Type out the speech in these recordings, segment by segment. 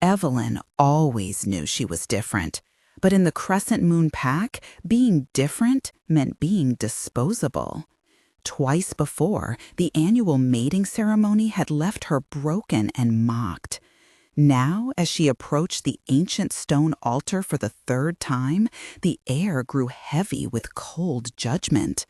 Evelyn always knew she was different, but in the Crescent Moon pack, being different meant being disposable. Twice before, the annual mating ceremony had left her broken and mocked. Now, as she approached the ancient stone altar for the third time, the air grew heavy with cold judgment.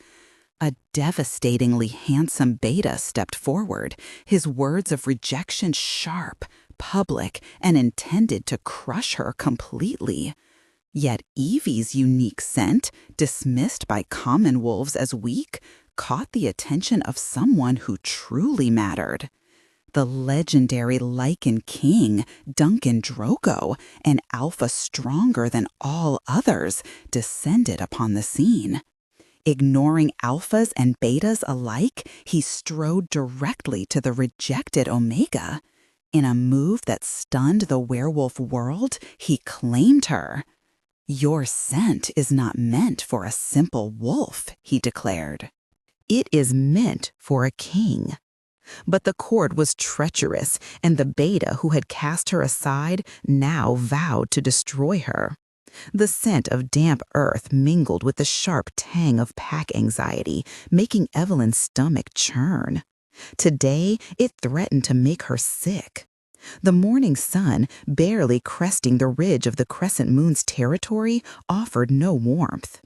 A devastatingly handsome beta stepped forward, his words of rejection sharp, public, and intended to crush her completely. Yet Evie's unique scent, dismissed by common wolves as weak, caught the attention of someone who truly mattered. The legendary Lycan King Duncan Drogo, an alpha stronger than all others, descended upon the scene. Ignoring alphas and betas alike, he strode directly to the rejected Omega. In a move that stunned the werewolf world, he claimed her. "Your scent is not meant for a simple wolf," he declared. "It is meant for a king." But the court was treacherous, and the beta who had cast her aside now vowed to destroy her. The scent of damp earth mingled with the sharp tang of pack anxiety, making Evelyn's stomach churn. Today, it threatened to make her sick. The morning sun, barely cresting the ridge of the Crescent Moon's territory, offered no warmth.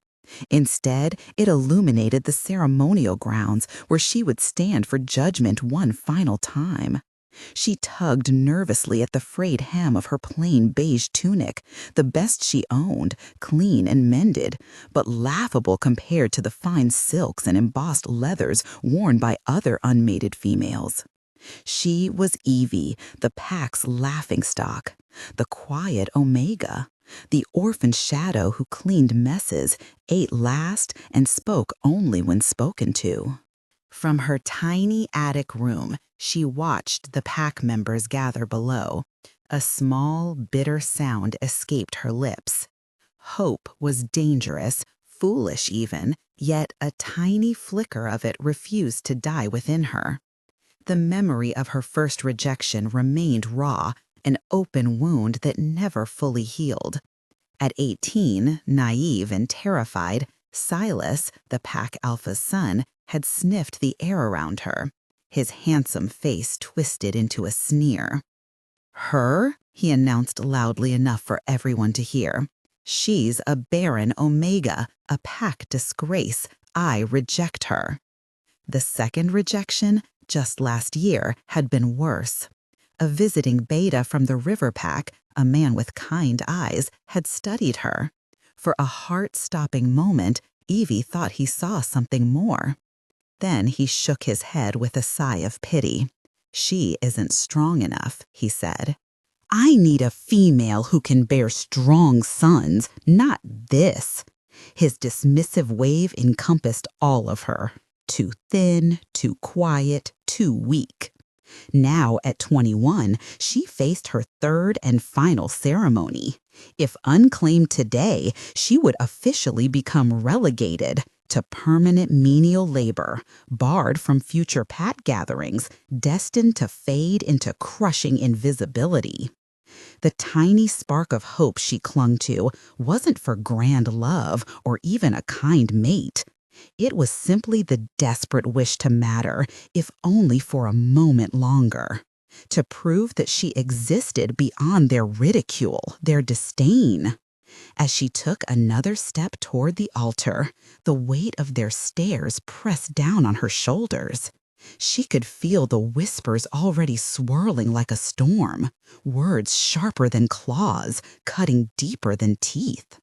Instead, it illuminated the ceremonial grounds where she would stand for judgment one final time. She tugged nervously at the frayed hem of her plain beige tunic, the best she owned, clean and mended, but laughable compared to the fine silks and embossed leathers worn by other unmated females. She was Evie, the pack's laughingstock, the quiet Omega, the orphan shadow who cleaned messes, ate last, and spoke only when spoken to. From her tiny attic room, she watched the pack members gather below. A small, bitter sound escaped her lips. Hope was dangerous, foolish even, yet a tiny flicker of it refused to die within her. The memory of her first rejection remained raw, an open wound that never fully healed. At 18, naive and terrified, Silas, the pack alpha's son, had sniffed the air around her, his handsome face twisted into a sneer. "Her?" he announced loudly enough for everyone to hear. "She's a barren Omega, a pack disgrace. I reject her." The second rejection, just last year, had been worse. A visiting beta from the river pack, a man with kind eyes, had studied her. For a heart-stopping moment, Evie thought he saw something more. Then he shook his head with a sigh of pity. "She isn't strong enough," he said. "I need a female who can bear strong sons, not this." His dismissive wave encompassed all of her. Too thin, too quiet, too weak. Now, at 21, she faced her third and final ceremony. If unclaimed today, she would officially become relegated to permanent menial labor, barred from future pat gatherings, destined to fade into crushing invisibility. The tiny spark of hope she clung to wasn't for grand love or even a kind mate. It was simply the desperate wish to matter, if only for a moment longer. To prove that she existed beyond their ridicule, their disdain. As she took another step toward the altar, the weight of their stares pressed down on her shoulders. She could feel the whispers already swirling like a storm, words sharper than claws, cutting deeper than teeth.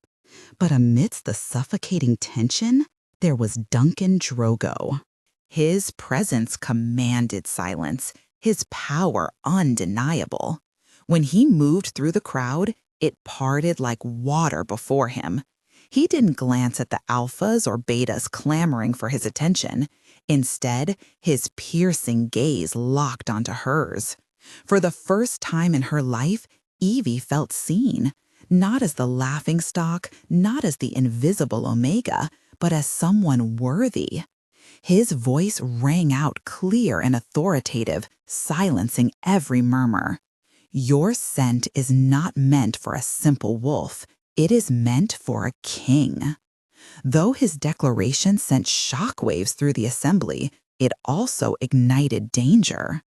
But amidst the suffocating tension, there was Duncan Drogo. His presence commanded silence, his power undeniable. When he moved through the crowd, it parted like water before him. He didn't glance at the alphas or betas clamoring for his attention. Instead, his piercing gaze locked onto hers. For the first time in her life, Evie felt seen, not as the laughingstock, not as the invisible Omega, but as someone worthy. His voice rang out clear and authoritative, silencing every murmur. Your scent is not meant for a simple wolf. It is meant for a king. Though his declaration sent shockwaves through the assembly, it also ignited danger.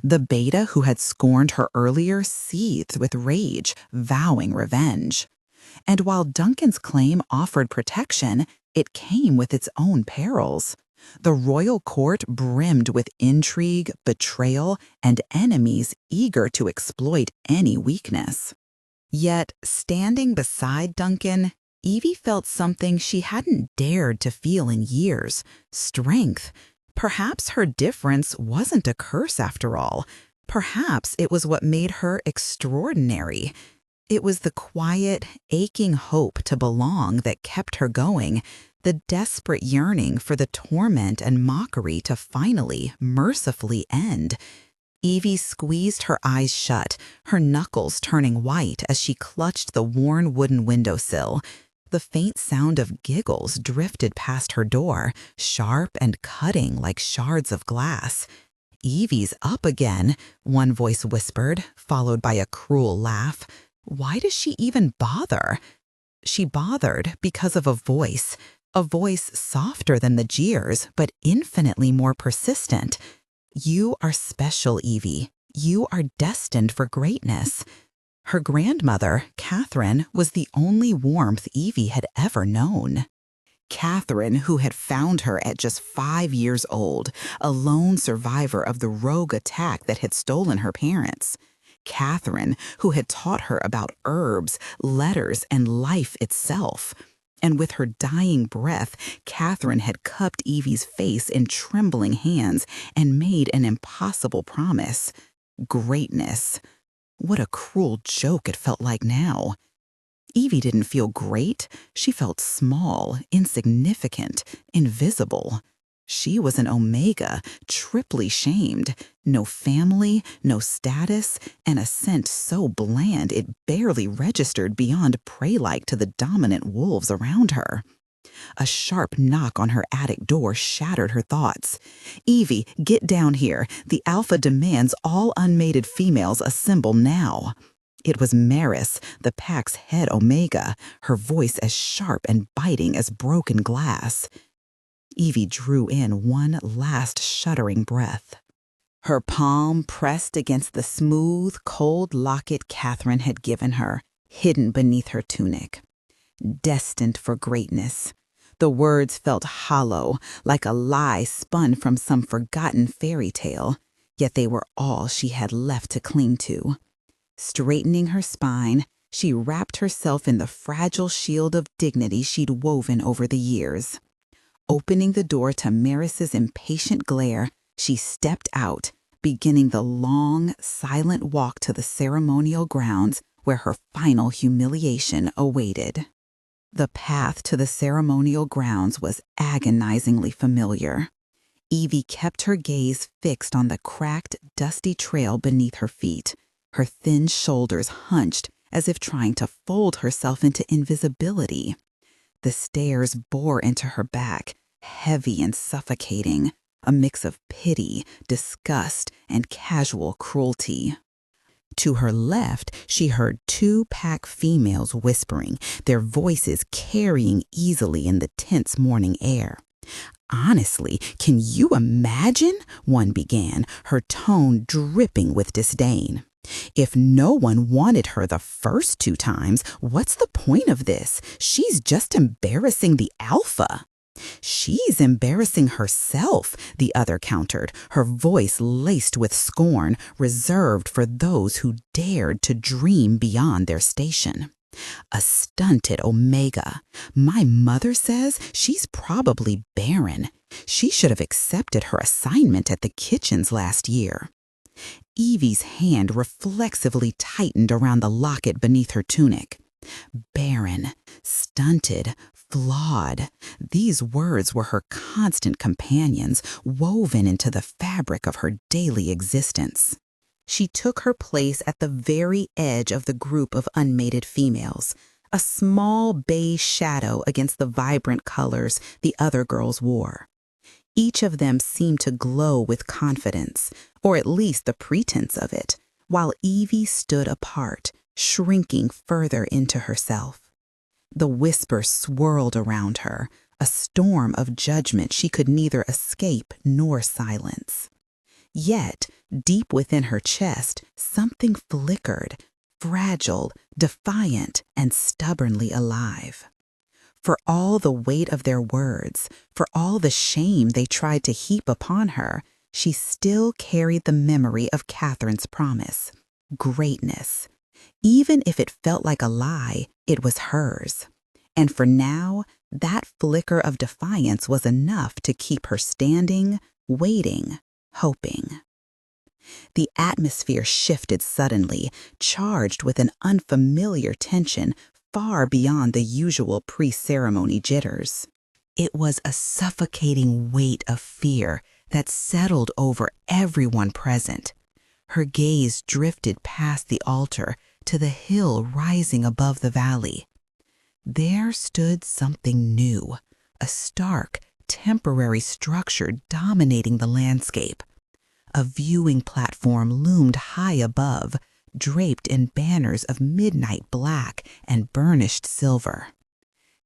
The beta who had scorned her earlier seethed with rage, vowing revenge. And while Duncan's claim offered protection, it came with its own perils. The royal court brimmed with intrigue, betrayal, and enemies eager to exploit any weakness. Yet, standing beside Duncan, Evie felt something she hadn't dared to feel in years: strength. Perhaps her difference wasn't a curse after all. Perhaps it was what made her extraordinary. It was the quiet, aching hope to belong that kept her going, the desperate yearning for the torment and mockery to finally, mercifully end. Evie squeezed her eyes shut, her knuckles turning white as she clutched the worn wooden windowsill. The faint sound of giggles drifted past her door, sharp and cutting like shards of glass. "Evie's up again," one voice whispered, followed by a cruel laugh. Why does she even bother? She bothered because of a voice softer than the jeers, but infinitely more persistent. "You are special, Evie. You are destined for greatness." Her grandmother, Catherine, was the only warmth Evie had ever known. Catherine, who had found her at just 5 years old, a lone survivor of the rogue attack that had stolen her parents. Catherine, who had taught her about herbs, letters, and life itself. And with her dying breath, Catherine had cupped Evie's face in trembling hands and made an impossible promise: greatness. What a cruel joke it felt like now. Evie didn't feel great. She felt small, insignificant, invisible. She was an omega, triply shamed. No family, no status, and a scent so bland it barely registered beyond prey-like to the dominant wolves around her. A sharp knock on her attic door shattered her thoughts. "Evie, get down here. The alpha demands all unmated females assemble now." It was Maris, the pack's head omega, her voice as sharp and biting as broken glass. Evie drew in one last shuddering breath. Her palm pressed against the smooth, cold locket Catherine had given her, hidden beneath her tunic. Destined for greatness. The words felt hollow, like a lie spun from some forgotten fairy tale, yet they were all she had left to cling to. Straightening her spine, she wrapped herself in the fragile shield of dignity she'd woven over the years. Opening the door to Maris's impatient glare, she stepped out, beginning the long, silent walk to the ceremonial grounds where her final humiliation awaited. The path to the ceremonial grounds was agonizingly familiar. Evie kept her gaze fixed on the cracked, dusty trail beneath her feet, her thin shoulders hunched as if trying to fold herself into invisibility. The stairs bore into her back, heavy and suffocating, a mix of pity, disgust, and casual cruelty. To her left, she heard 2 pack females whispering, their voices carrying easily in the tense morning air. "Honestly, can you imagine?" one began, her tone dripping with disdain. "If no one wanted her the first 2 times, what's the point of this? She's just embarrassing the alpha." "She's embarrassing herself," the other countered, her voice laced with scorn, reserved for those who dared to dream beyond their station. "A stunted omega. My mother says she's probably barren. She should have accepted her assignment at the kitchens last year." Evie's hand reflexively tightened around the locket beneath her tunic. Barren, stunted, flawed. These words were her constant companions, woven into the fabric of her daily existence. She took her place at the very edge of the group of unmated females, a small beige shadow against the vibrant colors the other girls wore. Each of them seemed to glow with confidence, or at least the pretense of it, while Evie stood apart, shrinking further into herself. The whisper swirled around her, a storm of judgment she could neither escape nor silence. Yet, deep within her chest, something flickered, fragile, defiant, and stubbornly alive. For all the weight of their words, for all the shame they tried to heap upon her, she still carried the memory of Catherine's promise: greatness. Even if it felt like a lie, it was hers. And for now, that flicker of defiance was enough to keep her standing, waiting, hoping. The atmosphere shifted suddenly, charged with an unfamiliar tension far beyond the usual pre-ceremony jitters. It was a suffocating weight of fear that settled over everyone present. Her gaze drifted past the altar to the hill rising above the valley. There stood something new, a stark, temporary structure dominating the landscape. A viewing platform loomed high above, draped in banners of midnight black and burnished silver.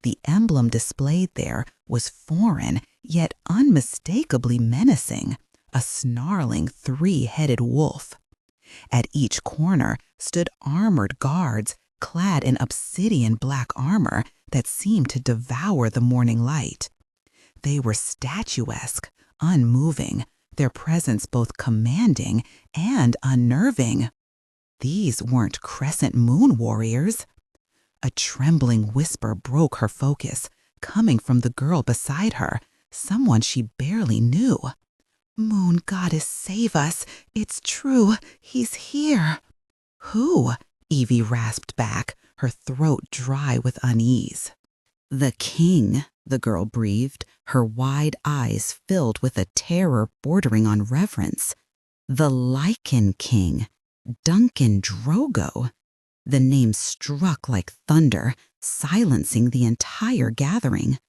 The emblem displayed there was foreign, yet unmistakably menacing, a snarling three-headed wolf. At each corner stood armored guards clad in obsidian black armor that seemed to devour the morning light. They were statuesque, unmoving, their presence both commanding and unnerving. These weren't crescent moon warriors. A trembling whisper broke her focus, coming from the girl beside her, someone she barely knew. "Moon goddess, save us. It's true. He's here." "Who?" Evie rasped back, her throat dry with unease. "The king," the girl breathed, her wide eyes filled with a terror bordering on reverence. "The Lycan King, Duncan Drogo." The name struck like thunder, silencing the entire gathering.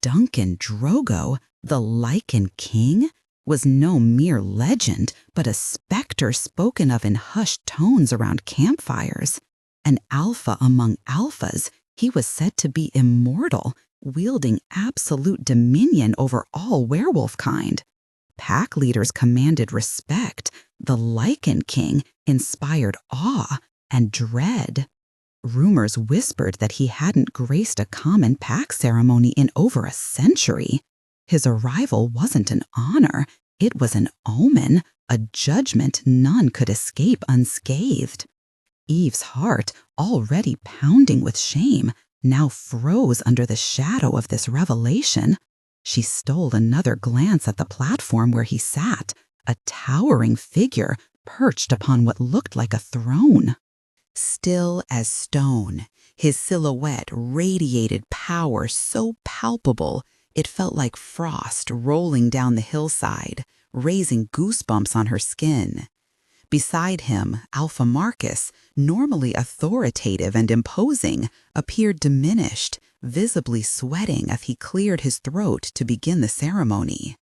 Duncan Drogo, the Lycan King, was no mere legend, but a specter spoken of in hushed tones around campfires. An alpha among alphas, he was said to be immortal, wielding absolute dominion over all werewolf kind. Pack leaders commanded respect. The Lycan King inspired awe and dread. Rumors whispered that he hadn't graced a common pack ceremony in over a century. His arrival wasn't an honor, it was an omen, a judgment none could escape unscathed. Eve's heart, already pounding with shame, now froze under the shadow of this revelation. She stole another glance at the platform where he sat, a towering figure perched upon what looked like a throne. Still as stone, his silhouette radiated power so palpable it felt like frost rolling down the hillside, raising goosebumps on her skin. Beside him, Alpha Marcus, normally authoritative and imposing, appeared diminished, visibly sweating as he cleared his throat to begin the ceremony.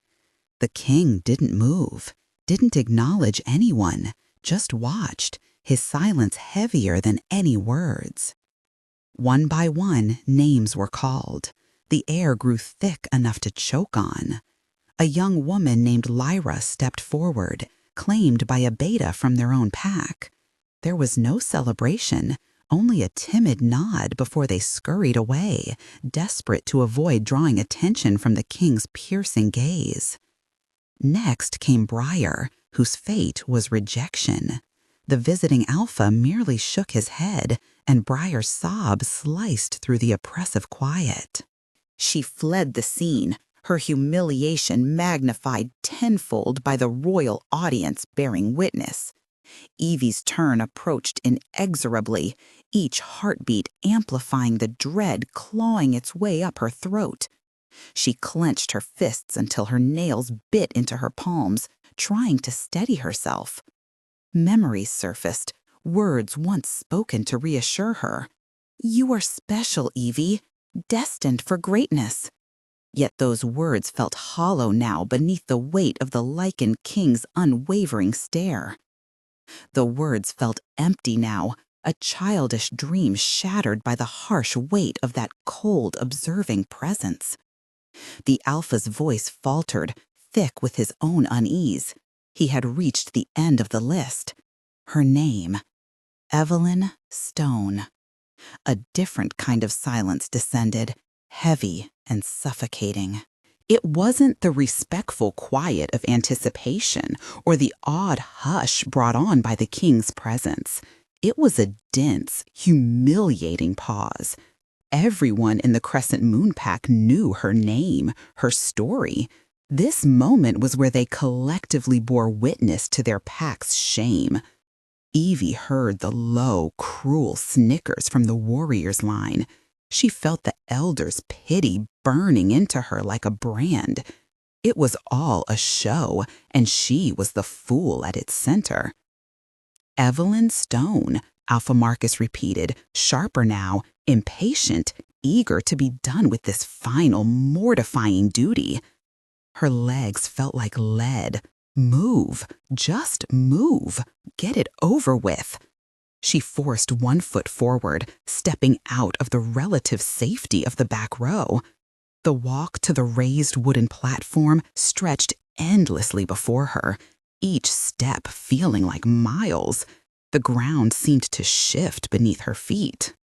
The king didn't move, didn't acknowledge anyone, just watched, his silence heavier than any words. One by one, names were called. The air grew thick enough to choke on. A young woman named Lyra stepped forward, claimed by a beta from their own pack. There was no celebration, only a timid nod before they scurried away, desperate to avoid drawing attention from the king's piercing gaze. Next came Briar, whose fate was rejection. The visiting alpha merely shook his head, and Briar's sobs sliced through the oppressive quiet. She fled the scene, her humiliation magnified tenfold by the royal audience bearing witness. Evie's turn approached inexorably, each heartbeat amplifying the dread clawing its way up her throat. She clenched her fists until her nails bit into her palms, trying to steady herself. Memories surfaced, words once spoken to reassure her. "You are special, Evie, destined for greatness." Yet those words felt hollow now beneath the weight of the Lycan King's unwavering stare. The words felt empty now, a childish dream shattered by the harsh weight of that cold, observing presence. The Alpha's voice faltered, thick with his own unease. He had reached the end of the list. Her name, Evelyn Stone. A different kind of silence descended, heavy and suffocating. It wasn't the respectful quiet of anticipation or the odd hush brought on by the king's presence. It was a dense, humiliating pause. Everyone in the Crescent Moon Pack knew her name, her story. This moment was where they collectively bore witness to their pack's shame. Evie heard the low, cruel snickers from the warriors' line. She felt the elders' pity burning into her like a brand. It was all a show, and she was the fool at its center. Evelyn Stone, Alpha Marcus repeated, sharper now, impatient, eager to be done with this final, mortifying duty. Her legs felt like lead. Move, just move, get it over with. She forced one foot forward, stepping out of the relative safety of the back row. The walk to the raised wooden platform stretched endlessly before her, each step feeling like miles. The ground seemed to shift beneath her feet.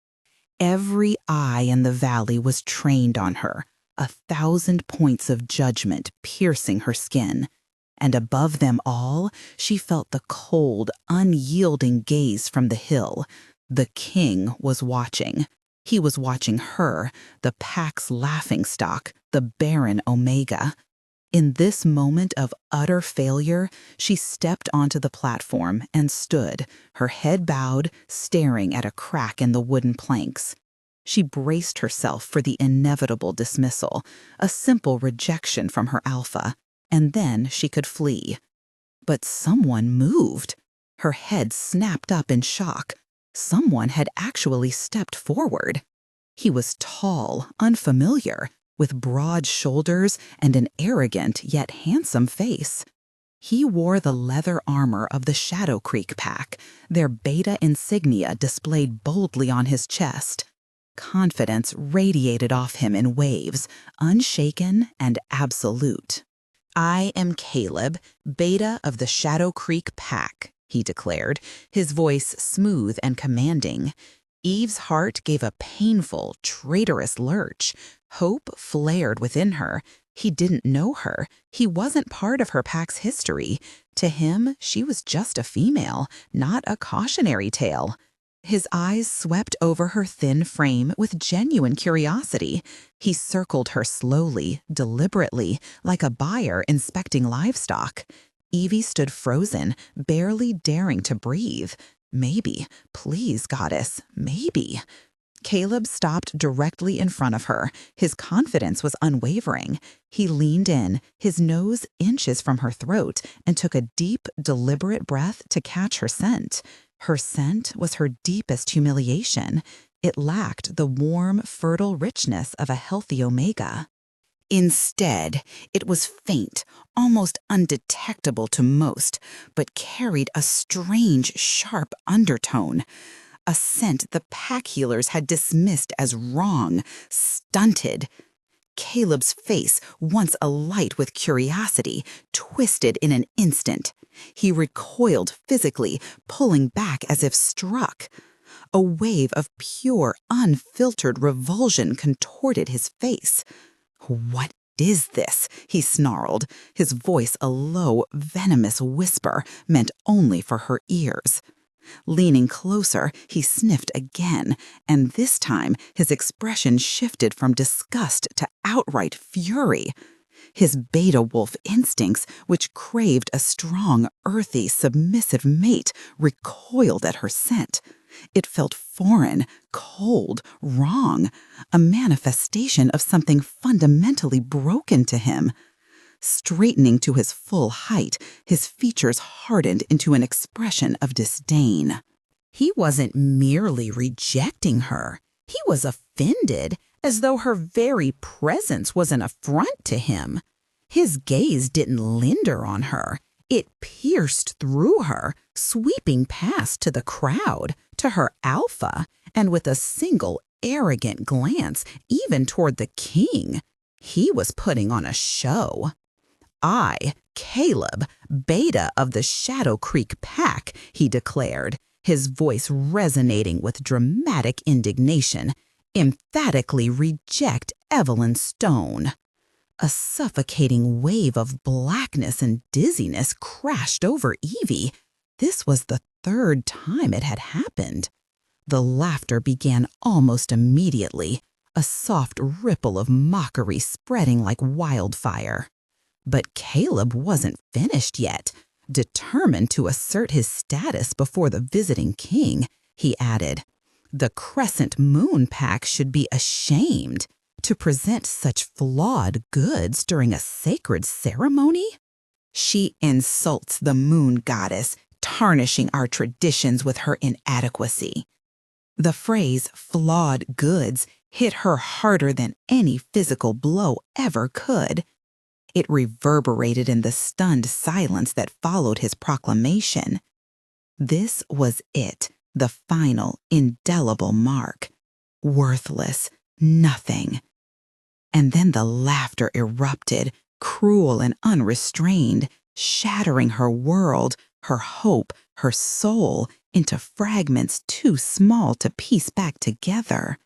Every eye in the valley was trained on her, 1,000 points of judgment piercing her skin. And above them all, she felt the cold, unyielding gaze from the hill. The king was watching. He was watching her, the pack's laughingstock, the barren Omega. In this moment of utter failure, she stepped onto the platform and stood, her head bowed, staring at a crack in the wooden planks. She braced herself for the inevitable dismissal, a simple rejection from her Alpha. And then she could flee. But someone moved. Her head snapped up in shock. Someone had actually stepped forward. He was tall, unfamiliar, with broad shoulders and an arrogant yet handsome face. He wore the leather armor of the Shadow Creek Pack, their beta insignia displayed boldly on his chest. Confidence radiated off him in waves, unshaken and absolute. "I am Caleb, beta of the Shadow Creek Pack," he declared, his voice smooth and commanding. Eve's heart gave a painful, traitorous lurch. Hope flared within her. He didn't know her. He wasn't part of her pack's history. To him, she was just a female, not a cautionary tale. His eyes swept over her thin frame with genuine curiosity. He circled her slowly, deliberately, like a buyer inspecting livestock. Evie stood frozen, barely daring to breathe. Maybe, please, goddess, maybe. Caleb stopped directly in front of her. His confidence was unwavering. He leaned in, his nose inches from her throat, and took a deep, deliberate breath to catch her scent. Her scent was her deepest humiliation. It lacked the warm, fertile richness of a healthy Omega. Instead, it was faint, almost undetectable to most, but carried a strange, sharp undertone. A scent the pack healers had dismissed as wrong, stunted. Caleb's face, once alight with curiosity, twisted in an instant. He recoiled physically, pulling back as if struck. A wave of pure, unfiltered revulsion contorted his face. "What is this?" he snarled, his voice a low, venomous whisper meant only for her ears. Leaning closer, he sniffed again, and this time his expression shifted from disgust to outright fury. His beta wolf instincts, which craved a strong, earthy, submissive mate, recoiled at her scent. It felt foreign, cold, wrong, a manifestation of something fundamentally broken to him. Straightening to his full height, his features hardened into an expression of disdain. He wasn't merely rejecting her. He was offended, as though her very presence was an affront to him. His gaze didn't linger on her. It pierced through her, sweeping past to the crowd, to her alpha, and with a single arrogant glance even toward the king. He was putting on a show. I, Caleb, beta of the Shadow Creek Pack, he declared, his voice resonating with dramatic indignation, emphatically reject Evelyn Stone. A suffocating wave of blackness and dizziness crashed over Evie. This was the third time it had happened. The laughter began almost immediately, a soft ripple of mockery spreading like wildfire. But Caleb wasn't finished yet. Determined to assert his status before the visiting king, he added, "The Crescent Moon Pack should be ashamed to present such flawed goods during a sacred ceremony. She insults the moon goddess, tarnishing our traditions with her inadequacy." The phrase flawed goods hit her harder than any physical blow ever could. It reverberated in the stunned silence that followed his proclamation. This was it, the final, indelible mark. Worthless, nothing. And then the laughter erupted, cruel and unrestrained, shattering her world, her hope, her soul, into fragments too small to piece back together.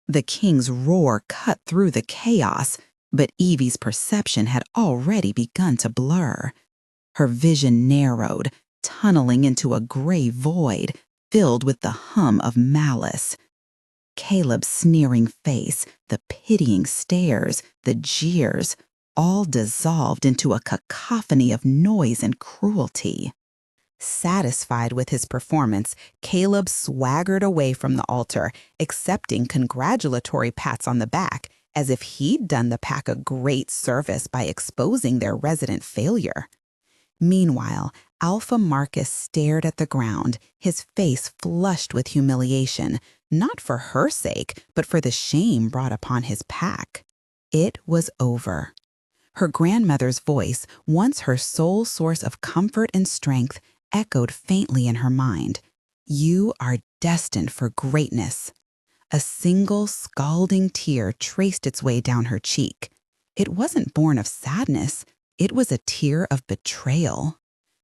The king's roar cut through the chaos, but Evie's perception had already begun to blur. Her vision narrowed, tunneling into a gray void filled with the hum of malice. Caleb's sneering face, the pitying stares, the jeers, all dissolved into a cacophony of noise and cruelty. Satisfied with his performance, Caleb swaggered away from the altar, accepting congratulatory pats on the back, as if he'd done the pack a great service by exposing their resident failure. Meanwhile, Alpha Marcus stared at the ground, his face flushed with humiliation, not for her sake, but for the shame brought upon his pack. It was over. Her grandmother's voice, once her sole source of comfort and strength, echoed faintly in her mind. "You are destined for greatness." A single scalding tear traced its way down her cheek. It wasn't born of sadness. It was a tear of betrayal.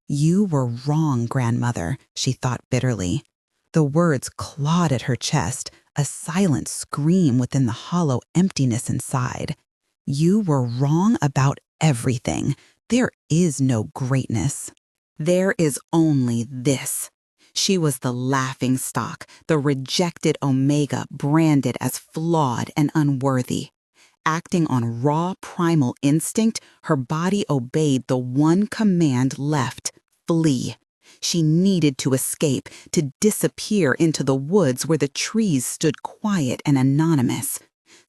"You were wrong, grandmother," she thought bitterly. The words clawed at her chest, a silent scream within the hollow emptiness inside. "You were wrong about everything. There is no greatness. There is only this." She was the laughing stock, the rejected Omega branded as flawed and unworthy. Acting on raw primal instinct, her body obeyed the one command left: flee. She needed to escape, to disappear into the woods where the trees stood quiet and anonymous.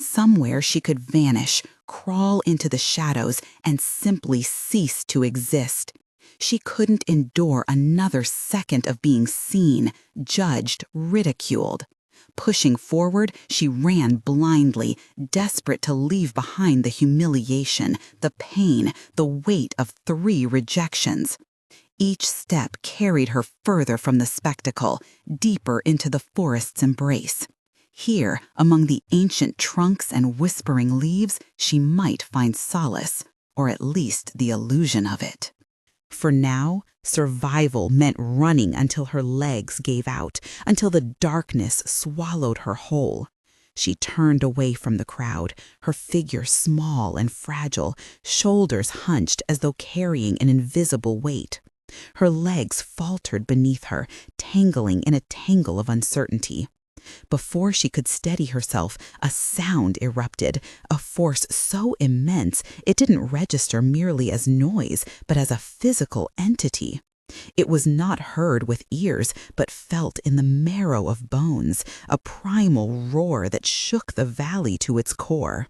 Somewhere she could vanish, crawl into the shadows, and simply cease to exist. She couldn't endure another second of being seen, judged, ridiculed. Pushing forward, she ran blindly, desperate to leave behind the humiliation, the pain, the weight of 3 rejections. Each step carried her further from the spectacle, deeper into the forest's embrace. Here, among the ancient trunks and whispering leaves, she might find solace, or at least the illusion of it. For now, survival meant running until her legs gave out, until the darkness swallowed her whole. She turned away from the crowd, her figure small and fragile, shoulders hunched as though carrying an invisible weight. Her legs faltered beneath her, tangling in a tangle of uncertainty. Before she could steady herself, a sound erupted, a force so immense it didn't register merely as noise, but as a physical entity. It was not heard with ears, but felt in the marrow of bones, a primal roar that shook the valley to its core.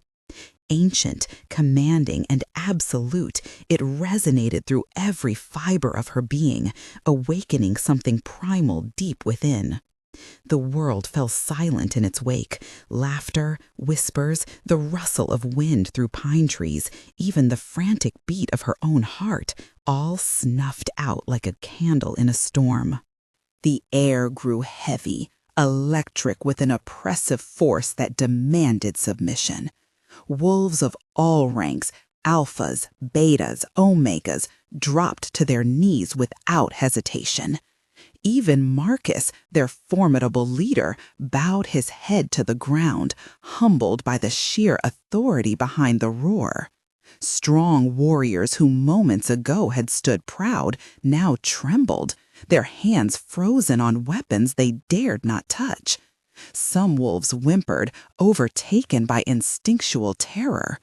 Ancient, commanding, and absolute, it resonated through every fiber of her being, awakening something primal deep within. The world fell silent in its wake. Laughter, whispers, the rustle of wind through pine trees, even the frantic beat of her own heart, all snuffed out like a candle in a storm. The air grew heavy, electric with an oppressive force that demanded submission. Wolves of all ranks, alphas, betas, omegas, dropped to their knees without hesitation. Even Marcus, their formidable leader, bowed his head to the ground, humbled by the sheer authority behind the roar. Strong warriors who moments ago had stood proud now trembled, their hands frozen on weapons they dared not touch. Some wolves whimpered, overtaken by instinctual terror.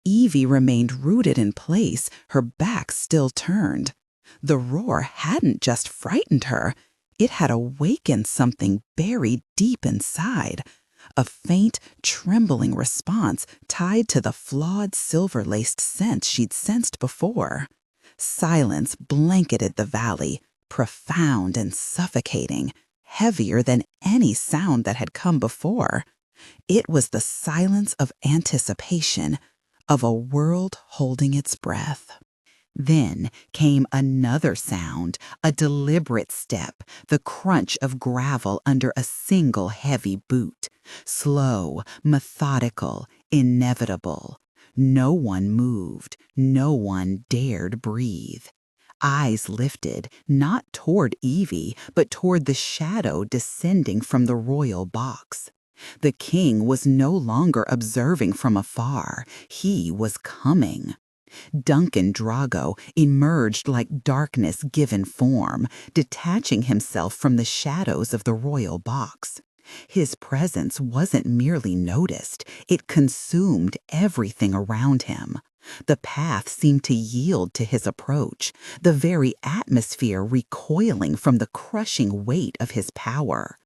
Evie remained rooted in place, her back still turned. The roar hadn't just frightened her, it had awakened something buried deep inside. A faint, trembling response tied to the flawed, silver-laced scent she'd sensed before. Silence blanketed the valley, profound and suffocating, heavier than any sound that had come before. It was the silence of anticipation, of a world holding its breath. Then came another sound, a deliberate step, the crunch of gravel under a single heavy boot. Slow, methodical, inevitable. No one moved, no one dared breathe. Eyes lifted, not toward Evie, but toward the shadow descending from the royal box. The king was no longer observing from afar, he was coming. Duncan Drogo emerged like darkness given form, detaching himself from the shadows of the royal box. His presence wasn't merely noticed, it consumed everything around him. The path seemed to yield to his approach, the very atmosphere recoiling from the crushing weight of his power.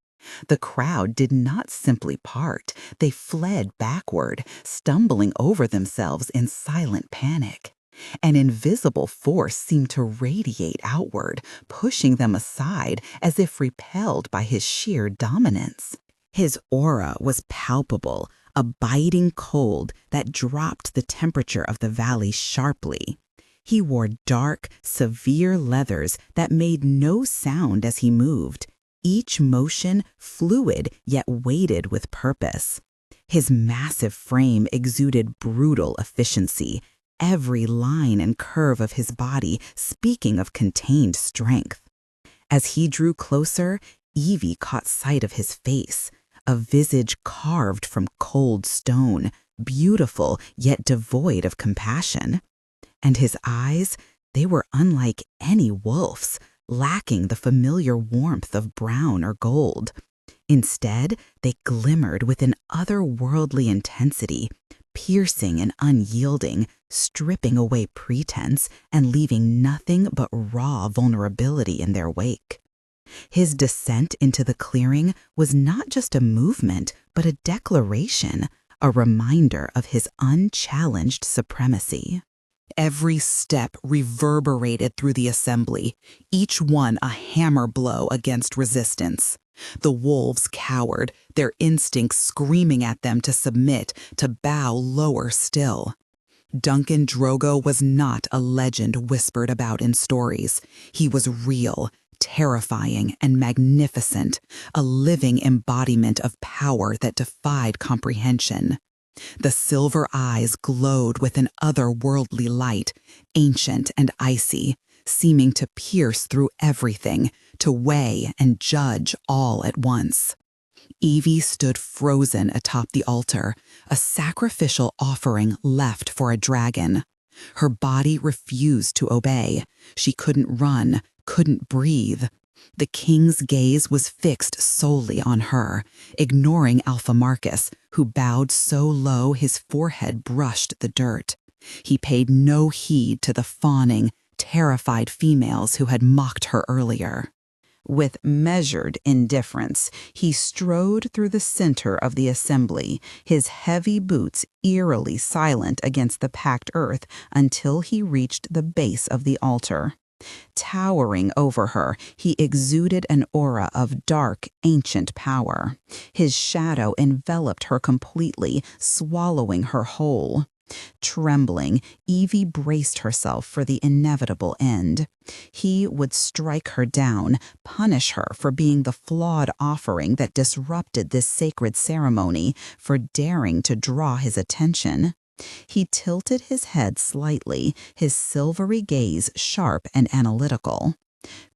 The crowd did not simply part, they fled backward, stumbling over themselves in silent panic. An invisible force seemed to radiate outward, pushing them aside as if repelled by his sheer dominance. His aura was palpable, a biting cold that dropped the temperature of the valley sharply. He wore dark, severe leathers that made no sound as he moved, each motion fluid yet weighted with purpose. His massive frame exuded brutal efficiency, every line and curve of his body speaking of contained strength. As he drew closer, Evie caught sight of his face, a visage carved from cold stone, beautiful yet devoid of compassion. And his eyes, they were unlike any wolf's, lacking the familiar warmth of brown or gold. Instead, they glimmered with an otherworldly intensity, piercing and unyielding, stripping away pretense and leaving nothing but raw vulnerability in their wake. His descent into the clearing was not just a movement, but a declaration, a reminder of his unchallenged supremacy. Every step reverberated through the assembly, each one a hammer blow against resistance. The wolves cowered, their instincts screaming at them to submit, to bow lower still. Duncan Drogo was not a legend whispered about in stories. He was real, terrifying, and magnificent, a living embodiment of power that defied comprehension. The silver eyes glowed with an otherworldly light, ancient and icy, seeming to pierce through everything, to weigh and judge all at once. Evie stood frozen atop the altar, a sacrificial offering left for a dragon. Her body refused to obey. She couldn't run, couldn't breathe. The king's gaze was fixed solely on her, ignoring Alpha Marcus, who bowed so low his forehead brushed the dirt. He paid no heed to the fawning, terrified females who had mocked her earlier. With measured indifference, he strode through the center of the assembly, his heavy boots eerily silent against the packed earth until he reached the base of the altar. Towering over her, he exuded an aura of dark, ancient power. His shadow enveloped her completely, swallowing her whole. Trembling, Evie braced herself for the inevitable end. He would strike her down, punish her for being the flawed offering that disrupted this sacred ceremony, for daring to draw his attention. He tilted his head slightly, his silvery gaze sharp and analytical.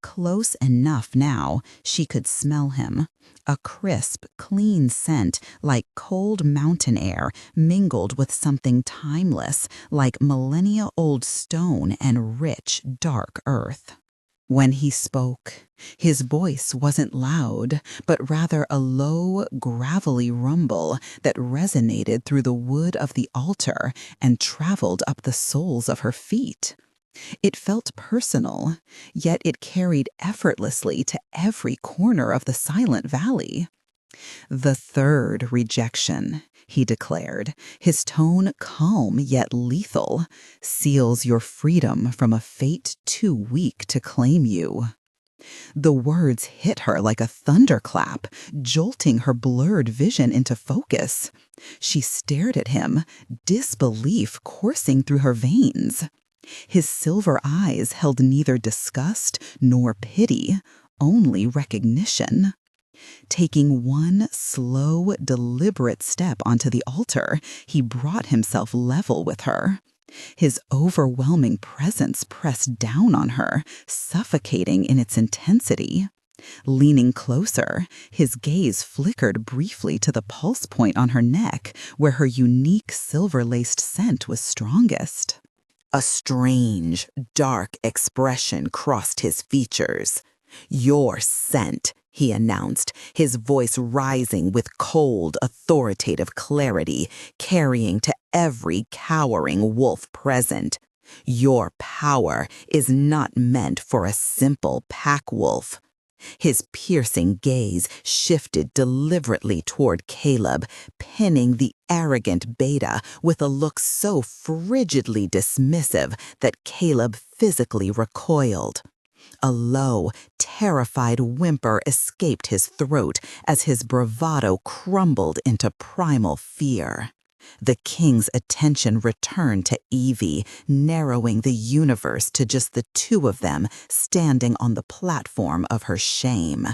Close enough now, she could smell him. A crisp, clean scent, like cold mountain air, mingled with something timeless, like millennia-old stone and rich, dark earth. When he spoke, his voice wasn't loud, but rather a low, gravelly rumble that resonated through the wood of the altar and traveled up the soles of her feet. It felt personal, yet it carried effortlessly to every corner of the silent valley. "The third rejection," he declared, his tone calm yet lethal, "seals your freedom from a fate too weak to claim you." The words hit her like a thunderclap, jolting her blurred vision into focus. She stared at him, disbelief coursing through her veins. His silver eyes held neither disgust nor pity, only recognition. Taking one slow, deliberate step onto the altar, he brought himself level with her. His overwhelming presence pressed down on her, suffocating in its intensity. Leaning closer, his gaze flickered briefly to the pulse point on her neck, where her unique silver-laced scent was strongest. A strange, dark expression crossed his features. "Your scent," he announced, his voice rising with cold, authoritative clarity, carrying to every cowering wolf present. "Your power is not meant for a simple pack wolf." His piercing gaze shifted deliberately toward Caleb, pinning the arrogant beta with a look so frigidly dismissive that Caleb physically recoiled. A low, terrified whimper escaped his throat as his bravado crumbled into primal fear. The king's attention returned to Evie, narrowing the universe to just the two of them standing on the platform of her shame.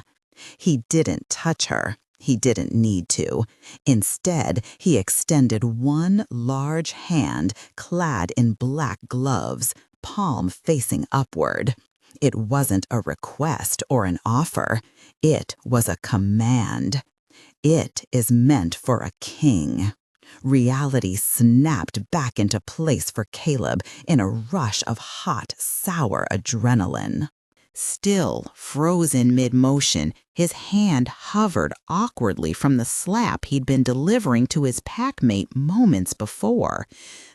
He didn't touch her. He didn't need to. Instead, he extended one large hand clad in black gloves, palm facing upward. It wasn't a request or an offer. It was a command. It is meant for a king. Reality snapped back into place for Caleb in a rush of hot, sour adrenaline. Still frozen mid-motion, his hand hovered awkwardly from the slap he'd been delivering to his packmate moments before.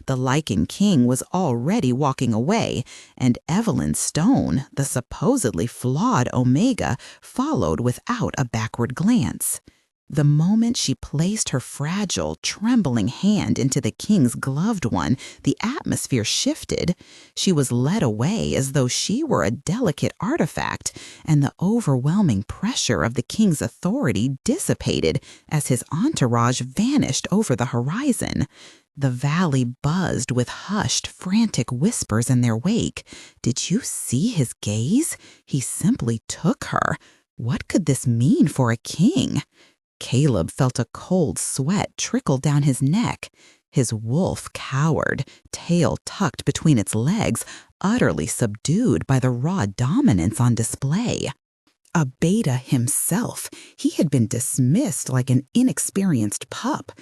The Lycan King was already walking away, and Evelyn Stone, the supposedly flawed Omega, followed without a backward glance. The moment she placed her fragile, trembling hand into the king's gloved one, the atmosphere shifted. She was led away as though she were a delicate artifact, and the overwhelming pressure of the king's authority dissipated as his entourage vanished over the horizon. The valley buzzed with hushed, frantic whispers in their wake. Did you see his gaze? He simply took her. What could this mean for a king? Caleb felt a cold sweat trickle down his neck. His wolf cowered, tail tucked between its legs, utterly subdued by the raw dominance on display. A beta himself, he had been dismissed like an inexperienced pup,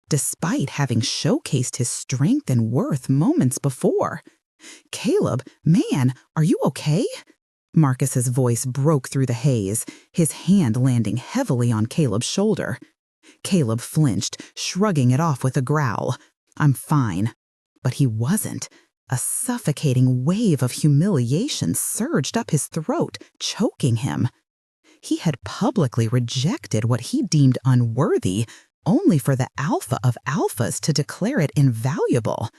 despite having showcased his strength and worth moments before. "Caleb, man, are you okay?" Marcus's voice broke through the haze, his hand landing heavily on Caleb's shoulder. Caleb flinched, shrugging it off with a growl. "I'm fine." But he wasn't. A suffocating wave of humiliation surged up his throat, choking him. He had publicly rejected what he deemed unworthy, only for the alpha of alphas to declare it invaluable.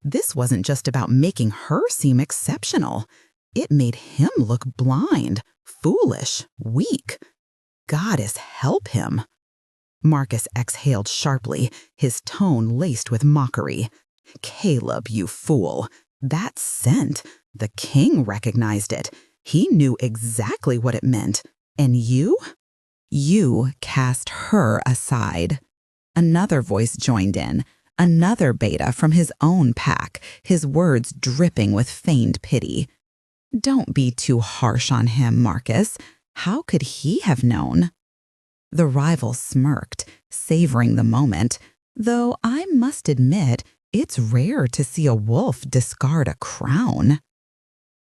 This wasn't just about making her seem exceptional. It made him look blind, foolish, weak. Goddess help him. Marcus exhaled sharply, his tone laced with mockery. Caleb, you fool. That scent. The king recognized it. He knew exactly what it meant. And you? You cast her aside. Another voice joined in, another beta from his own pack, his words dripping with feigned pity. Don't be too harsh on him, Marcus. How could he have known? The rival smirked, savoring the moment, though I must admit it's rare to see a wolf discard a crown.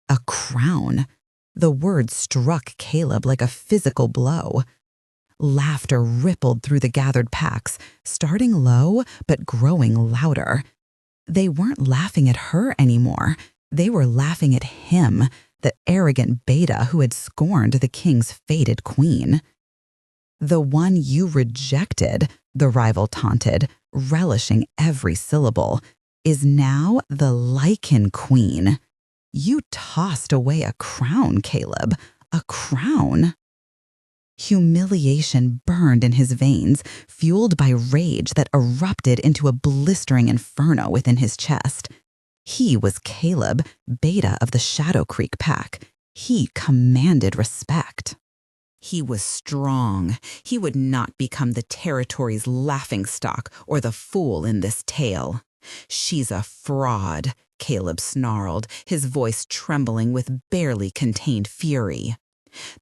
A crown. The word struck Caleb like a physical blow. Laughter rippled through the gathered packs, starting low but growing louder. They weren't laughing at her anymore. They were laughing at him, the arrogant beta who had scorned the king's fated queen. The one you rejected, the rival taunted, relishing every syllable, is now the Lycan queen. You tossed away a crown, Caleb, a crown. Humiliation burned in his veins, fueled by rage that erupted into a blistering inferno within his chest. He was Caleb, beta of the Shadow Creek pack. He commanded respect. He was strong. He would not become the territory's laughingstock or the fool in this tale. She's a fraud, Caleb snarled, his voice trembling with barely contained fury.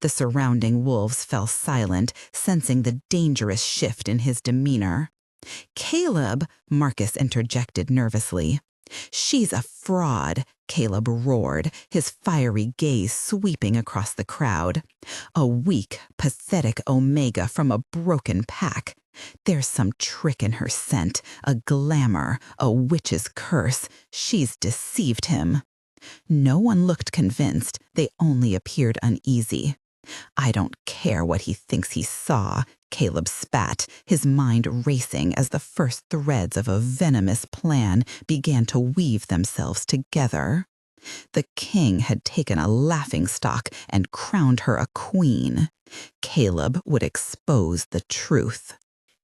The surrounding wolves fell silent, sensing the dangerous shift in his demeanor. Caleb, Marcus interjected nervously. She's a fraud, Caleb roared, his fiery gaze sweeping across the crowd. A weak, pathetic omega from a broken pack. There's some trick in her scent, a glamour, a witch's curse. She's deceived him. No one looked convinced, they only appeared uneasy. I don't care what he thinks he saw, Caleb spat, his mind racing as the first threads of a venomous plan began to weave themselves together. The king had taken a laughingstock and crowned her a queen. Caleb would expose the truth.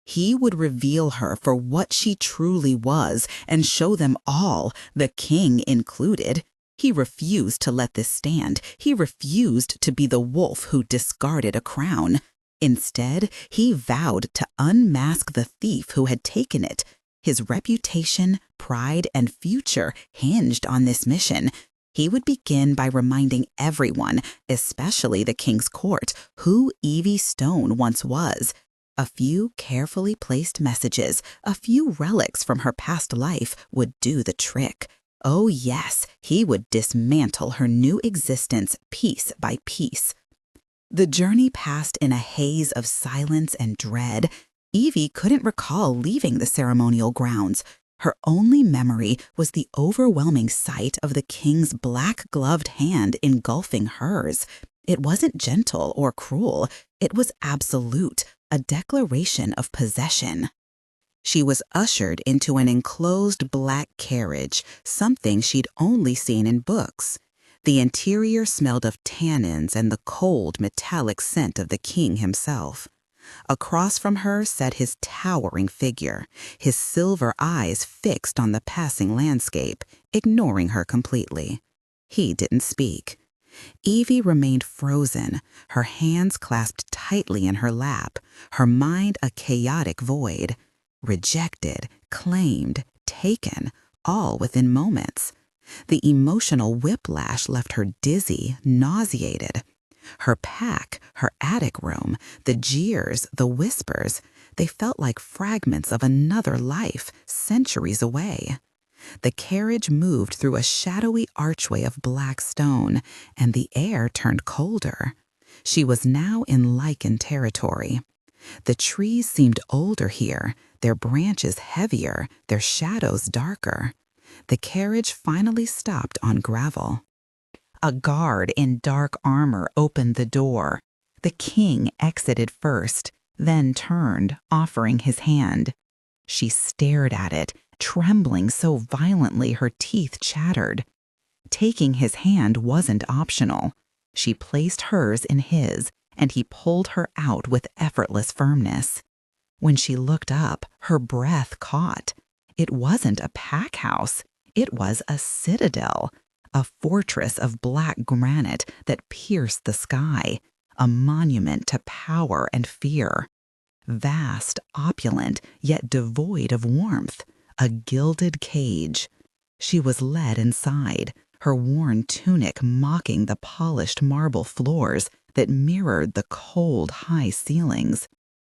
He would reveal her for what she truly was and show them all, the king included. He refused to let this stand. He refused to be the wolf who discarded a crown. Instead, he vowed to unmask the thief who had taken it. His reputation, pride, and future hinged on this mission. He would begin by reminding everyone, especially the king's court, who Evie Stone once was. A few carefully placed messages, a few relics from her past life would do the trick. Oh yes, he would dismantle her new existence piece by piece. The journey passed in a haze of silence and dread. Evie couldn't recall leaving the ceremonial grounds. Her only memory was the overwhelming sight of the king's black-gloved hand engulfing hers. It wasn't gentle or cruel. It was absolute, a declaration of possession. She was ushered into an enclosed black carriage, something she'd only seen in books. The interior smelled of tannins and the cold, metallic scent of the king himself. Across from her sat his towering figure, his silver eyes fixed on the passing landscape, ignoring her completely. He didn't speak. Evie remained frozen, her hands clasped tightly in her lap, her mind a chaotic void. Rejected, claimed, taken, all within moments. The emotional whiplash left her dizzy, nauseated. Her pack, her attic room, the jeers, the whispers, they felt like fragments of another life, centuries away. The carriage moved through a shadowy archway of black stone, and the air turned colder. She was now in Lycan territory. The trees seemed older here, their branches heavier, their shadows darker. The carriage finally stopped on gravel. A guard in dark armor opened the door. The king exited first, then turned, offering his hand. She stared at it, trembling so violently her teeth chattered. Taking his hand wasn't optional. She placed hers in his, and he pulled her out with effortless firmness. When she looked up, her breath caught. It wasn't a pack house. It was a citadel, a fortress of black granite that pierced the sky, a monument to power and fear. Vast, opulent, yet devoid of warmth, a gilded cage. She was led inside, her worn tunic mocking the polished marble floors that mirrored the cold, high ceilings.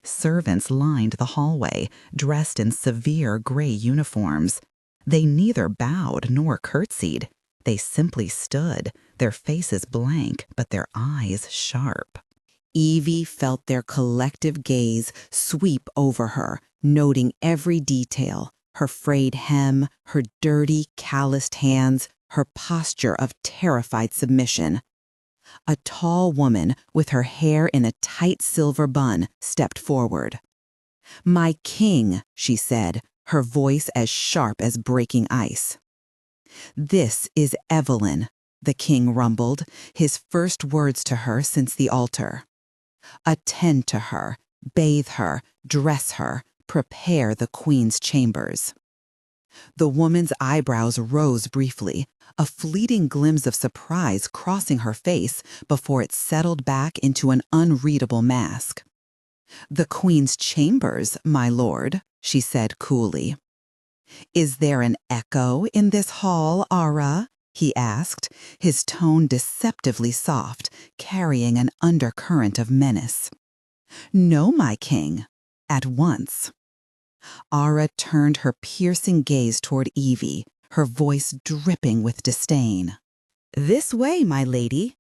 Servants lined the hallway, dressed in severe gray uniforms. They neither bowed nor curtsied. They simply stood, their faces blank, but their eyes sharp. Evie felt their collective gaze sweep over her, noting every detail, her frayed hem, her dirty, calloused hands, her posture of terrified submission. A tall woman with her hair in a tight silver bun stepped forward. "My king," she said, her voice as sharp as breaking ice. "This is Evelyn," the king rumbled, his first words to her since the altar. "Attend to her, bathe her, dress her, prepare the queen's chambers." The woman's eyebrows rose briefly, a fleeting glimpse of surprise crossing her face before it settled back into an unreadable mask. "The queen's chambers, my lord," she said coolly. "Is there an echo in this hall, Ara?" he asked, his tone deceptively soft, carrying an undercurrent of menace. "No, my king. At once." Ara turned her piercing gaze toward Evie, her voice dripping with disdain. "This way, my lady."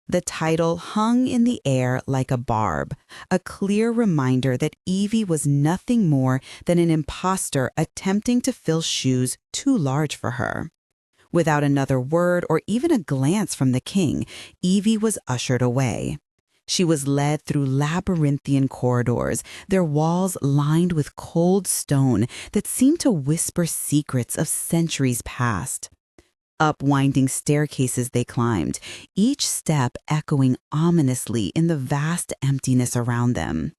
The title hung in the air like a barb, a clear reminder that Evie was nothing more than an imposter attempting to fill shoes too large for her. Without another word or even a glance from the king, Evie was ushered away. She was led through labyrinthian corridors, their walls lined with cold stone that seemed to whisper secrets of centuries past. Up winding staircases they climbed, each step echoing ominously in the vast emptiness around them.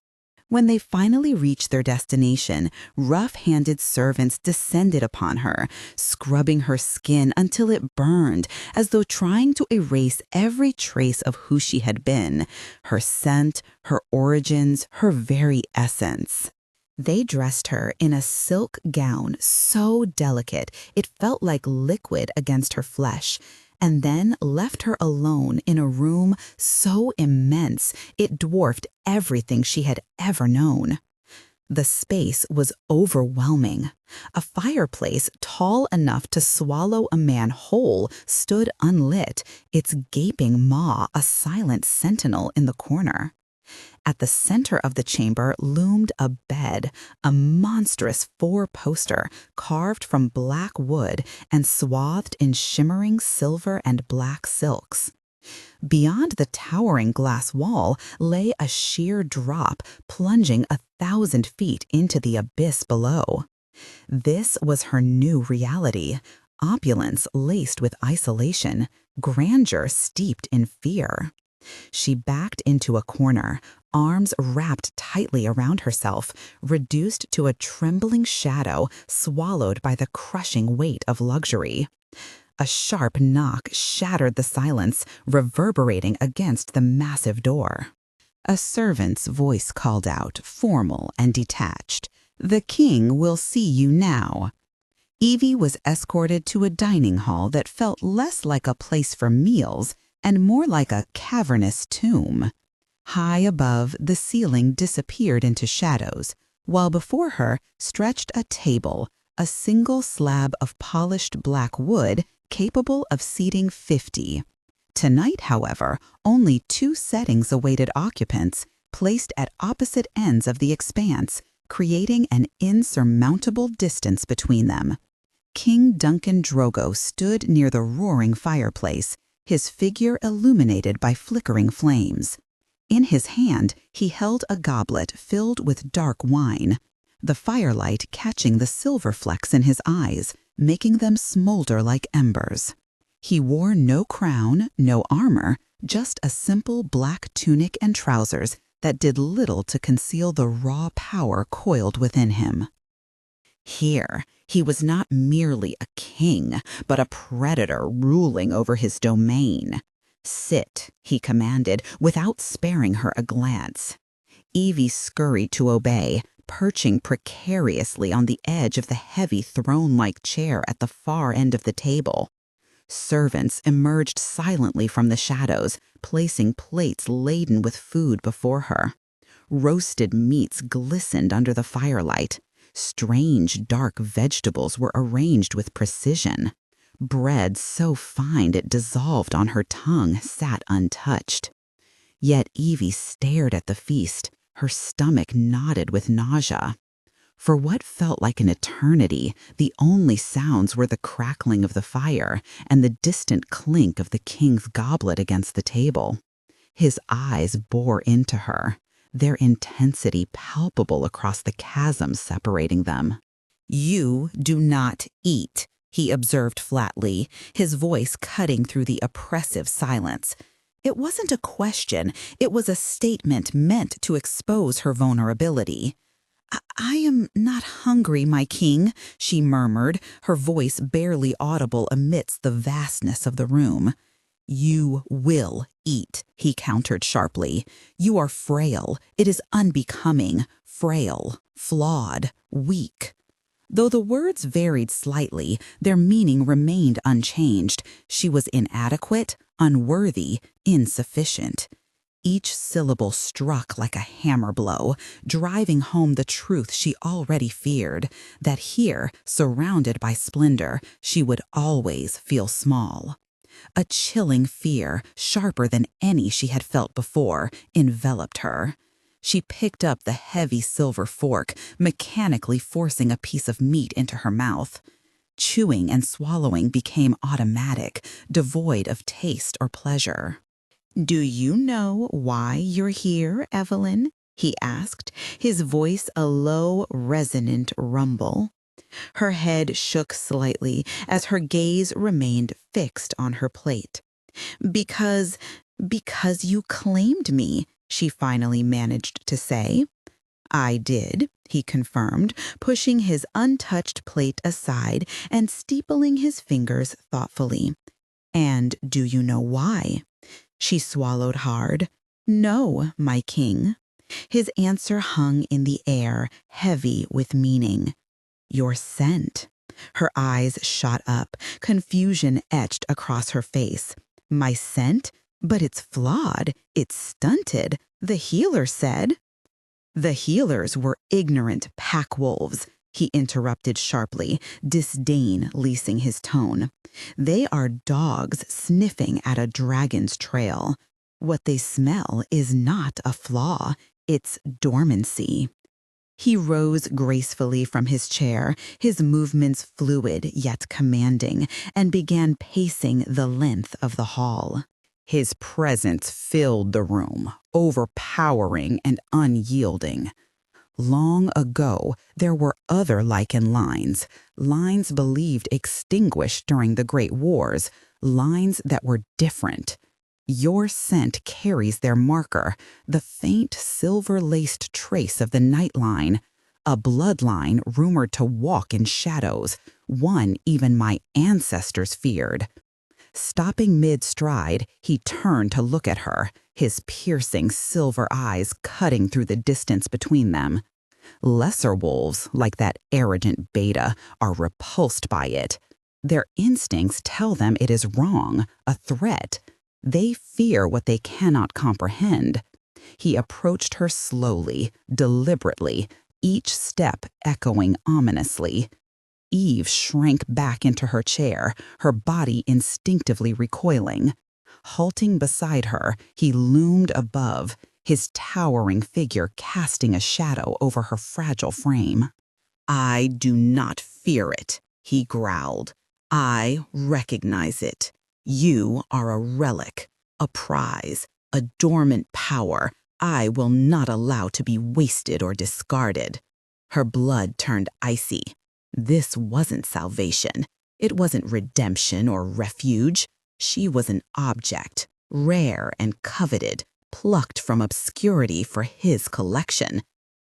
When they finally reached their destination, rough-handed servants descended upon her, scrubbing her skin until it burned, as though trying to erase every trace of who she had been, her scent, her origins, her very essence. They dressed her in a silk gown so delicate it felt like liquid against her flesh, and then left her alone in a room so immense it dwarfed everything she had ever known. The space was overwhelming. A fireplace tall enough to swallow a man whole stood unlit, its gaping maw a silent sentinel in the corner. At the center of the chamber loomed a bed, a monstrous four-poster carved from black wood and swathed in shimmering silver and black silks. Beyond the towering glass wall lay a sheer drop, plunging 1,000 feet into the abyss below. This was her new reality, opulence laced with isolation, grandeur steeped in fear. She backed into a corner, arms wrapped tightly around herself, reduced to a trembling shadow swallowed by the crushing weight of luxury. A sharp knock shattered the silence, reverberating against the massive door. A servant's voice called out, formal and detached, "The king will see you now." Evie was escorted to a dining hall that felt less like a place for meals and more like a cavernous tomb. High above, the ceiling disappeared into shadows, while before her stretched a table, a single slab of polished black wood capable of seating 50. Tonight, however, only 2 settings awaited occupants, placed at opposite ends of the expanse, creating an insurmountable distance between them. King Duncan Drogo stood near the roaring fireplace, his figure illuminated by flickering flames. In his hand, he held a goblet filled with dark wine, the firelight catching the silver flecks in his eyes, making them smolder like embers. He wore no crown, no armor, just a simple black tunic and trousers that did little to conceal the raw power coiled within him. Here, he was not merely a king, but a predator ruling over his domain. "Sit," he commanded, without sparing her a glance. Evie scurried to obey, perching precariously on the edge of the heavy throne-like chair at the far end of the table. Servants emerged silently from the shadows, placing plates laden with food before her. Roasted meats glistened under the firelight. Strange, dark vegetables were arranged with precision. Bread so fine it dissolved on her tongue sat untouched. Yet Evie stared at the feast, her stomach knotted with nausea. For what felt like an eternity, the only sounds were the crackling of the fire and the distant clink of the king's goblet against the table. His eyes bore into her, their intensity palpable across the chasm separating them. "You do not eat," he observed flatly, his voice cutting through the oppressive silence. It wasn't a question, it was a statement meant to expose her vulnerability. "I am not hungry, my king," she murmured, her voice barely audible amidst the vastness of the room. "You will eat," he countered sharply. "You are frail. It is unbecoming, frail, flawed, weak." Though the words varied slightly, their meaning remained unchanged. She was inadequate, unworthy, insufficient. Each syllable struck like a hammer blow, driving home the truth she already feared, that here, surrounded by splendor, she would always feel small. A chilling fear, sharper than any she had felt before, enveloped her. She picked up the heavy silver fork, mechanically forcing a piece of meat into her mouth. Chewing and swallowing became automatic, devoid of taste or pleasure. "Do you know why you're here, Evelyn?" he asked, his voice a low, resonant rumble. Her head shook slightly as her gaze remained fixed on her plate. Because you claimed me," she finally managed to say. "I did," he confirmed, pushing his untouched plate aside and steepling his fingers thoughtfully. "And do you know why?" She swallowed hard. "No, my king." His answer hung in the air, heavy with meaning. "Your scent." Her eyes shot up, confusion etched across her face. "My scent? But it's flawed. It's stunted. The healer said." "The healers were ignorant pack wolves," he interrupted sharply, disdain leasing his tone. "They are dogs sniffing at a dragon's trail. What they smell is not a flaw, it's dormancy." He rose gracefully from his chair, his movements fluid yet commanding, and began pacing the length of the hall. His presence filled the room, overpowering and unyielding. Long ago, there were other Lycan lines believed extinguished during the Great Wars, lines that were different. Your scent carries their marker, the faint silver-laced trace of the night line, a bloodline rumored to walk in shadows, one even my ancestors feared. Stopping mid-stride, he turned to look at her, his piercing silver eyes cutting through the distance between them. Lesser wolves, like that arrogant beta, are repulsed by it. Their instincts tell them it is wrong, a threat. They fear what they cannot comprehend. He approached her slowly, deliberately, each step echoing ominously. Eve shrank back into her chair, her body instinctively recoiling. Halting beside her, he loomed above, his towering figure casting a shadow over her fragile frame. "I do not fear it," he growled. "I recognize it. You are a relic, a prize, a dormant power I will not allow to be wasted or discarded." Her blood turned icy. This wasn't salvation. It wasn't redemption or refuge. She was an object, rare and coveted, plucked from obscurity for his collection.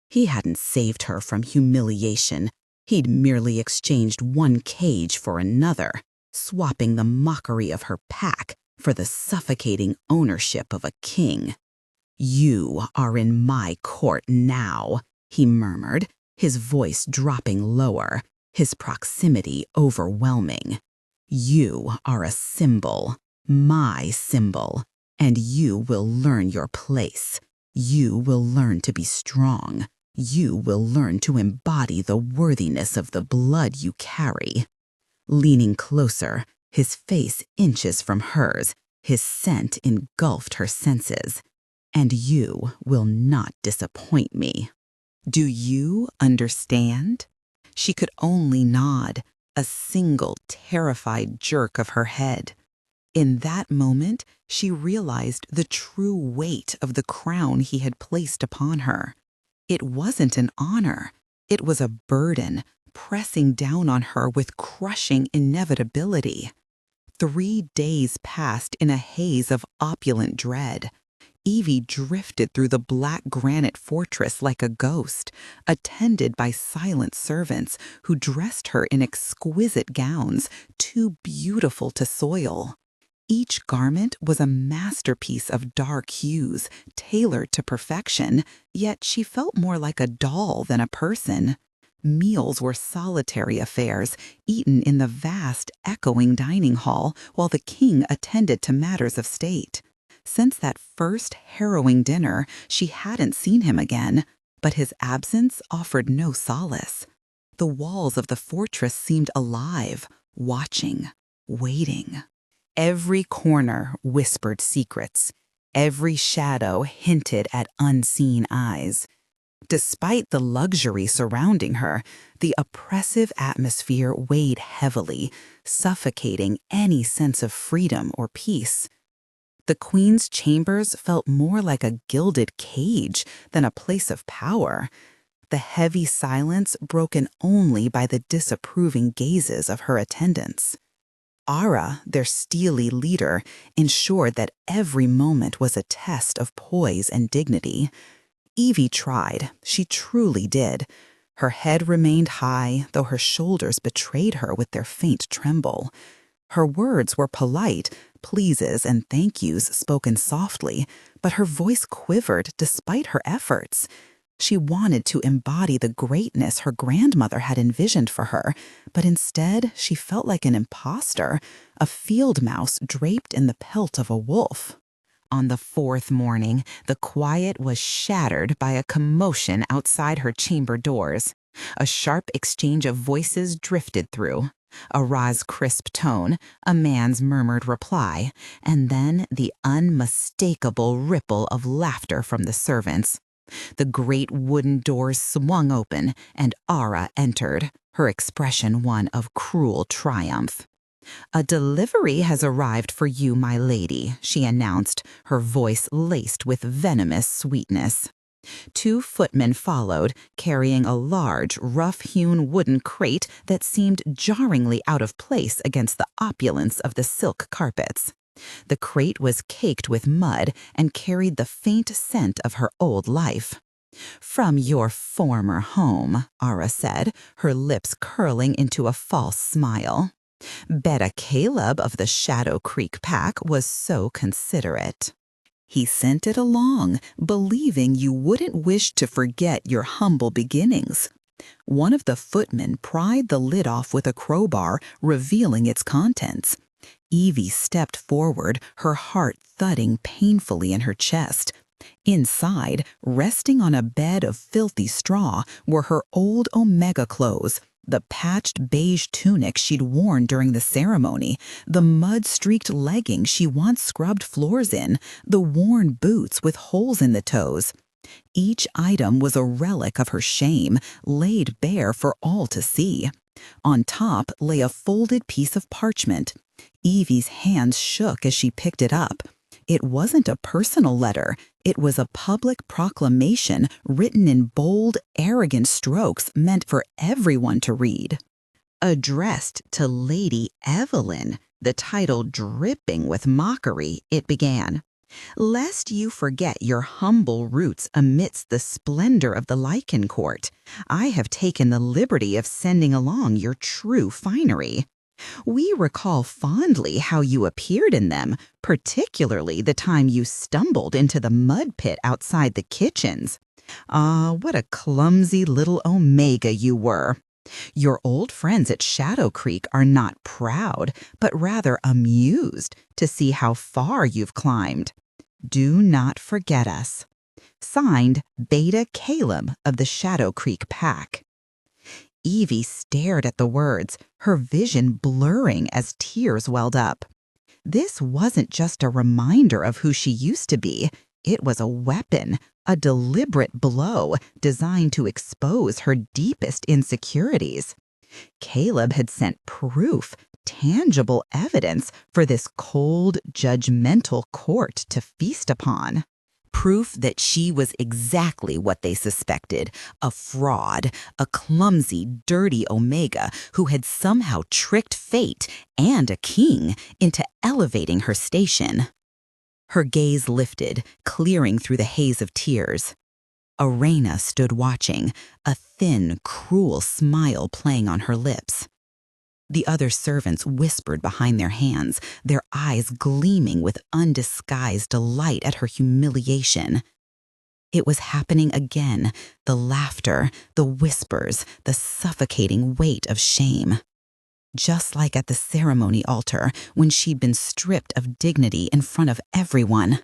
He hadn't saved her from humiliation. He'd merely exchanged one cage for another, swapping the mockery of her pack for the suffocating ownership of a king. "You are in my court now," he murmured, his voice dropping lower, his proximity overwhelming. "You are a symbol, my symbol, and you will learn your place. You will learn to be strong. You will learn to embody the worthiness of the blood you carry." Leaning closer, his face inches from hers, his scent engulfed her senses. "And you will not disappoint me. Do you understand?" She could only nod, a single terrified jerk of her head. In that moment, she realized the true weight of the crown he had placed upon her. It wasn't an honor. It was a burden, pressing down on her with crushing inevitability. 3 days passed in a haze of opulent dread. Evie drifted through the black granite fortress like a ghost, attended by silent servants who dressed her in exquisite gowns, too beautiful to soil. Each garment was a masterpiece of dark hues, tailored to perfection, yet she felt more like a doll than a person. Meals were solitary affairs, eaten in the vast, echoing dining hall while the king attended to matters of state. Since that first harrowing dinner, she hadn't seen him again, but his absence offered no solace. The walls of the fortress seemed alive, watching, waiting. Every corner whispered secrets. Every shadow hinted at unseen eyes. Despite the luxury surrounding her, the oppressive atmosphere weighed heavily, suffocating any sense of freedom or peace. The queen's chambers felt more like a gilded cage than a place of power, the heavy silence broken only by the disapproving gazes of her attendants. Ara, their steely leader, ensured that every moment was a test of poise and dignity. Evie tried, she truly did. Her head remained high, though her shoulders betrayed her with their faint tremble. Her words were polite, pleases and thank yous spoken softly, but her voice quivered despite her efforts. She wanted to embody the greatness her grandmother had envisioned for her, but instead she felt like an imposter, a field mouse draped in the pelt of a wolf. On the 4th morning, the quiet was shattered by a commotion outside her chamber doors. A sharp exchange of voices drifted through. Ara's crisp tone, a man's murmured reply, and then the unmistakable ripple of laughter from the servants. The great wooden doors swung open, and Ara entered, her expression one of cruel triumph. "A delivery has arrived for you, my lady," she announced, her voice laced with venomous sweetness. 2 footmen followed, carrying a large, rough-hewn wooden crate that seemed jarringly out of place against the opulence of the silk carpets. The crate was caked with mud and carried the faint scent of her old life. "From your former home," Ara said, her lips curling into a false smile. "Beta Caleb of the Shadow Creek Pack was so considerate. He sent it along, believing you wouldn't wish to forget your humble beginnings." One of the footmen pried the lid off with a crowbar, revealing its contents. Evie stepped forward, her heart thudding painfully in her chest. Inside, resting on a bed of filthy straw, were her old Omega clothes, the patched beige tunic she'd worn during the ceremony, the mud-streaked leggings she once scrubbed floors in, the worn boots with holes in the toes. Each item was a relic of her shame, laid bare for all to see. On top lay a folded piece of parchment. Evie's hands shook as she picked it up. It wasn't a personal letter. It was a public proclamation written in bold, arrogant strokes meant for everyone to read. Addressed to Lady Evelyn, The title dripping with mockery, it began. Lest you forget your humble roots amidst the splendor of the Lycan court, I have taken the liberty of sending along your true finery. We recall fondly how you appeared in them, particularly the time you stumbled into the mud pit outside the kitchens. Ah, what a clumsy little omega you were. Your old friends at Shadow Creek are not proud, but rather amused to see how far you've climbed. Do not forget us. Signed, Beta Caleb of the Shadow Creek Pack. Evie stared at the words, her vision blurring as tears welled up. This wasn't just a reminder of who she used to be. It was a weapon, a deliberate blow designed to expose her deepest insecurities. Caleb had sent proof, tangible evidence for this cold, judgmental court to feast upon. Proof that she was exactly what they suspected, a fraud, a clumsy, dirty omega who had somehow tricked fate and a king into elevating her station. Her gaze lifted, clearing through the haze of tears. Arena stood watching, a thin, cruel smile playing on her lips. The other servants whispered behind their hands, their eyes gleaming with undisguised delight at her humiliation. It was happening again, the laughter, the whispers, the suffocating weight of shame. Just like at the ceremony altar when she'd been stripped of dignity in front of everyone.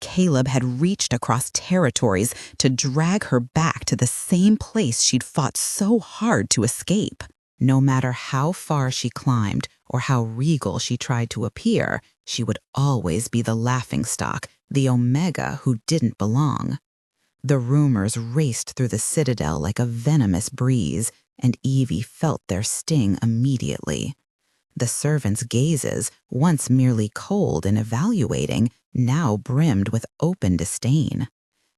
Caleb had reached across territories to drag her back to the same place she'd fought so hard to escape. No matter how far she climbed or how regal she tried to appear, she would always be the laughingstock, the omega who didn't belong. The rumors raced through the citadel like a venomous breeze, and Evie felt their sting immediately. The servants' gazes, once merely cold and evaluating, now brimmed with open disdain.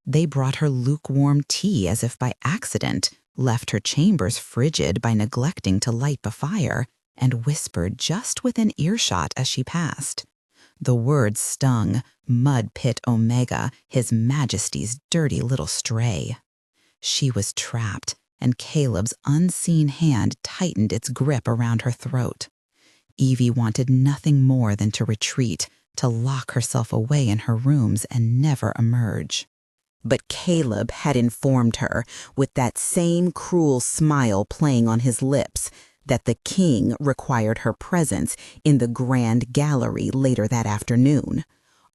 They brought her lukewarm tea as if by accident, left her chambers frigid by neglecting to light the fire, and whispered just within earshot as she passed. The words stung, mud pit omega, his majesty's dirty little stray. She was trapped, and Caleb's unseen hand tightened its grip around her throat. Evie wanted nothing more than to retreat, to lock herself away in her rooms and never emerge. But Caleb had informed her, with that same cruel smile playing on his lips, that the king required her presence in the grand gallery later that afternoon.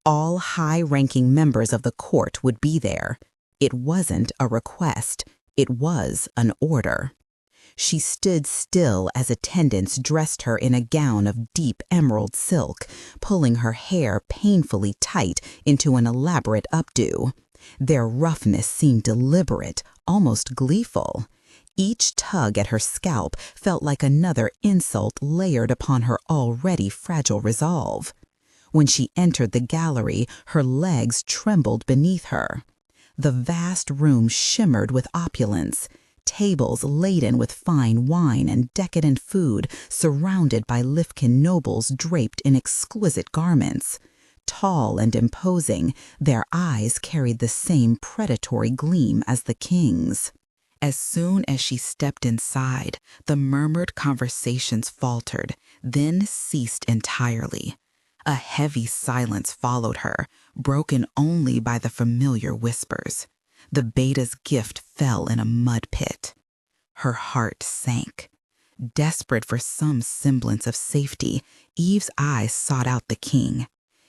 All high-ranking members of the court would be there. It wasn't a request, it was an order. She stood still as attendants dressed her in a gown of deep emerald silk, pulling her hair painfully tight into an elaborate updo. Their roughness seemed deliberate, almost gleeful. Each tug at her scalp felt like another insult layered upon her already fragile resolve. When she entered the gallery, her legs trembled beneath her. The vast room shimmered with opulence. Tables laden with fine wine and decadent food, surrounded by Lycan nobles draped in exquisite garments. Tall and imposing, their eyes carried the same predatory gleam as the king's. As soon as she stepped inside, the murmured conversations faltered, then ceased entirely. A heavy silence followed her, broken only by the familiar whispers. The beta's gift fell in a mud pit. Her heart sank. Desperate for some semblance of safety, Eve's eyes sought out the king.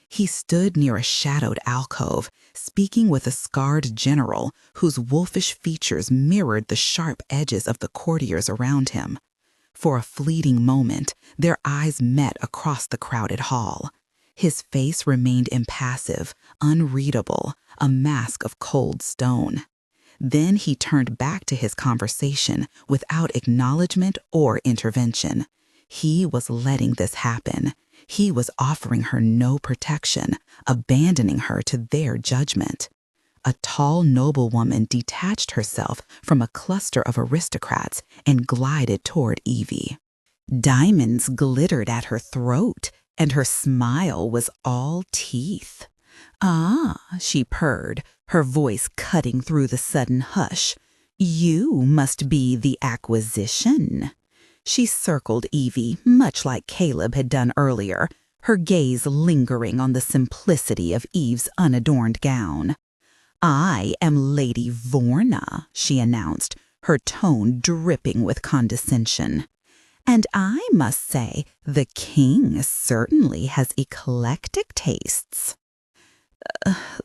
He stood near a shadowed alcove, speaking with a scarred general whose wolfish features mirrored the sharp edges of the courtiers around him. For a fleeting moment, their eyes met across the crowded hall. His face remained impassive, unreadable, a mask of cold stone. Then he turned back to his conversation without acknowledgement or intervention. He was letting this happen. He was offering her no protection, abandoning her to their judgment. A tall noblewoman detached herself from a cluster of aristocrats and glided toward Evie. Diamonds glittered at her throat, and her smile was all teeth. "Ah," she purred, her voice cutting through the sudden hush. "You must be the acquisition." She circled Evie, much like Caleb had done earlier, her gaze lingering on the simplicity of Eve's unadorned gown. "I am Lady Vorna," she announced, her tone dripping with condescension. "And I must say, the king certainly has eclectic tastes."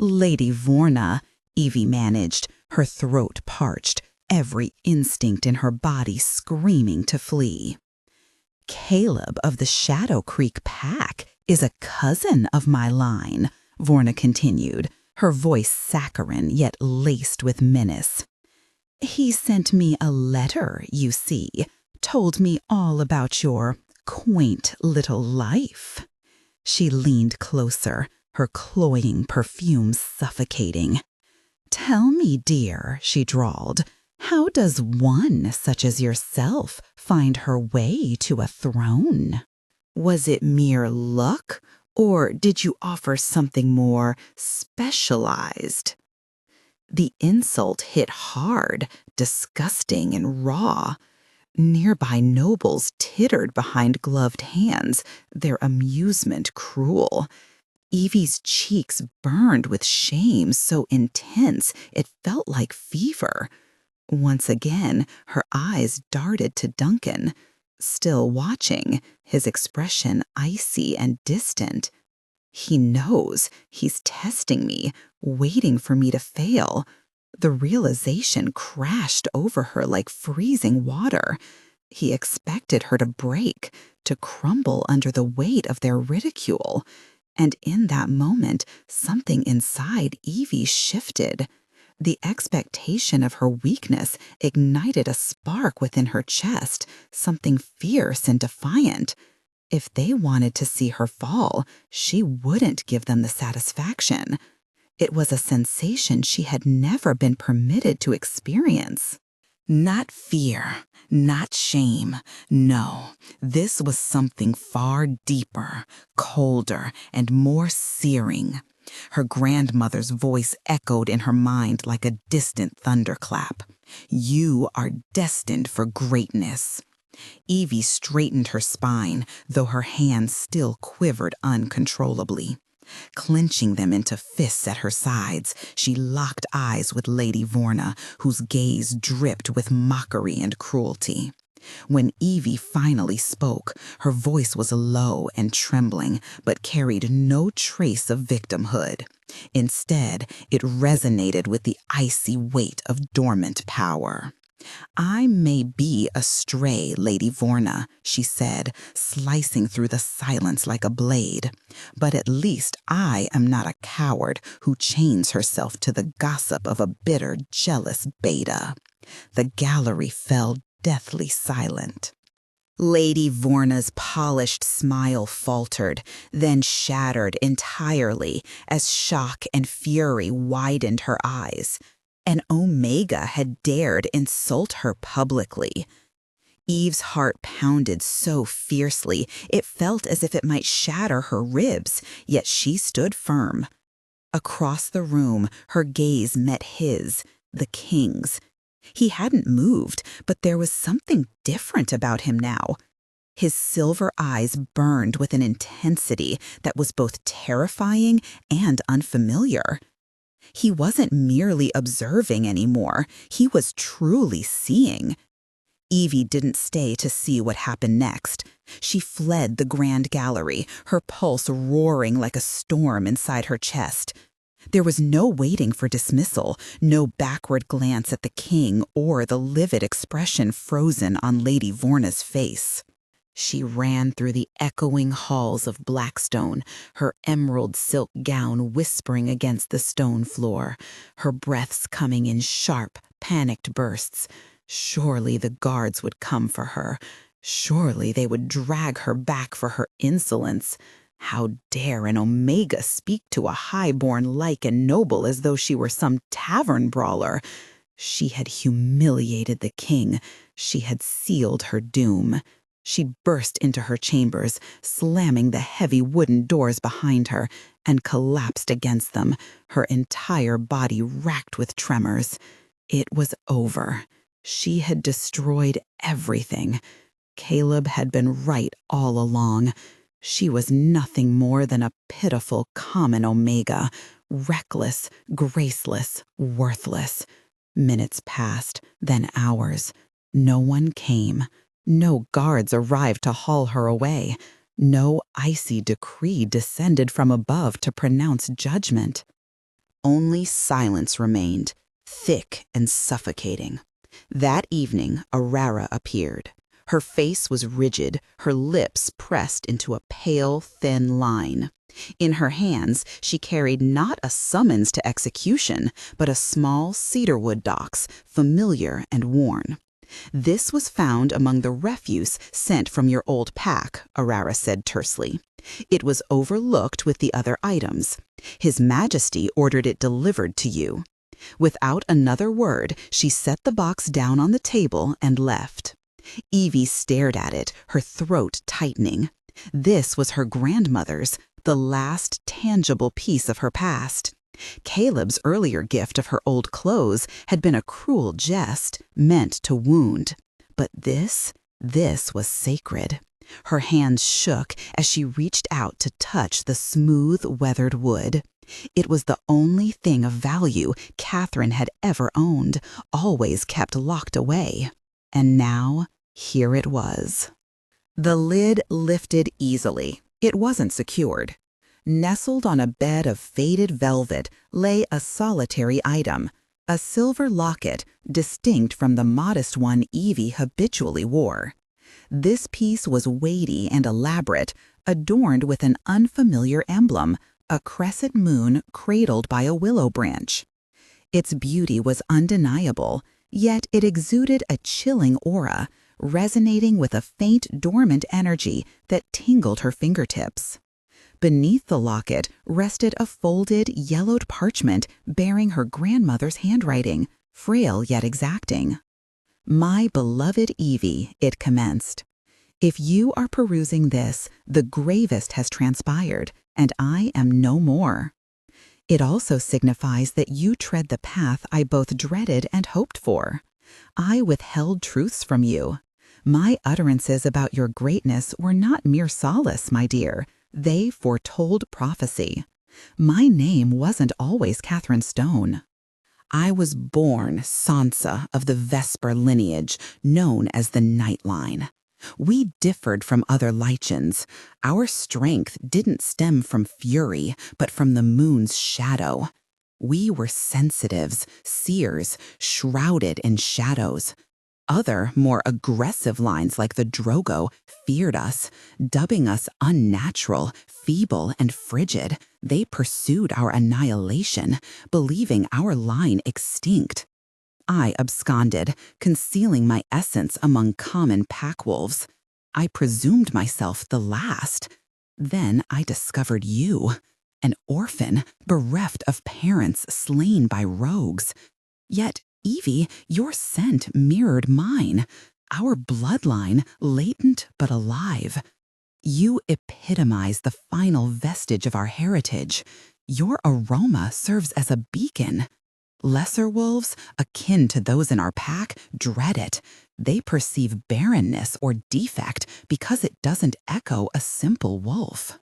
"Lady Vorna," Evie managed, her throat parched, every instinct in her body screaming to flee. "Caleb of the Shadow Creek Pack is a cousin of my line," Vorna continued, her voice saccharine yet laced with menace. "He sent me a letter, you see, told me all about your quaint little life." She leaned closer, her cloying perfume suffocating. "Tell me, dear," she drawled, "how does one such as yourself find her way to a throne? Was it mere luck, or did you offer something more specialized?" The insult hit hard, disgusting and raw. Nearby nobles tittered behind gloved hands, their amusement cruel. Evie's cheeks burned with shame so intense it felt like fever. Once again, her eyes darted to Duncan, still watching, his expression icy and distant. He knows he's testing me, waiting for me to fail. The realization crashed over her like freezing water. He expected her to break, to crumble under the weight of their ridicule. And in that moment, something inside Evie shifted. The expectation of her weakness ignited a spark within her chest, something fierce and defiant. If they wanted to see her fall, she wouldn't give them the satisfaction. It was a sensation she had never been permitted to experience. Not fear, not shame. No, this was something far deeper, colder, and more searing. Her grandmother's voice echoed in her mind like a distant thunderclap. "You are destined for greatness." Evie straightened her spine, though her hands still quivered uncontrollably. Clenching them into fists at her sides, she locked eyes with Lady Vorna, whose gaze dripped with mockery and cruelty. When Evie finally spoke, her voice was low and trembling, but carried no trace of victimhood. Instead, it resonated with the icy weight of dormant power. "I may be a stray, Lady Vorna," she said, slicing through the silence like a blade. "But at least I am not a coward who chains herself to the gossip of a bitter, jealous beta." The gallery fell deathly silent. Lady Vorna's polished smile faltered, then shattered entirely as shock and fury widened her eyes. An Omega had dared insult her publicly. Eve's heart pounded so fiercely it felt as if it might shatter her ribs, yet she stood firm. Across the room, her gaze met his, the king's. He hadn't moved, but there was something different about him now. His silver eyes burned with an intensity that was both terrifying and unfamiliar. He wasn't merely observing anymore, he was truly seeing. Evie didn't stay to see what happened next. She fled the grand gallery, her pulse roaring like a storm inside her chest. There was no waiting for dismissal, no backward glance at the king or the livid expression frozen on Lady Vorna's face. She ran through the echoing halls of Blackstone, her emerald silk gown whispering against the stone floor, her breaths coming in sharp, panicked bursts. Surely the guards would come for her. Surely they would drag her back for her insolence. How dare an Omega speak to a high-born Lycan noble as though she were some tavern brawler? She had humiliated the king. She had sealed her doom. She burst into her chambers, slamming the heavy wooden doors behind her, and collapsed against them, her entire body racked with tremors. It was over. She had destroyed everything. Caleb had been right all along. She was nothing more than a pitiful common omega, reckless, graceless, worthless. Minutes passed, then hours. No one came. No guards arrived to haul her away. No icy decree descended from above to pronounce judgment. Only silence remained, thick and suffocating. That evening, Arara appeared. Her face was rigid, her lips pressed into a pale, thin line. In her hands, she carried not a summons to execution, but a small cedarwood dox, familiar and worn. "This was found among the refuse sent from your old pack," Arara said tersely. "It was overlooked with the other items. His Majesty ordered it delivered to you." Without another word, she set the box down on the table and left. Evie stared at it, her throat tightening. This was her grandmother's, the last tangible piece of her past. Caleb's earlier gift of her old clothes had been a cruel jest, meant to wound. But this was sacred. Her hands shook as she reached out to touch the smooth, weathered wood. It was the only thing of value Catherine had ever owned, always kept locked away. And now, here it was. The lid lifted easily. It wasn't secured. Nestled on a bed of faded velvet lay a solitary item, a silver locket distinct from the modest one Evie habitually wore. This piece was weighty and elaborate, adorned with an unfamiliar emblem, a crescent moon cradled by a willow branch. Its beauty was undeniable, yet it exuded a chilling aura, resonating with a faint dormant energy that tingled her fingertips. Beneath the locket rested a folded, yellowed parchment bearing her grandmother's handwriting, frail yet exacting. "My beloved Evie," it commenced. "If you are perusing this, the gravest has transpired, and I am no more. It also signifies that you tread the path I both dreaded and hoped for. I withheld truths from you. My utterances about your greatness were not mere solace, my dear. They foretold prophecy. My name wasn't always Catherine Stone. I was born Sansa of the Vesper lineage, known as the Nightline. We differed from other Lycans. Our strength didn't stem from fury, but from the moon's shadow. We were sensitives, seers, shrouded in shadows. Other, more aggressive lines like the Drogo feared us, dubbing us unnatural, feeble, and frigid. They pursued our annihilation, believing our line extinct. I absconded, concealing my essence among common packwolves. I presumed myself the last. Then I discovered you, an orphan, bereft of parents, slain by rogues. Yet, Evie, your scent mirrored mine, our bloodline latent but alive. You epitomize the final vestige of our heritage. Your aroma serves as a beacon. Lesser wolves, akin to those in our pack, dread it. They perceive barrenness or defect because it doesn't echo a simple wolf.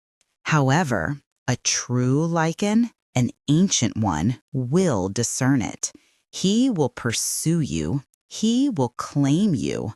However, a true Lycan, an ancient one, will discern it. He will pursue you. He will claim you.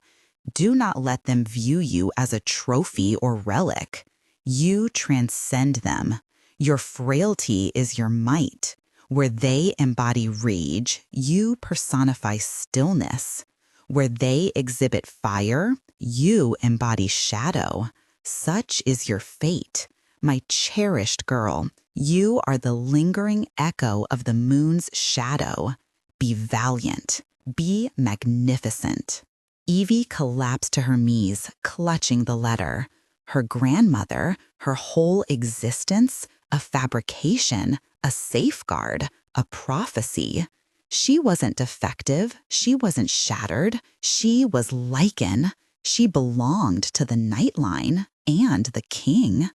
Do not let them view you as a trophy or relic. You transcend them. Your frailty is your might. Where they embody rage, you personify stillness. Where they exhibit fire, you embody shadow. Such is your fate. My cherished girl, you are the lingering echo of the moon's shadow. Be valiant. Be magnificent. Evie collapsed to her knees, clutching the letter. Her grandmother, her whole existence, a fabrication, a safeguard, a prophecy. She wasn't defective. She wasn't shattered. She was Lycan. She belonged to the Nightline and the king.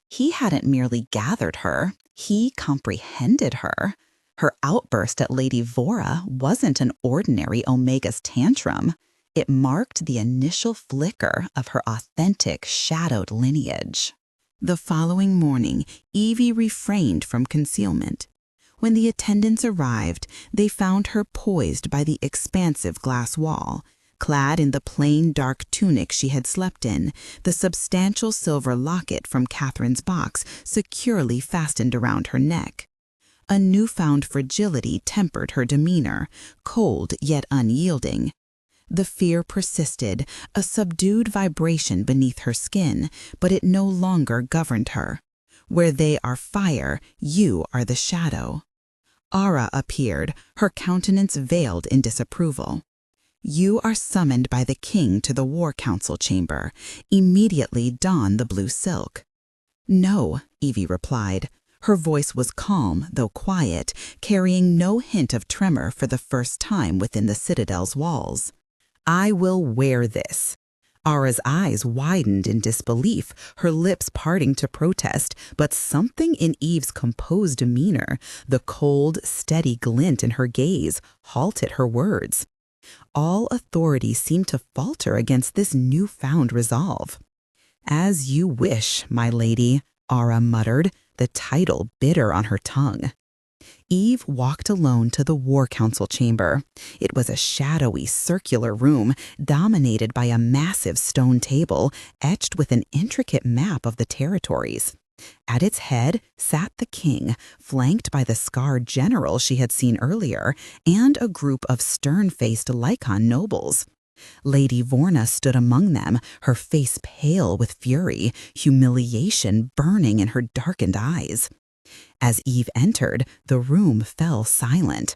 He hadn't merely gathered her, he comprehended her. Her outburst at Lady Vora wasn't an ordinary Omega's tantrum. It marked the initial flicker of her authentic, shadowed lineage. The following morning, Evie refrained from concealment. When the attendants arrived, they found her poised by the expansive glass wall, clad in the plain dark tunic she had slept in, the substantial silver locket from Catherine's box securely fastened around her neck. A newfound fragility tempered her demeanor, cold yet unyielding. The fear persisted, a subdued vibration beneath her skin, but it no longer governed her. Where they are fire, you are the shadow. Ara appeared, her countenance veiled in disapproval. You are summoned by the king to the war council chamber. Immediately don the blue silk. No, Evie replied. Her voice was calm, though quiet, carrying no hint of tremor for the first time within the citadel's walls. I will wear this. Ara's eyes widened in disbelief, her lips parting to protest, but something in Eve's composed demeanor, the cold, steady glint in her gaze, halted her words. All authority seemed to falter against this newfound resolve. As you wish, my lady, Ara muttered, the title bitter on her tongue. Eve walked alone to the War Council chamber. It was a shadowy, circular room dominated by a massive stone table etched with an intricate map of the territories. At its head sat the king, flanked by the scarred general she had seen earlier, and a group of stern-faced Lycan nobles. Lady Vorna stood among them, her face pale with fury, humiliation burning in her darkened eyes. As Eve entered, the room fell silent.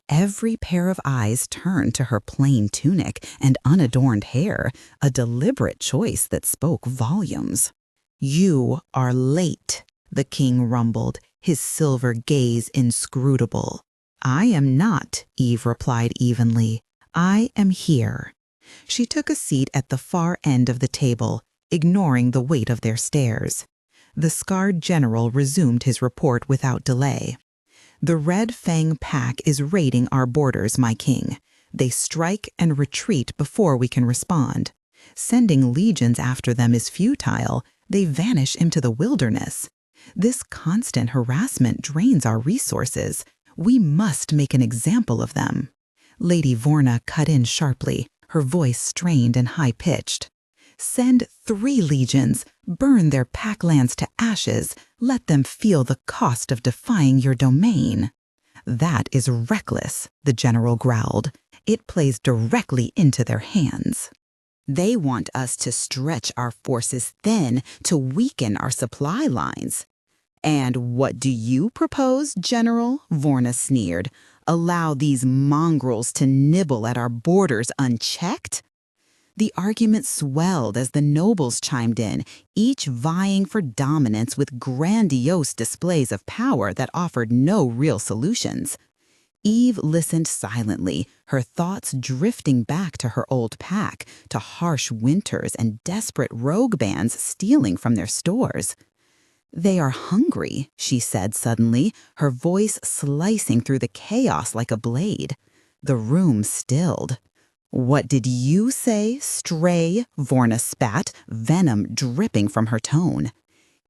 Every pair of eyes turned to her plain tunic and unadorned hair, a deliberate choice that spoke volumes. You are late, the king rumbled, his silver gaze inscrutable. I am not, Eve replied evenly. I am here. She took a seat at the far end of the table, ignoring the weight of their stares. The scarred general resumed his report without delay. The Red Fang pack is raiding our borders, my king. They strike and retreat before we can respond. Sending legions after them is futile. They vanish into the wilderness. This constant harassment drains our resources. We must make an example of them. Lady Vorna cut in sharply, her voice strained and high-pitched. Send 3 legions, burn their packlands to ashes, let them feel the cost of defying your domain. That is reckless, the general growled. It plays directly into their hands. They want us to stretch our forces thin to weaken our supply lines. And what do you propose, General? Vorna sneered. Allow these mongrels to nibble at our borders unchecked? The argument swelled as the nobles chimed in, each vying for dominance with grandiose displays of power that offered no real solutions. Eve listened silently, her thoughts drifting back to her old pack, to harsh winters and desperate rogue bands stealing from their stores. They are hungry, she said suddenly, her voice slicing through the chaos like a blade. The room stilled. What did you say, stray? Vorna spat, venom dripping from her tone.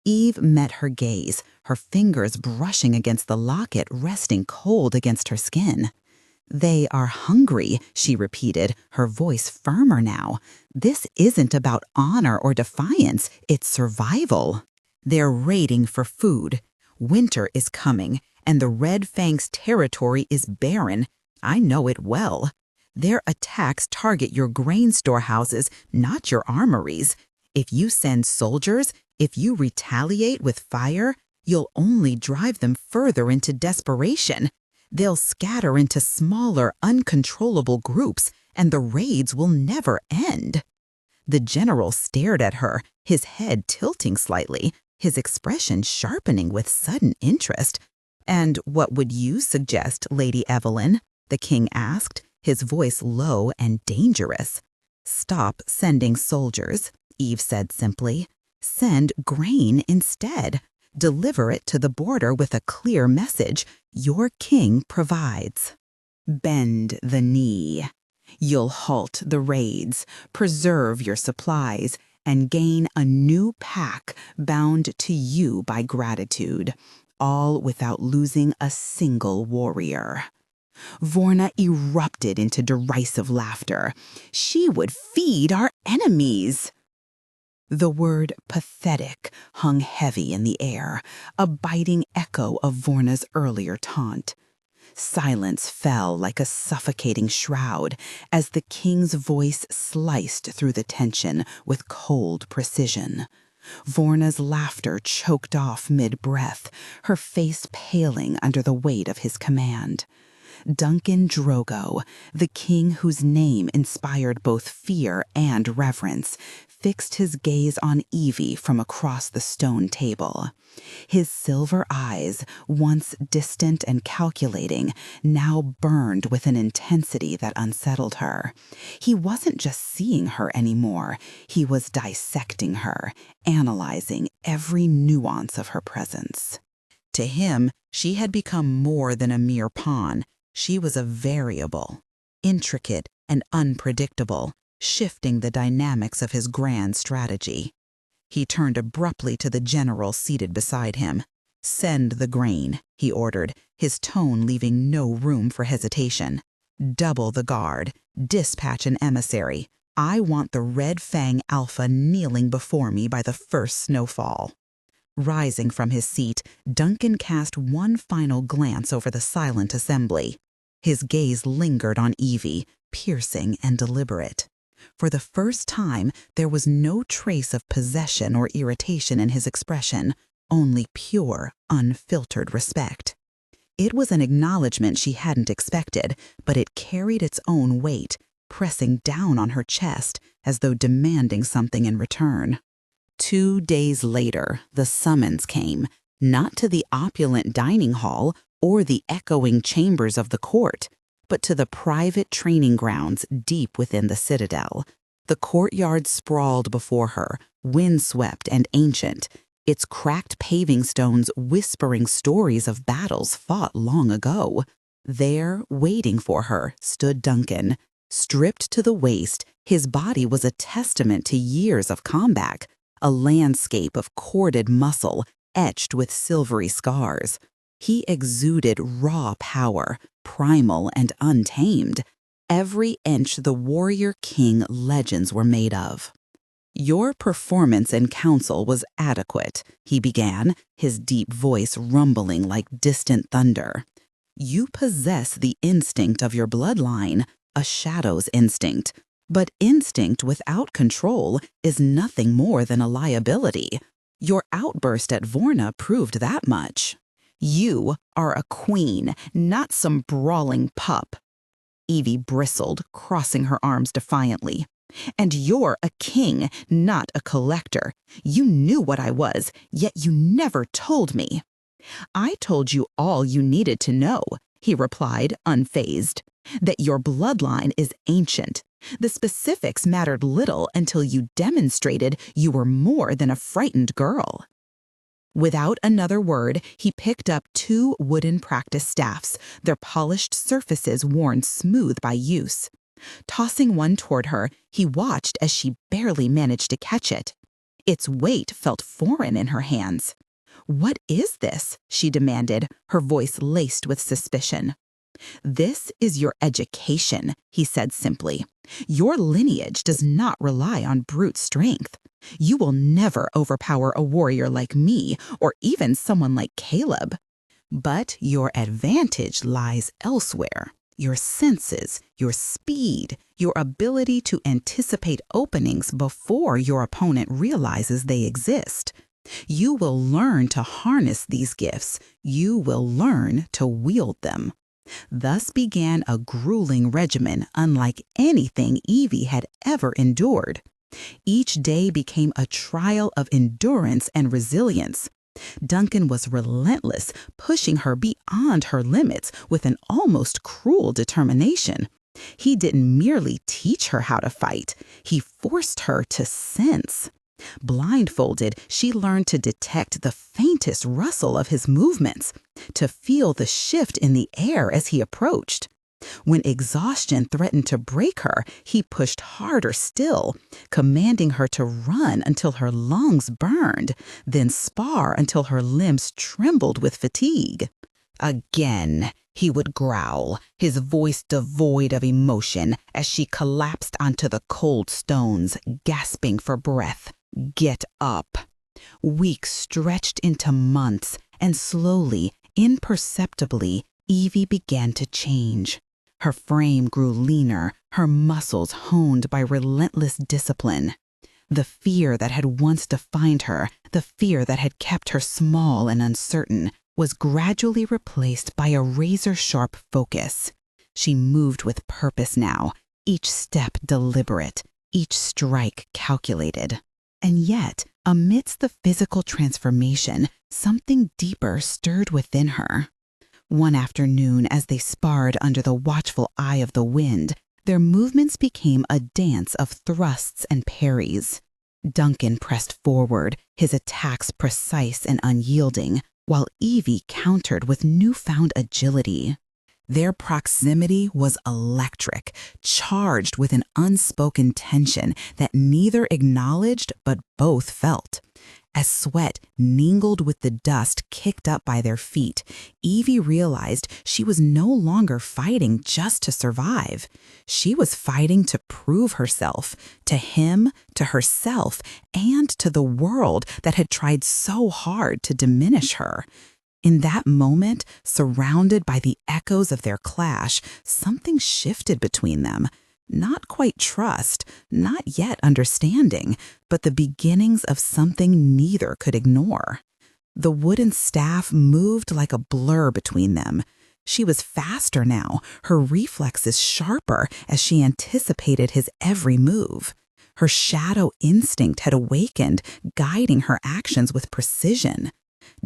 Eve met her gaze, her fingers brushing against the locket resting cold against her skin. They are hungry, she repeated, her voice firmer now. This isn't about honor or defiance, it's survival. They're raiding for food. Winter is coming, and the Red Fang's territory is barren. I know it well. Their attacks target your grain storehouses, not your armories. If you send soldiers, if you retaliate with fire, you'll only drive them further into desperation. They'll scatter into smaller, uncontrollable groups, and the raids will never end. The general stared at her, his head tilting slightly, his expression sharpening with sudden interest. And what would you suggest, Lady Evelyn? The king asked, his voice low and dangerous. Stop sending soldiers, Eve said simply. Send grain instead. Deliver it to the border with a clear message. Your king provides. Bend the knee. You'll halt the raids, preserve your supplies, and gain a new pack bound to you by gratitude, all without losing a single warrior. Vorna erupted into derisive laughter. She would feed our enemies. The word pathetic hung heavy in the air, a biting echo of Vorna's earlier taunt. Silence fell like a suffocating shroud as the king's voice sliced through the tension with cold precision. Vorna's laughter choked off mid-breath, her face paling under the weight of his command. Duncan Drogo, the king whose name inspired both fear and reverence, fixed his gaze on Evie from across the stone table. His silver eyes, once distant and calculating, now burned with an intensity that unsettled her. He wasn't just seeing her anymore, he was dissecting her, analyzing every nuance of her presence. To him, she had become more than a mere pawn. She was a variable, intricate and unpredictable, shifting the dynamics of his grand strategy. He turned abruptly to the general seated beside him. "Send the grain," he ordered, his tone leaving no room for hesitation. "Double the guard. Dispatch an emissary. I want the Red Fang Alpha kneeling before me by the first snowfall." Rising from his seat, Duncan cast one final glance over the silent assembly. His gaze lingered on Evie, piercing and deliberate. For the first time, there was no trace of possession or irritation in his expression, only pure, unfiltered respect. It was an acknowledgement she hadn't expected, but it carried its own weight, pressing down on her chest as though demanding something in return. 2 days later, the summons came, not to the opulent dining hall or the echoing chambers of the court, but to the private training grounds deep within the citadel. The courtyard sprawled before her, windswept and ancient, its cracked paving stones whispering stories of battles fought long ago. There, waiting for her, stood Duncan. Stripped to the waist, his body was a testament to years of combat, a landscape of corded muscle etched with silvery scars. He exuded raw power, primal and untamed, every inch the warrior king legends were made of. "Your performance in council was adequate," he began, his deep voice rumbling like distant thunder. "You possess the instinct of your bloodline, a shadow's instinct. But instinct without control is nothing more than a liability. Your outburst at Vorna proved that much. You are a queen, not some brawling pup." Evie bristled, crossing her arms defiantly. "And you're a king, not a collector. You knew what I was, yet you never told me." "I told you all you needed to know," he replied, unfazed. "That your bloodline is ancient. The specifics mattered little until you demonstrated you were more than a frightened girl." Without another word, he picked up 2 wooden practice staffs, their polished surfaces worn smooth by use. Tossing one toward her, he watched as she barely managed to catch it. Its weight felt foreign in her hands. "What is this?" she demanded, her voice laced with suspicion. "This is your education," he said simply. "Your lineage does not rely on brute strength. You will never overpower a warrior like me or even someone like Caleb. But your advantage lies elsewhere. Your senses, your speed, your ability to anticipate openings before your opponent realizes they exist. You will learn to harness these gifts. You will learn to wield them." Thus began a grueling regimen unlike anything Evie had ever endured. Each day became a trial of endurance and resilience. Duncan was relentless, pushing her beyond her limits with an almost cruel determination. He didn't merely teach her how to fight, he forced her to sense. Blindfolded, she learned to detect the faintest rustle of his movements, to feel the shift in the air as he approached. When exhaustion threatened to break her, he pushed harder still, commanding her to run until her lungs burned, then spar until her limbs trembled with fatigue. Again, he would growl, his voice devoid of emotion, as she collapsed onto the cold stones, gasping for breath. Get up. Weeks stretched into months, and slowly, imperceptibly, Evie began to change. Her frame grew leaner, her muscles honed by relentless discipline. The fear that had once defined her, the fear that had kept her small and uncertain, was gradually replaced by a razor-sharp focus. She moved with purpose now, each step deliberate, each strike calculated. And yet, amidst the physical transformation, something deeper stirred within her. One afternoon, as they sparred under the watchful eye of the wind, their movements became a dance of thrusts and parries. Duncan pressed forward, his attacks precise and unyielding, while Evie countered with newfound agility. Their proximity was electric, charged with an unspoken tension that neither acknowledged but both felt. As sweat mingled with the dust kicked up by their feet, Evie realized she was no longer fighting just to survive. She was fighting to prove herself, to him, to herself, and to the world that had tried so hard to diminish her. In that moment, surrounded by the echoes of their clash, something shifted between them. Not quite trust, not yet understanding, but the beginnings of something neither could ignore. The wooden staff moved like a blur between them. She was faster now, her reflexes sharper as she anticipated his every move. Her shadow instinct had awakened, guiding her actions with precision.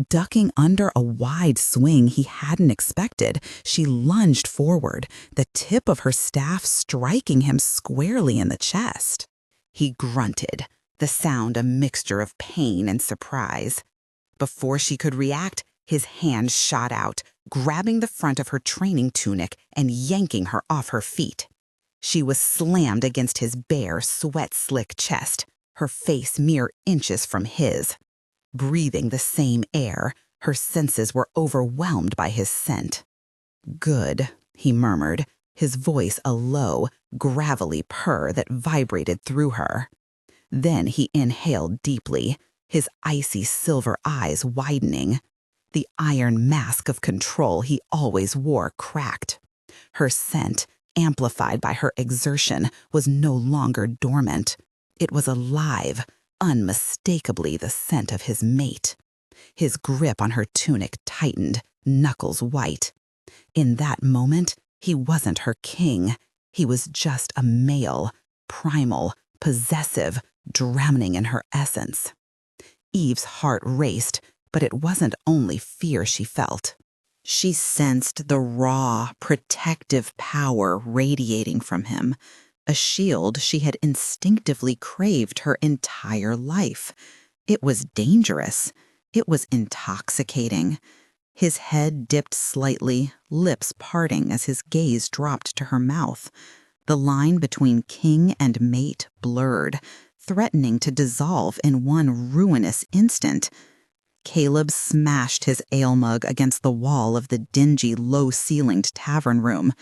Ducking under a wide swing he hadn't expected, she lunged forward, the tip of her staff striking him squarely in the chest. He grunted, the sound a mixture of pain and surprise. Before she could react, his hand shot out, grabbing the front of her training tunic and yanking her off her feet. She was slammed against his bare, sweat-slick chest, her face mere inches from his. Breathing the same air, her senses were overwhelmed by his scent. "Good," he murmured, his voice a low, gravelly purr that vibrated through her. Then he inhaled deeply, his icy silver eyes widening. The iron mask of control he always wore cracked. Her scent, amplified by her exertion, was no longer dormant. It was alive, unmistakably the scent of his mate. His grip on her tunic tightened, knuckles white. In that moment, he wasn't her king. He was just a male, primal, possessive, drowning in her essence. Eve's heart raced, but it wasn't only fear she felt. She sensed the raw, protective power radiating from him, a shield she had instinctively craved her entire life. It was dangerous. It was intoxicating. His head dipped slightly, lips parting as his gaze dropped to her mouth. The line between king and mate blurred, threatening to dissolve in one ruinous instant. Caleb smashed his ale mug against the wall of the dingy, low-ceilinged tavern room.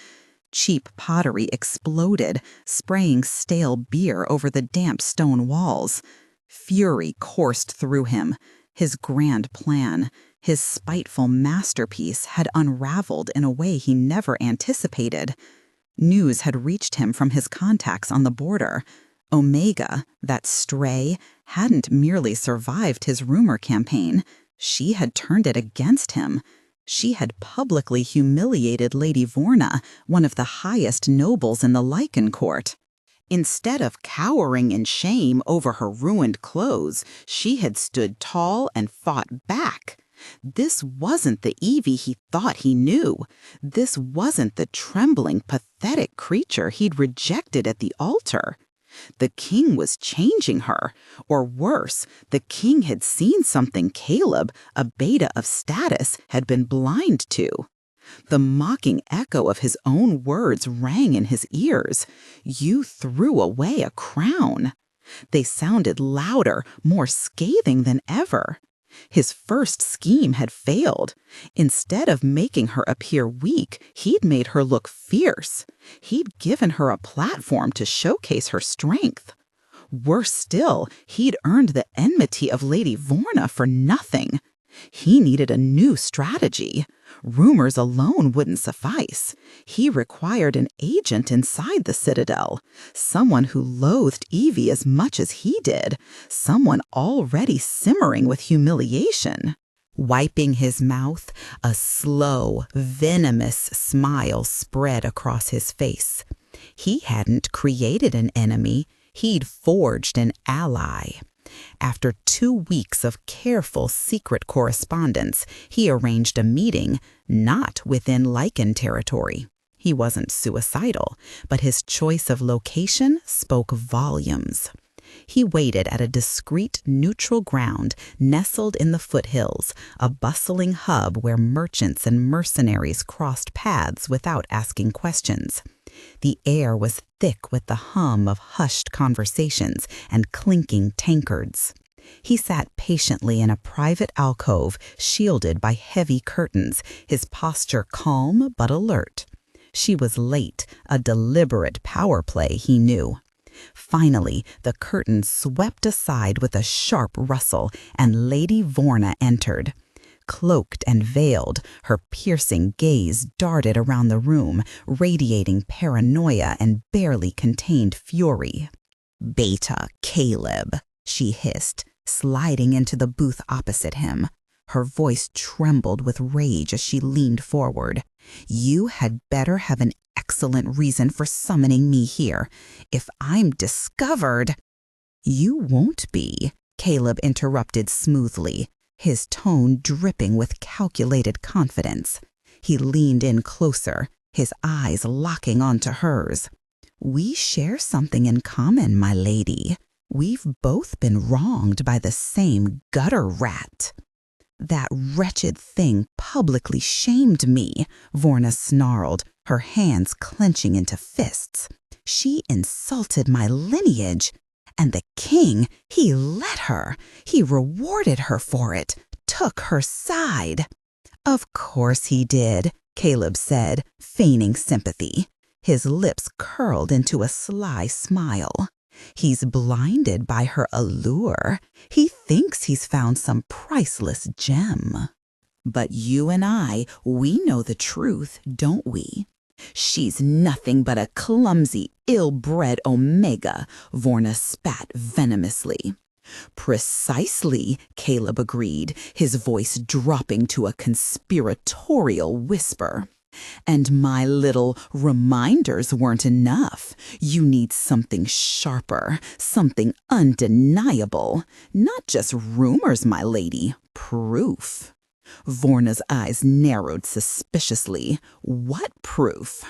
Cheap pottery exploded, spraying stale beer over the damp stone walls. Fury coursed through him. His grand plan, his spiteful masterpiece, had unraveled in a way he never anticipated. News had reached him from his contacts on the border. Omega, that stray, hadn't merely survived his rumor campaign. She had turned it against him. She had publicly humiliated Lady Vorna, one of the highest nobles in the Lycan court. Instead of cowering in shame over her ruined clothes, she had stood tall and fought back. This wasn't the Evie he thought he knew. This wasn't the trembling, pathetic creature he'd rejected at the altar. The king was changing her. Or worse, the king had seen something Caleb, a beta of status, had been blind to. The mocking echo of his own words rang in his ears. You threw away a crown. They sounded louder, more scathing than ever. His first scheme had failed. Instead of making her appear weak, he'd made her look fierce. He'd given her a platform to showcase her strength. Worse still, he'd earned the enmity of Lady Vorna for nothing. He needed a new strategy. Rumors alone wouldn't suffice. He required an agent inside the Citadel, someone who loathed Evie as much as he did, someone already simmering with humiliation. Wiping his mouth, a slow, venomous smile spread across his face. He hadn't created an enemy, he'd forged an ally. After 2 weeks of careful secret correspondence, he arranged a meeting, not within Lycan territory. He wasn't suicidal, but his choice of location spoke volumes. He waited at a discreet, neutral ground nestled in the foothills, a bustling hub where merchants and mercenaries crossed paths without asking questions. The air was thick with the hum of hushed conversations and clinking tankards. He sat patiently in a private alcove shielded by heavy curtains, his posture calm but alert. She was late, a deliberate power play, he knew. Finally, the curtain swept aside with a sharp rustle, and Lady Vorna entered. Cloaked and veiled, her piercing gaze darted around the room, radiating paranoia and barely contained fury. "Beta Caleb," she hissed, sliding into the booth opposite him. Her voice trembled with rage as she leaned forward. "You had better have an excellent reason for summoning me here. If I'm discovered—" "You won't be," Caleb interrupted smoothly, his tone dripping with calculated confidence. He leaned in closer, his eyes locking onto hers. "We share something in common, my lady. We've both been wronged by the same gutter rat." "That wretched thing publicly shamed me," Vorna snarled, her hands clenching into fists. "She insulted my lineage. And the king, he let her. He rewarded her for it, took her side." "Of course he did," Caleb said, feigning sympathy. His lips curled into a sly smile. "He's blinded by her allure. He thinks he's found some priceless gem. But you and we know the truth, don't we? She's nothing but a clumsy, ill-bred omega," Vorna spat venomously. "Precisely," Caleb agreed, his voice dropping to a conspiratorial whisper. "And my little reminders weren't enough. You need something sharper, something undeniable. Not just rumors, my lady, proof." Vorna's eyes narrowed suspiciously. "What proof?"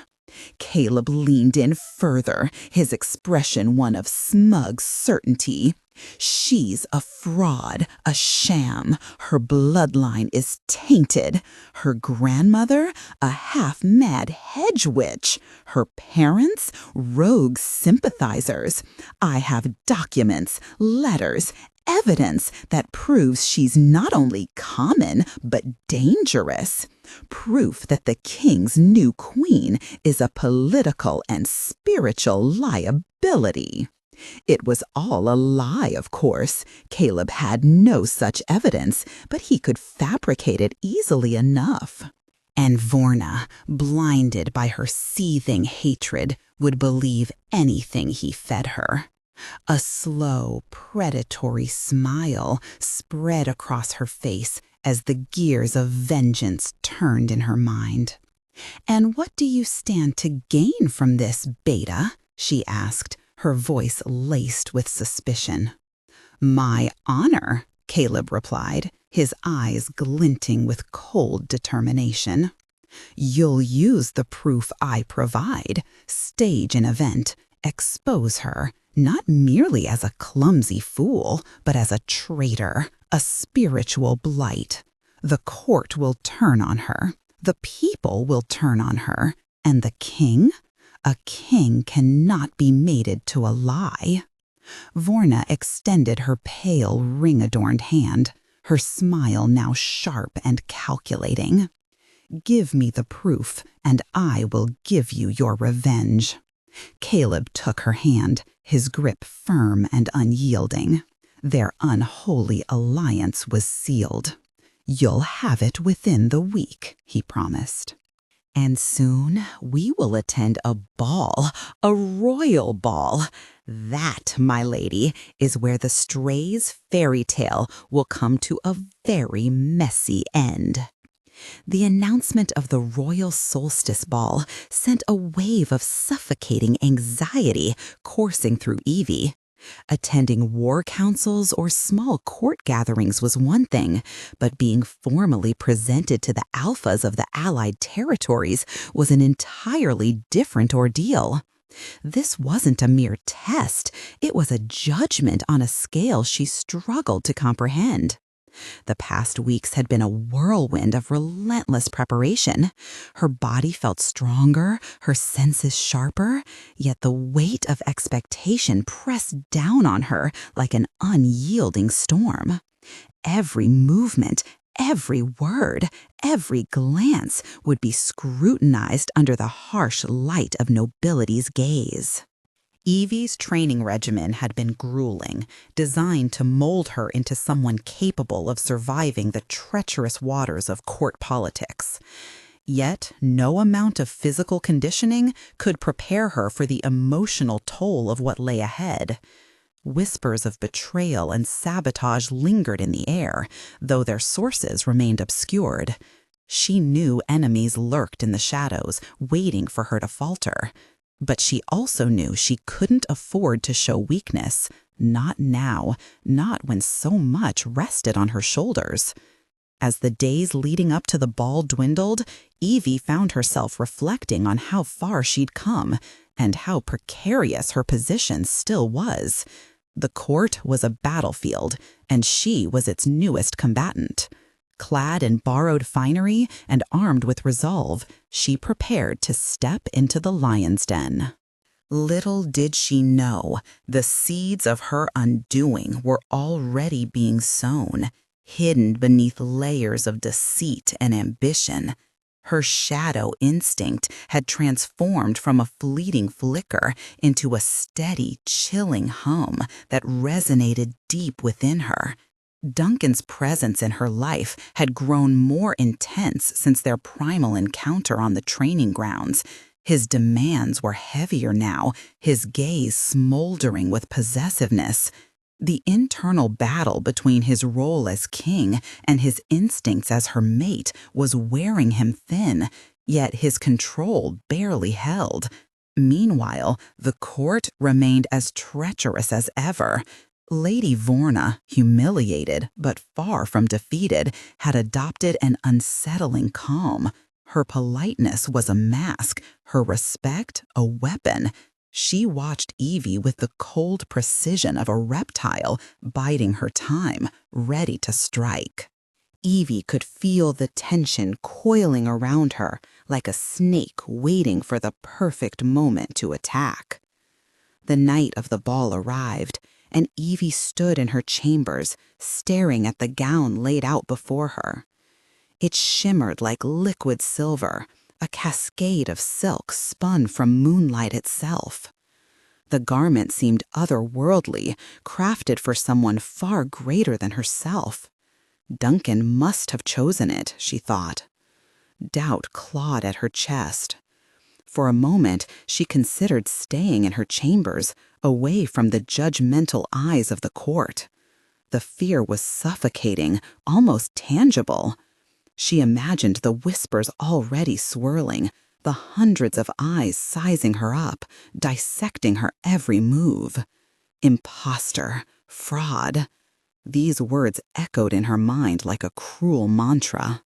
Caleb leaned in further, his expression one of smug certainty. "She's a fraud, a sham. Her bloodline is tainted. Her grandmother, a half-mad hedge witch. Her parents, rogue sympathizers. I have documents, letters, evidence that proves she's not only common, but dangerous. Proof that the king's new queen is a political and spiritual liability." It was all a lie, of course. Caleb had no such evidence, but he could fabricate it easily enough. And Vorna, blinded by her seething hatred, would believe anything he fed her. A slow, predatory smile spread across her face as the gears of vengeance turned in her mind. "And what do you stand to gain from this, Beta?" she asked, her voice laced with suspicion. "My honor," Caleb replied. his eyes glinting with cold determination. "You'll use the proof I provide, stage an event, expose her, not merely as a clumsy fool, but as a traitor, a spiritual blight. The court will turn on her, the people will turn on her, and the king? A king cannot be mated to a lie." Vorna extended her pale, ring-adorned hand, her smile now sharp and calculating. "Give me the proof, and I will give you your revenge." Caleb took her hand, his grip firm and unyielding. Their unholy alliance was sealed. "You'll have it within the week," he promised. "And soon we will attend a ball, a royal ball. That, my lady, is where the Stray's fairy tale will come to a very messy end." The announcement of the royal solstice ball sent a wave of suffocating anxiety coursing through Evie. Attending war councils or small court gatherings was one thing, but being formally presented to the alphas of the Allied territories was an entirely different ordeal. This wasn't a mere test, it was a judgment on a scale she struggled to comprehend. The past weeks had been a whirlwind of relentless preparation. Her body felt stronger, her senses sharper, yet the weight of expectation pressed down on her like an unyielding storm. Every movement, every word, every glance would be scrutinized under the harsh light of nobility's gaze. Evie's training regimen had been grueling, designed to mold her into someone capable of surviving the treacherous waters of court politics. Yet, no amount of physical conditioning could prepare her for the emotional toll of what lay ahead. Whispers of betrayal and sabotage lingered in the air, though their sources remained obscured. She knew enemies lurked in the shadows, waiting for her to falter. But she also knew she couldn't afford to show weakness. Not now, not when so much rested on her shoulders. As the days leading up to the ball dwindled, Evie found herself reflecting on how far she'd come and how precarious her position still was. The court was a battlefield, and she was its newest combatant. Clad in borrowed finery and armed with resolve, she prepared to step into the lion's den. Little did she know, the seeds of her undoing were already being sown, hidden beneath layers of deceit and ambition. Her shadow instinct had transformed from a fleeting flicker into a steady, chilling hum that resonated deep within her. Duncan's presence in her life had grown more intense since their primal encounter on the training grounds. His demands were heavier now, his gaze smoldering with possessiveness. The internal battle between his role as king and his instincts as her mate was wearing him thin, yet his control barely held. Meanwhile, the court remained as treacherous as ever. Lady Vorna, humiliated but far from defeated, had adopted an unsettling calm. Her politeness was a mask, her respect a weapon. She watched Evie with the cold precision of a reptile, biding her time, ready to strike. Evie could feel the tension coiling around her, like a snake waiting for the perfect moment to attack. The night of the ball arrived, and Evie stood in her chambers, staring at the gown laid out before her. It shimmered like liquid silver, a cascade of silk spun from moonlight itself. The garment seemed otherworldly, crafted for someone far greater than herself. Duncan must have chosen it, she thought. Doubt clawed at her chest. For a moment, she considered staying in her chambers, away from the judgmental eyes of the court. The fear was suffocating, almost tangible. She imagined the whispers already swirling, the hundreds of eyes sizing her up, dissecting her every move. Imposter, fraud. These words echoed in her mind like a cruel mantra.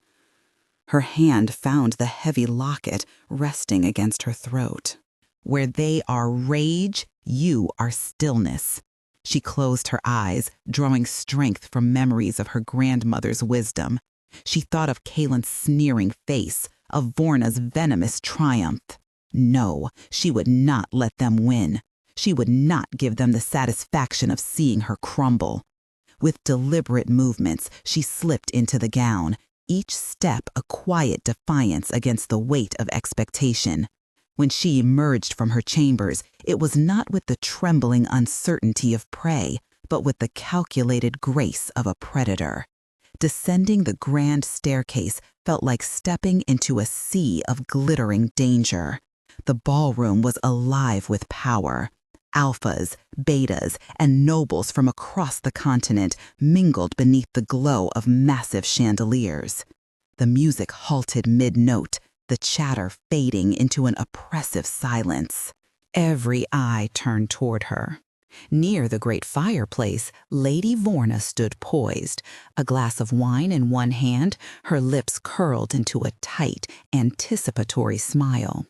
Her hand found the heavy locket resting against her throat. Where they are rage, you are stillness. She closed her eyes, drawing strength from memories of her grandmother's wisdom. She thought of Kaelin's sneering face, of Vorna's venomous triumph. No, she would not let them win. She would not give them the satisfaction of seeing her crumble. With deliberate movements, she slipped into the gown, each step a quiet defiance against the weight of expectation. When she emerged from her chambers, it was not with the trembling uncertainty of prey, but with the calculated grace of a predator. Descending the grand staircase felt like stepping into a sea of glittering danger. The ballroom was alive with power. Alphas, betas, and nobles from across the continent mingled beneath the glow of massive chandeliers. The music halted mid-note, the chatter fading into an oppressive silence. Every eye turned toward her. Near the great fireplace, Lady Vorna stood poised, a glass of wine in one hand, her lips curled into a tight, anticipatory smile.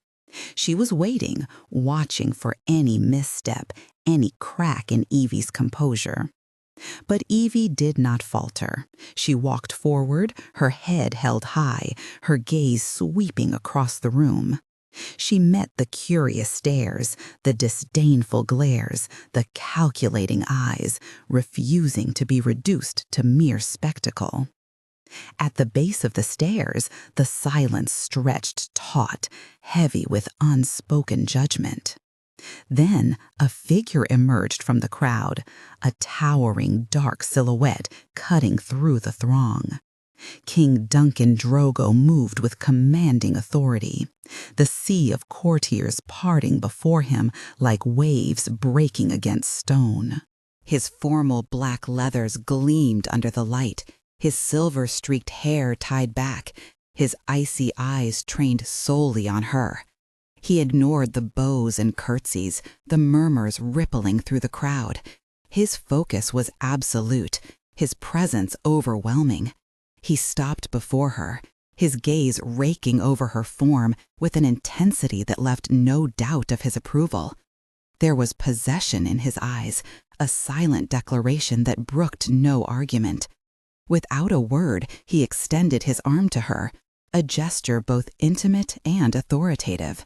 She was waiting, watching for any misstep, any crack in Evie's composure. But Evie did not falter. She walked forward, her head held high, her gaze sweeping across the room. She met the curious stares, the disdainful glares, the calculating eyes, refusing to be reduced to mere spectacle. At the base of the stairs, the silence stretched taut, heavy with unspoken judgment. Then a figure emerged from the crowd, a towering dark silhouette cutting through the throng. King Duncan Drogo moved with commanding authority, the sea of courtiers parting before him like waves breaking against stone. His formal black leathers gleamed under the light, his silver-streaked hair tied back, his icy eyes trained solely on her. He ignored the bows and curtsies, the murmurs rippling through the crowd. His focus was absolute, his presence overwhelming. He stopped before her, his gaze raking over her form with an intensity that left no doubt of his approval. There was possession in his eyes, a silent declaration that brooked no argument. Without a word, he extended his arm to her, a gesture both intimate and authoritative.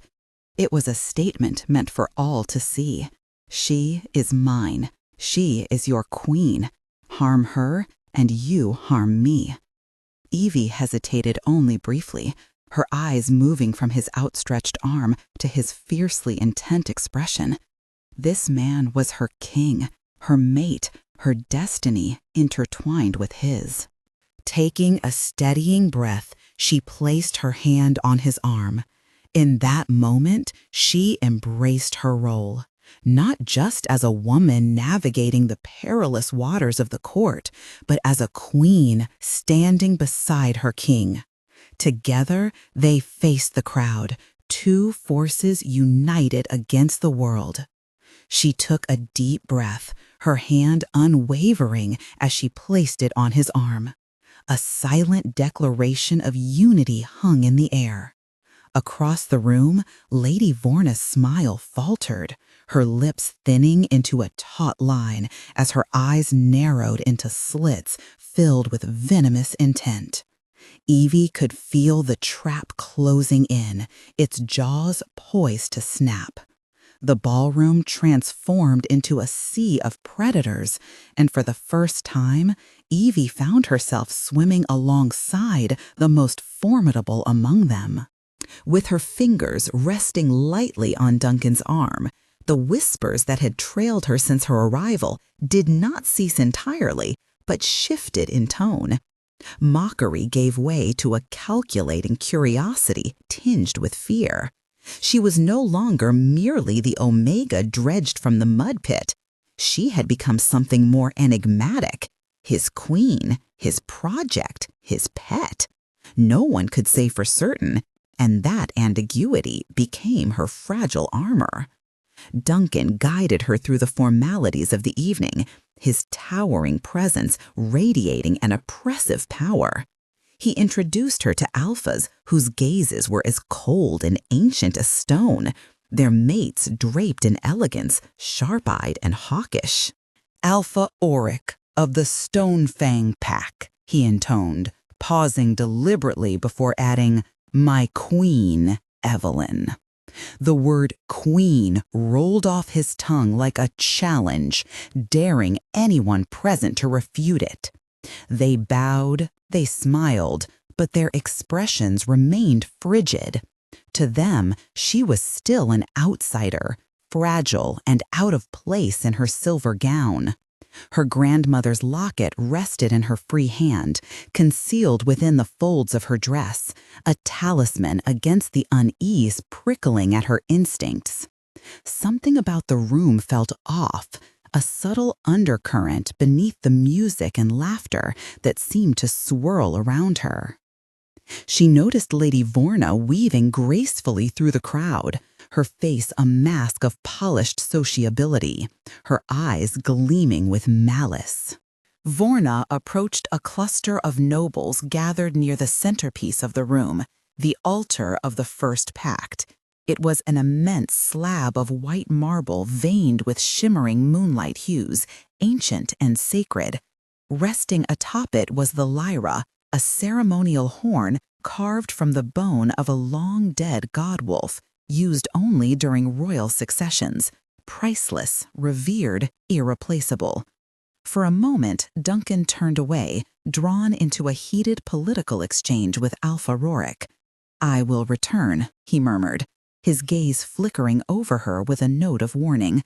It was a statement meant for all to see. She is mine. She is your queen. Harm her, and you harm me. Evie hesitated only briefly, her eyes moving from his outstretched arm to his fiercely intent expression. This man was her king, her mate, her destiny intertwined with his. Taking a steadying breath, she placed her hand on his arm. In that moment, she embraced her role, not just as a woman navigating the perilous waters of the court, but as a queen standing beside her king. Together, they faced the crowd, two forces united against the world. She took a deep breath, her hand unwavering as she placed it on his arm. A silent declaration of unity hung in the air. Across the room, Lady Vorna's smile faltered, her lips thinning into a taut line as her eyes narrowed into slits filled with venomous intent. Evie could feel the trap closing in, its jaws poised to snap. The ballroom transformed into a sea of predators, and for the first time, Evie found herself swimming alongside the most formidable among them. With her fingers resting lightly on Duncan's arm, the whispers that had trailed her since her arrival did not cease entirely, but shifted in tone. Mockery gave way to a calculating curiosity tinged with fear. She was no longer merely the Omega dredged from the mud pit. She had become something more enigmatic, his queen, his project, his pet. No one could say for certain, and that ambiguity became her fragile armor. Duncan guided her through the formalities of the evening, his towering presence radiating an oppressive power. He introduced her to alphas whose gazes were as cold and ancient as stone, their mates draped in elegance, sharp-eyed and hawkish. "Alpha Auric of the Stone Fang Pack," he intoned, pausing deliberately before adding, "My queen, Evelyn." The word queen rolled off his tongue like a challenge, daring anyone present to refute it. They bowed, they smiled, but their expressions remained frigid. To them, she was still an outsider, fragile and out of place in her silver gown. Her grandmother's locket rested in her free hand, concealed within the folds of her dress, a talisman against the unease prickling at her instincts. Something about the room felt off, a subtle undercurrent beneath the music and laughter that seemed to swirl around her. She noticed Lady Vorna weaving gracefully through the crowd, her face a mask of polished sociability, her eyes gleaming with malice. Vorna approached a cluster of nobles gathered near the centerpiece of the room, the altar of the First Pact. It was an immense slab of white marble veined with shimmering moonlight hues, ancient and sacred. Resting atop it was the lyra, a ceremonial horn carved from the bone of a long-dead godwolf, used only during royal successions, priceless, revered, irreplaceable. For a moment, Duncan turned away, drawn into a heated political exchange with Alpha Rorik. "I will return," he murmured, his gaze flickering over her with a note of warning.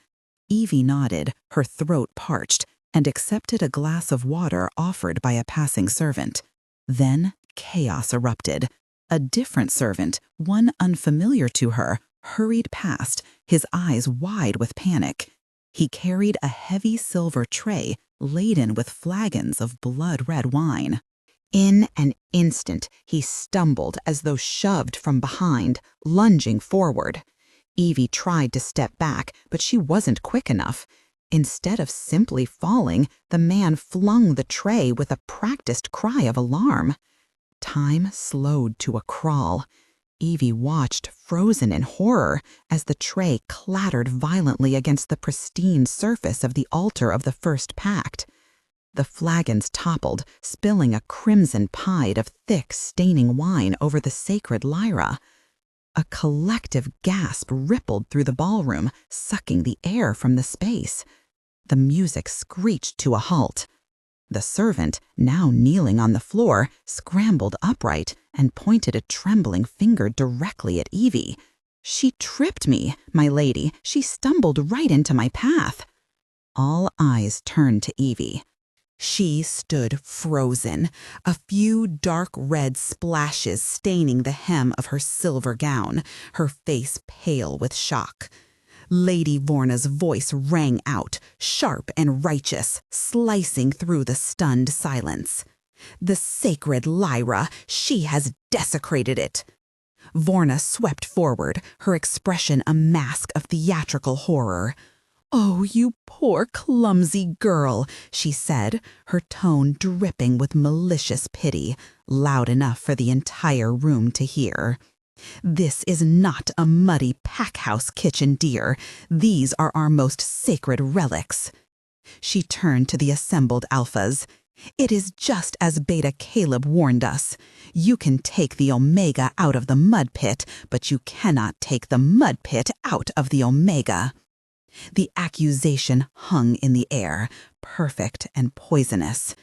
Evie nodded, her throat parched, and accepted a glass of water offered by a passing servant. Then chaos erupted. A different servant, one unfamiliar to her, hurried past, his eyes wide with panic. He carried a heavy silver tray laden with flagons of blood-red wine. In an instant, he stumbled as though shoved from behind, lunging forward. Evie tried to step back, but she wasn't quick enough. Instead of simply falling, the man flung the tray with a practiced cry of alarm. Time slowed to a crawl. Evie watched, frozen in horror, as the tray clattered violently against the pristine surface of the altar of the First Pact. The flagons toppled, spilling a crimson tide of thick, staining wine over the sacred lyra. A collective gasp rippled through the ballroom, sucking the air from the space. The music screeched to a halt. The servant, now kneeling on the floor, scrambled upright and pointed a trembling finger directly at Evie. "She tripped me, my lady. She stumbled right into my path." All eyes turned to Evie. She stood frozen, a few dark red splashes staining the hem of her silver gown, her face pale with shock. Lady Vorna's voice rang out, sharp and righteous, slicing through the stunned silence. "The sacred lyra, she has desecrated it." Vorna swept forward, her expression a mask of theatrical horror. "Oh, you poor clumsy girl," she said, her tone dripping with malicious pity, loud enough for the entire room to hear. "This is not a muddy pack-house kitchen, dear. These are our most sacred relics." She turned to the assembled alphas. "It is just as Beta Caleb warned us. You can take the Omega out of the mud pit, but you cannot take the mud pit out of the Omega." The accusation hung in the air, perfect and poisonous.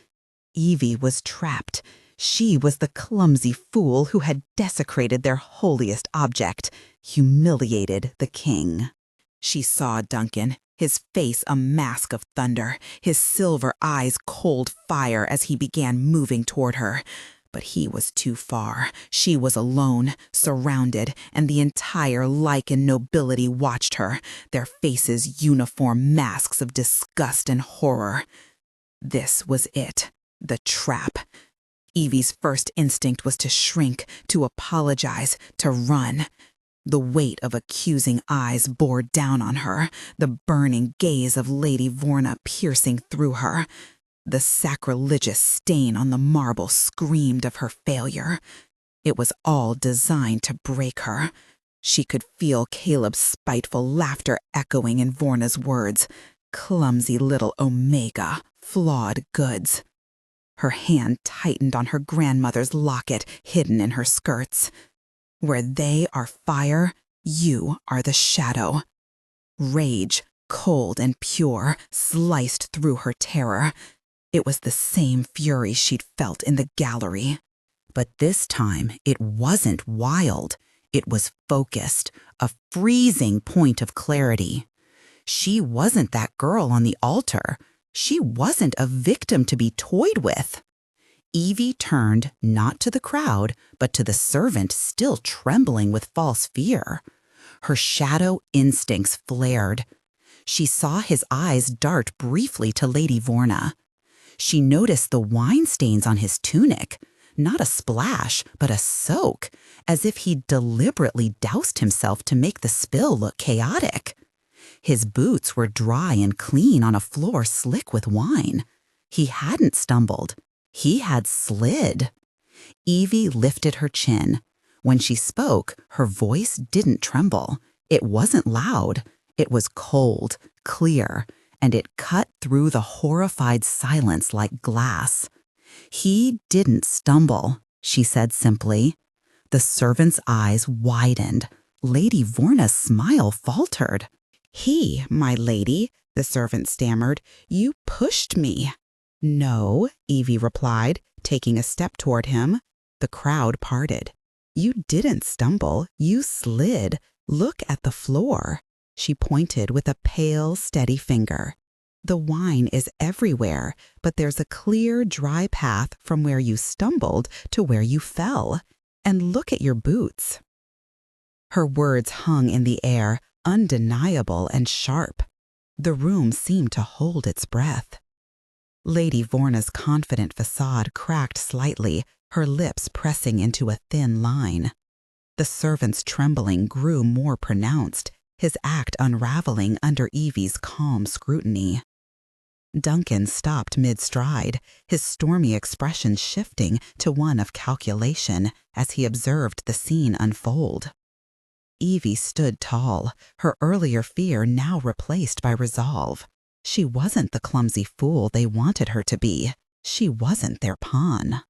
Evie was trapped. She was the clumsy fool who had desecrated their holiest object, humiliated the king. She saw Duncan, his face a mask of thunder, his silver eyes cold fire as he began moving toward her. But he was too far. She was alone, surrounded, and the entire Lycan nobility watched her, their faces uniform masks of disgust and horror. This was it, the trap. Evie's first instinct was to shrink, to apologize, to run. The weight of accusing eyes bore down on her, the burning gaze of Lady Vorna piercing through her. The sacrilegious stain on the marble screamed of her failure. It was all designed to break her. She could feel Caleb's spiteful laughter echoing in Vorna's words. Clumsy little Omega, flawed goods. Her hand tightened on her grandmother's locket hidden in her skirts. Where they are fire, you are the shadow. Rage, cold and pure, sliced through her terror. It was the same fury she'd felt in the gallery. But this time, it wasn't wild. It was focused, a freezing point of clarity. She wasn't that girl on the altar. She wasn't a victim to be toyed with. Evie turned not to the crowd, but to the servant still trembling with false fear. Her shadow instincts flared. She saw his eyes dart briefly to Lady Vorna. She noticed the wine stains on his tunic, not a splash, but a soak, as if he'd deliberately doused himself to make the spill look chaotic. His boots were dry and clean on a floor slick with wine. He hadn't stumbled. He had slid. Evie lifted her chin. When she spoke, her voice didn't tremble. It wasn't loud. It was cold, clear, and it cut through the horrified silence like glass. "He didn't stumble," she said simply. The servant's eyes widened. Lady Vorna's smile faltered. "He, my lady," the servant stammered. "You pushed me." "No," Evie replied, taking a step toward him. The crowd parted. "You didn't stumble. You slid. Look at the floor." She pointed with a pale, steady finger. "The wine is everywhere, but there's a clear, dry path from where you stumbled to where you fell. And look at your boots." Her words hung in the air, undeniable and sharp. The room seemed to hold its breath. Lady Vorna's confident facade cracked slightly, her lips pressing into a thin line. The servant's trembling grew more pronounced, his act unraveling under Evie's calm scrutiny. Duncan stopped mid-stride, his stormy expression shifting to one of calculation as he observed the scene unfold. Evie stood tall, her earlier fear now replaced by resolve. She wasn't the clumsy fool they wanted her to be. She wasn't their pawn.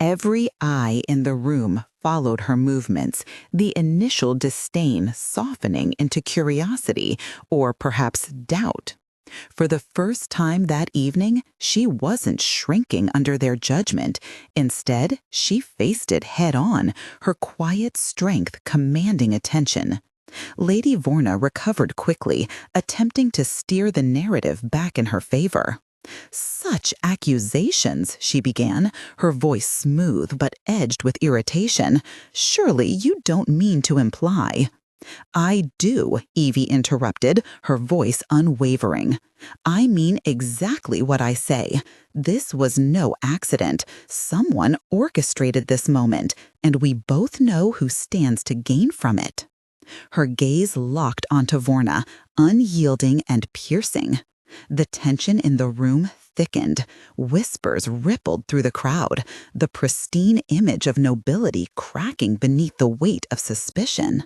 Every eye in the room followed her movements, the initial disdain softening into curiosity or perhaps doubt. For the first time that evening, she wasn't shrinking under their judgment. Instead, she faced it head-on, her quiet strength commanding attention. Lady Vorna recovered quickly, attempting to steer the narrative back in her favor. "Such accusations," she began, her voice smooth but edged with irritation. "Surely you don't mean to imply—" "I do," Evie interrupted, her voice unwavering. "I mean exactly what I say. This was no accident. Someone orchestrated this moment, and we both know who stands to gain from it." Her gaze locked onto Vorna, unyielding and piercing. The tension in the room thickened. Whispers rippled through the crowd, the pristine image of nobility cracking beneath the weight of suspicion.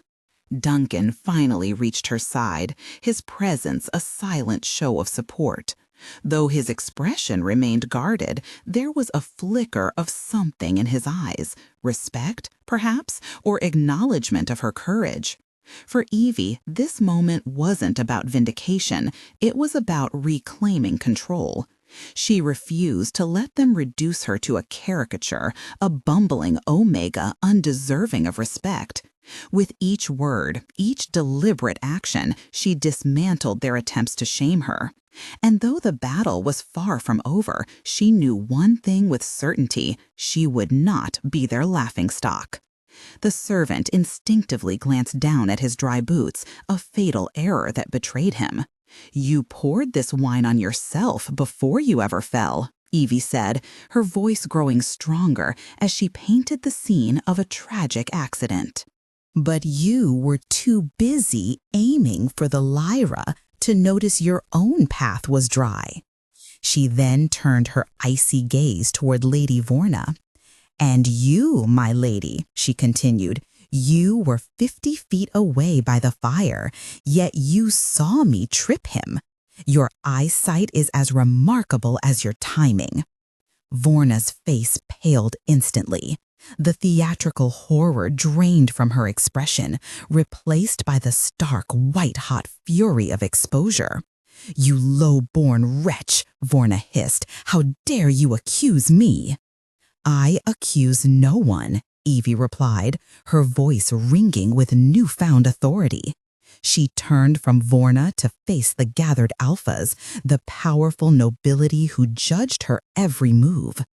Duncan finally reached her side, his presence a silent show of support. Though his expression remained guarded, there was a flicker of something in his eyes, respect, perhaps, or acknowledgement of her courage. For Evie, this moment wasn't about vindication, it was about reclaiming control. She refused to let them reduce her to a caricature, a bumbling Omega undeserving of respect. With each word, each deliberate action, she dismantled their attempts to shame her. And though the battle was far from over, she knew one thing with certainty: she would not be their laughingstock. The servant instinctively glanced down at his dry boots, a fatal error that betrayed him. "You poured this wine on yourself before you ever fell," Evie said, her voice growing stronger as she painted the scene of a tragic accident. But you were too busy aiming for the lyra to notice your own path was dry. She then turned her icy gaze toward Lady Vorna. And you, my lady, she continued, you were 50 feet away by the fire, yet you saw me trip him. Your eyesight is as remarkable as your timing. Vorna's face paled instantly. The theatrical horror drained from her expression, replaced by the stark, white-hot fury of exposure. You low-born wretch, Vorna hissed. How dare you accuse me? I accuse no one, Evie replied, her voice ringing with newfound authority. She turned from Vorna to face the gathered alphas, the powerful nobility who judged her every move.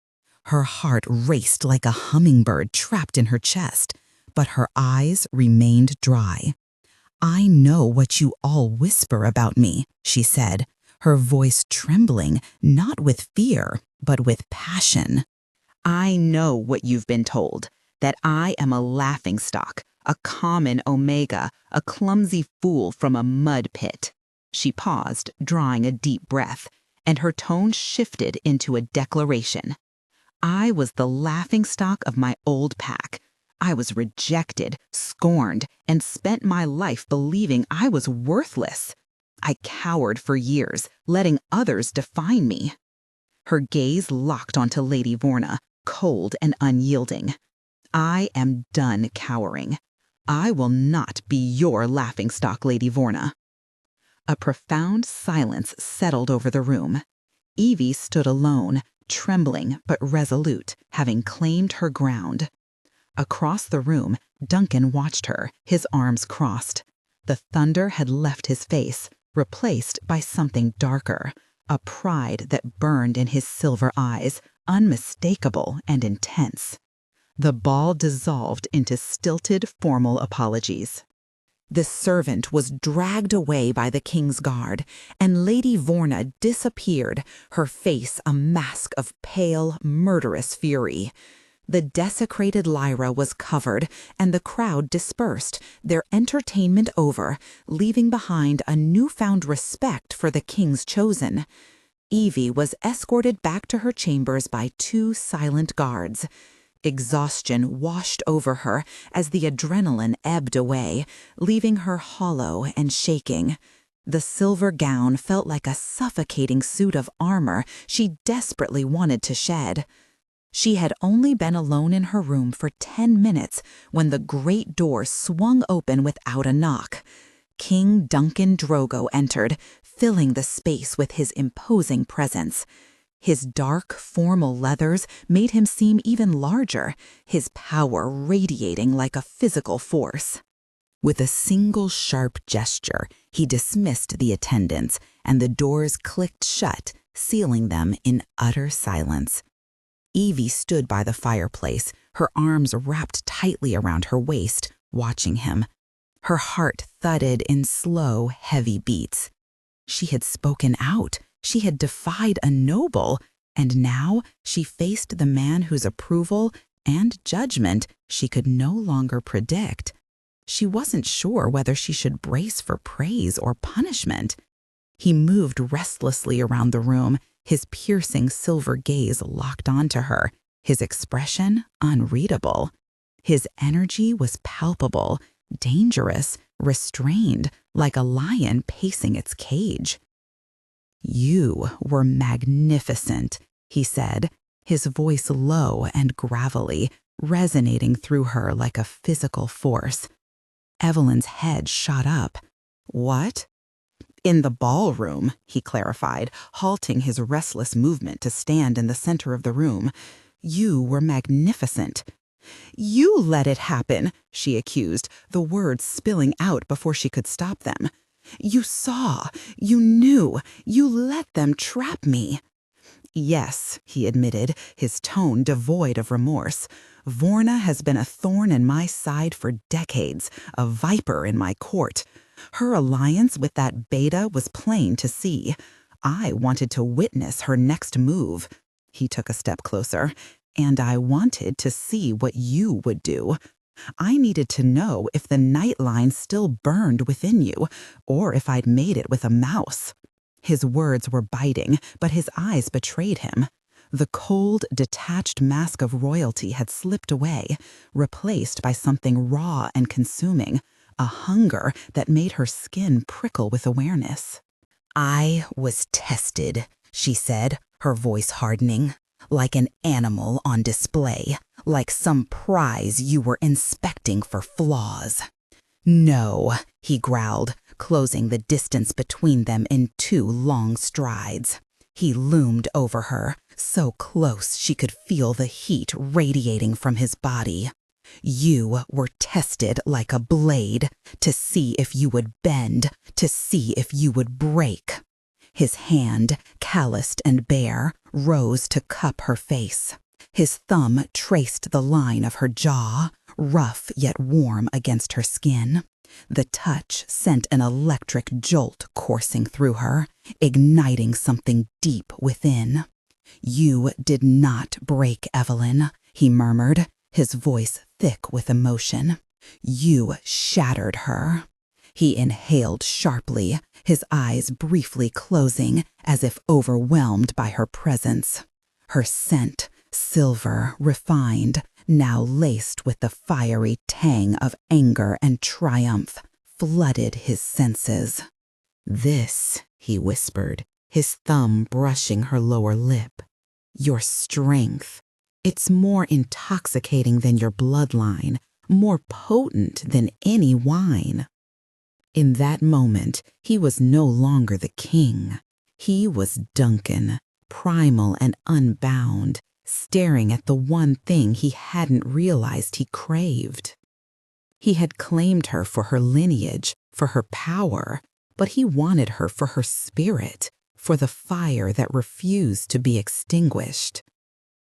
Her heart raced like a hummingbird trapped in her chest, but her eyes remained dry. I know what you all whisper about me, she said, her voice trembling not with fear, but with passion. I know what you've been told, that I am a laughingstock, a common omega, a clumsy fool from a mud pit. She paused, drawing a deep breath, and her tone shifted into a declaration. I was the laughingstock of my old pack. I was rejected, scorned, and spent my life believing I was worthless. I cowered for years, letting others define me. Her gaze locked onto Lady Vorna, cold and unyielding. I am done cowering. I will not be your laughingstock, Lady Vorna. A profound silence settled over the room. Evie stood alone, trembling but resolute, having claimed her ground. Across the room, Duncan watched her, his arms crossed. The thunder had left his face, replaced by something darker, a pride that burned in his silver eyes, unmistakable and intense. The ball dissolved into stilted, formal apologies. The servant was dragged away by the king's guard, and Lady Vorna disappeared, her face a mask of pale, murderous fury. The desecrated lyra was covered, and the crowd dispersed, their entertainment over, leaving behind a newfound respect for the king's chosen. Evie was escorted back to her chambers by 2 silent guards. Exhaustion washed over her as the adrenaline ebbed away, leaving her hollow and shaking. The silver gown felt like a suffocating suit of armor she desperately wanted to shed. She had only been alone in her room for 10 minutes when the great door swung open without a knock. King Duncan Drogo entered, filling the space with his imposing presence. His dark, formal leathers made him seem even larger, his power radiating like a physical force. With a single sharp gesture, he dismissed the attendants, and the doors clicked shut, sealing them in utter silence. Evie stood by the fireplace, her arms wrapped tightly around her waist, watching him. Her heart thudded in slow, heavy beats. She had spoken out. She had defied a noble, and now she faced the man whose approval and judgment she could no longer predict. She wasn't sure whether she should brace for praise or punishment. He moved restlessly around the room, his piercing silver gaze locked onto her, his expression unreadable. His energy was palpable, dangerous, restrained, like a lion pacing its cage. You were magnificent, he said, his voice low and gravelly, resonating through her like a physical force. Evelyn's head shot up. What? In the ballroom, he clarified, halting his restless movement to stand in the center of the room. You were magnificent. You let it happen, she accused, the words spilling out before she could stop them. You saw, you knew, you let them trap me. Yes, he admitted, his tone devoid of remorse. Vorna has been a thorn in my side for decades, a viper in my court. Her alliance with that beta was plain to see. I wanted to witness her next move. He took a step closer. And I wanted to see what you would do. I needed to know if the nightline still burned within you, or if I'd made it with a mouse. His words were biting, but his eyes betrayed him. The cold, detached mask of royalty had slipped away, replaced by something raw and consuming, a hunger that made her skin prickle with awareness. I was tested, she said, her voice hardening, like an animal on display, like some prize you were inspecting for flaws. No, he growled, closing the distance between them in 2 long strides. He loomed over her, so close she could feel the heat radiating from his body. You were tested like a blade, to see if you would bend, to see if you would break. His hand, calloused and bare, rose to cup her face. His thumb traced the line of her jaw, rough yet warm against her skin. The touch sent an electric jolt coursing through her, igniting something deep within. You did not break, Evelyn, he murmured, his voice thick with emotion. You shattered her. He inhaled sharply, his eyes briefly closing as if overwhelmed by her presence. Her scent, silver, refined, now laced with the fiery tang of anger and triumph, flooded his senses. This, he whispered, his thumb brushing her lower lip. Your strength. It's more intoxicating than your bloodline, more potent than any wine. In that moment, he was no longer the king. He was Duncan, primal and unbound, staring at the one thing he hadn't realized he craved. He had claimed her for her lineage, for her power, but he wanted her for her spirit, for the fire that refused to be extinguished.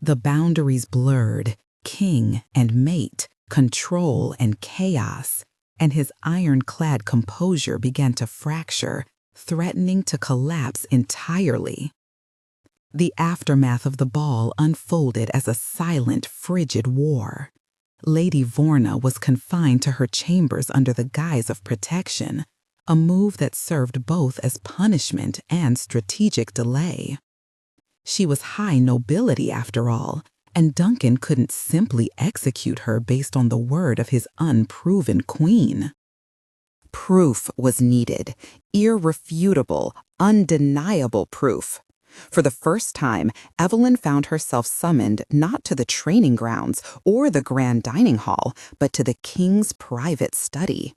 The boundaries blurred, king and mate, control and chaos, and his ironclad composure began to fracture, threatening to collapse entirely. The aftermath of the ball unfolded as a silent, frigid war. Lady Vorna was confined to her chambers under the guise of protection, a move that served both as punishment and strategic delay. She was high nobility after all, and Duncan couldn't simply execute her based on the word of his unproven queen. Proof was needed, irrefutable, undeniable proof. For the first time, Evelyn found herself summoned not to the training grounds or the grand dining hall, but to the king's private study.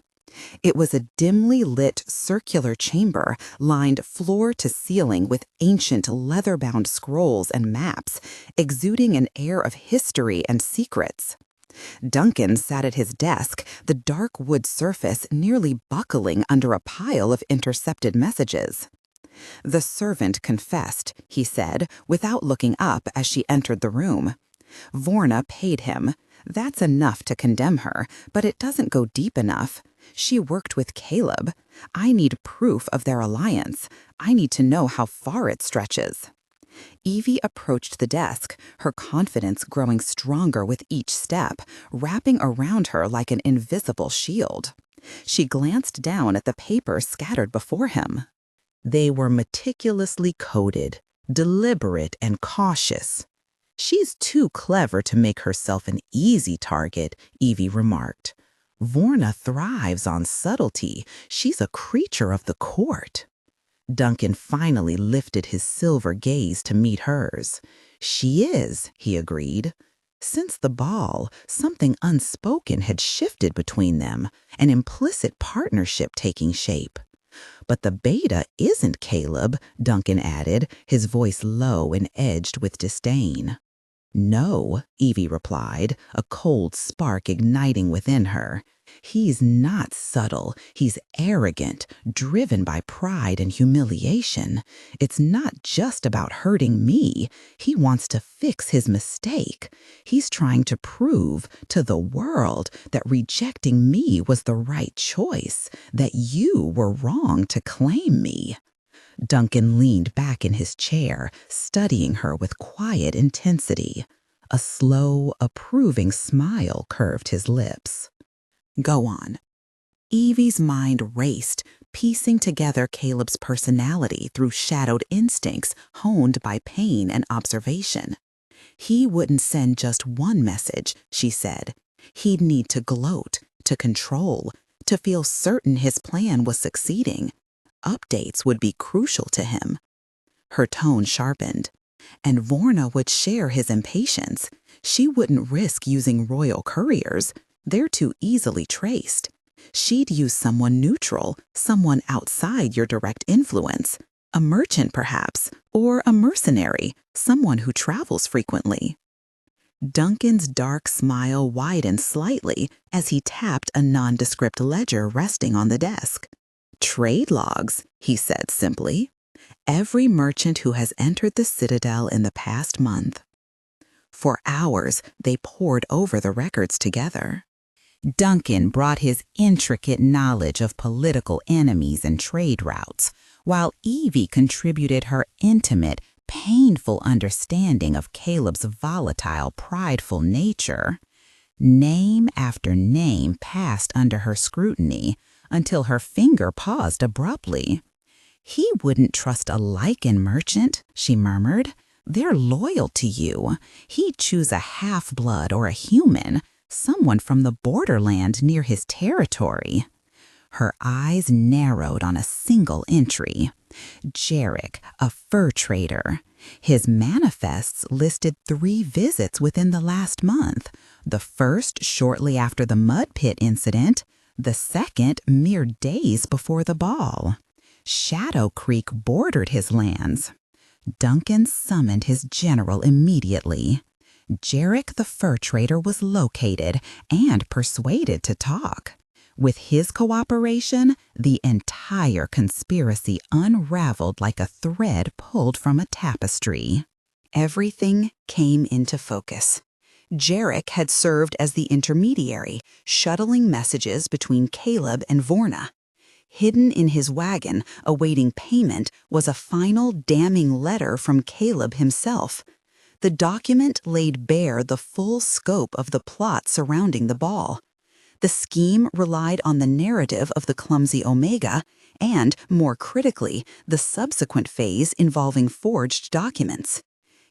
It was a dimly lit circular chamber lined floor to ceiling with ancient leather-bound scrolls and maps, exuding an air of history and secrets. Duncan sat at his desk, the dark wood surface nearly buckling under a pile of intercepted messages. The servant confessed, he said, without looking up as she entered the room. Vorna paid him. That's enough to condemn her, but it doesn't go deep enough. She worked with Caleb. I need proof of their alliance. I need to know how far it stretches. Evie approached the desk, her confidence growing stronger with each step, wrapping around her like an invisible shield. She glanced down at the papers scattered before him. They were meticulously coded, deliberate and cautious. She's too clever to make herself an easy target, Evie remarked. Vorna thrives on subtlety. She's a creature of the court. Duncan finally lifted his silver gaze to meet hers. She is, he agreed. Since the ball, something unspoken had shifted between them, an implicit partnership taking shape. But the beta isn't Caleb, Duncan added, his voice low and edged with disdain. No, Evie replied, a cold spark igniting within her. He's not subtle. He's arrogant, driven by pride and humiliation. It's not just about hurting me. He wants to fix his mistake. He's trying to prove to the world that rejecting me was the right choice, that you were wrong to claim me. Duncan leaned back in his chair, studying her with quiet intensity. A slow, approving smile curved his lips. "Go on." Evie's mind raced, piecing together Caleb's personality through shadowed instincts honed by pain and observation. He wouldn't send just one message, she said. He'd need to gloat, to control, to feel certain his plan was succeeding. Updates would be crucial to him. Her tone sharpened. And Vorna would share his impatience. She wouldn't risk using royal couriers. They're too easily traced. She'd use someone neutral, someone outside your direct influence. A merchant, perhaps, or a mercenary, someone who travels frequently. Duncan's dark smile widened slightly as he tapped a nondescript ledger resting on the desk. "Trade logs," he said simply. "Every merchant who has entered the Citadel in the past month." For hours, they pored over the records together. Duncan brought his intricate knowledge of political enemies and trade routes, while Evie contributed her intimate, painful understanding of Caleb's volatile, prideful nature. Name after name passed under her scrutiny until her finger paused abruptly. "He wouldn't trust a Lycan merchant," she murmured. "They're loyal to you. He'd choose a half-blood or a human, someone from the borderland near his territory." Her eyes narrowed on a single entry. Jarek, a fur trader. His manifests listed 3 visits within the last month, the first shortly after the mud pit incident, the second mere days before the ball. Shadow Creek bordered his lands. Duncan summoned his general immediately. Jarek the fur trader was located and persuaded to talk. With his cooperation, the entire conspiracy unraveled like a thread pulled from a tapestry. Everything came into focus. Jarek had served as the intermediary, shuttling messages between Caleb and Vorna. Hidden in his wagon, awaiting payment, was a final damning letter from Caleb himself. The document laid bare the full scope of the plot surrounding the ball. The scheme relied on the narrative of the clumsy Omega and, more critically, the subsequent phase involving forged documents.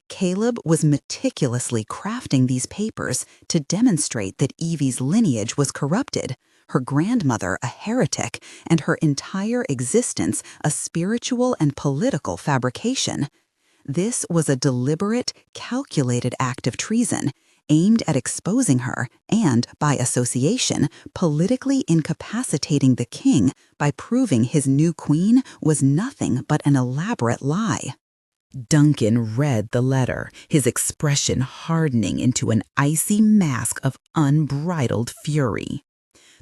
Caleb was meticulously crafting these papers to demonstrate that Evie's lineage was corrupted, her grandmother a heretic, and her entire existence a spiritual and political fabrication. This was a deliberate, calculated act of treason, aimed at exposing her and, by association, politically incapacitating the king by proving his new queen was nothing but an elaborate lie. Duncan read the letter, his expression hardening into an icy mask of unbridled fury.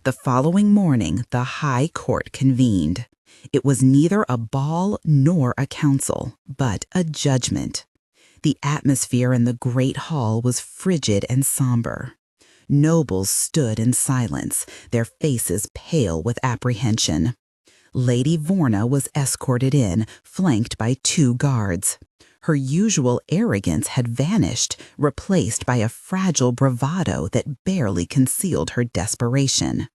The following morning, the High Court convened. It was neither a ball nor a council, but a judgment. The atmosphere in the great hall was frigid and somber. Nobles stood in silence, their faces pale with apprehension. Lady Vorna was escorted in, flanked by 2 guards. Her usual arrogance had vanished, replaced by a fragile bravado that barely concealed her desperation.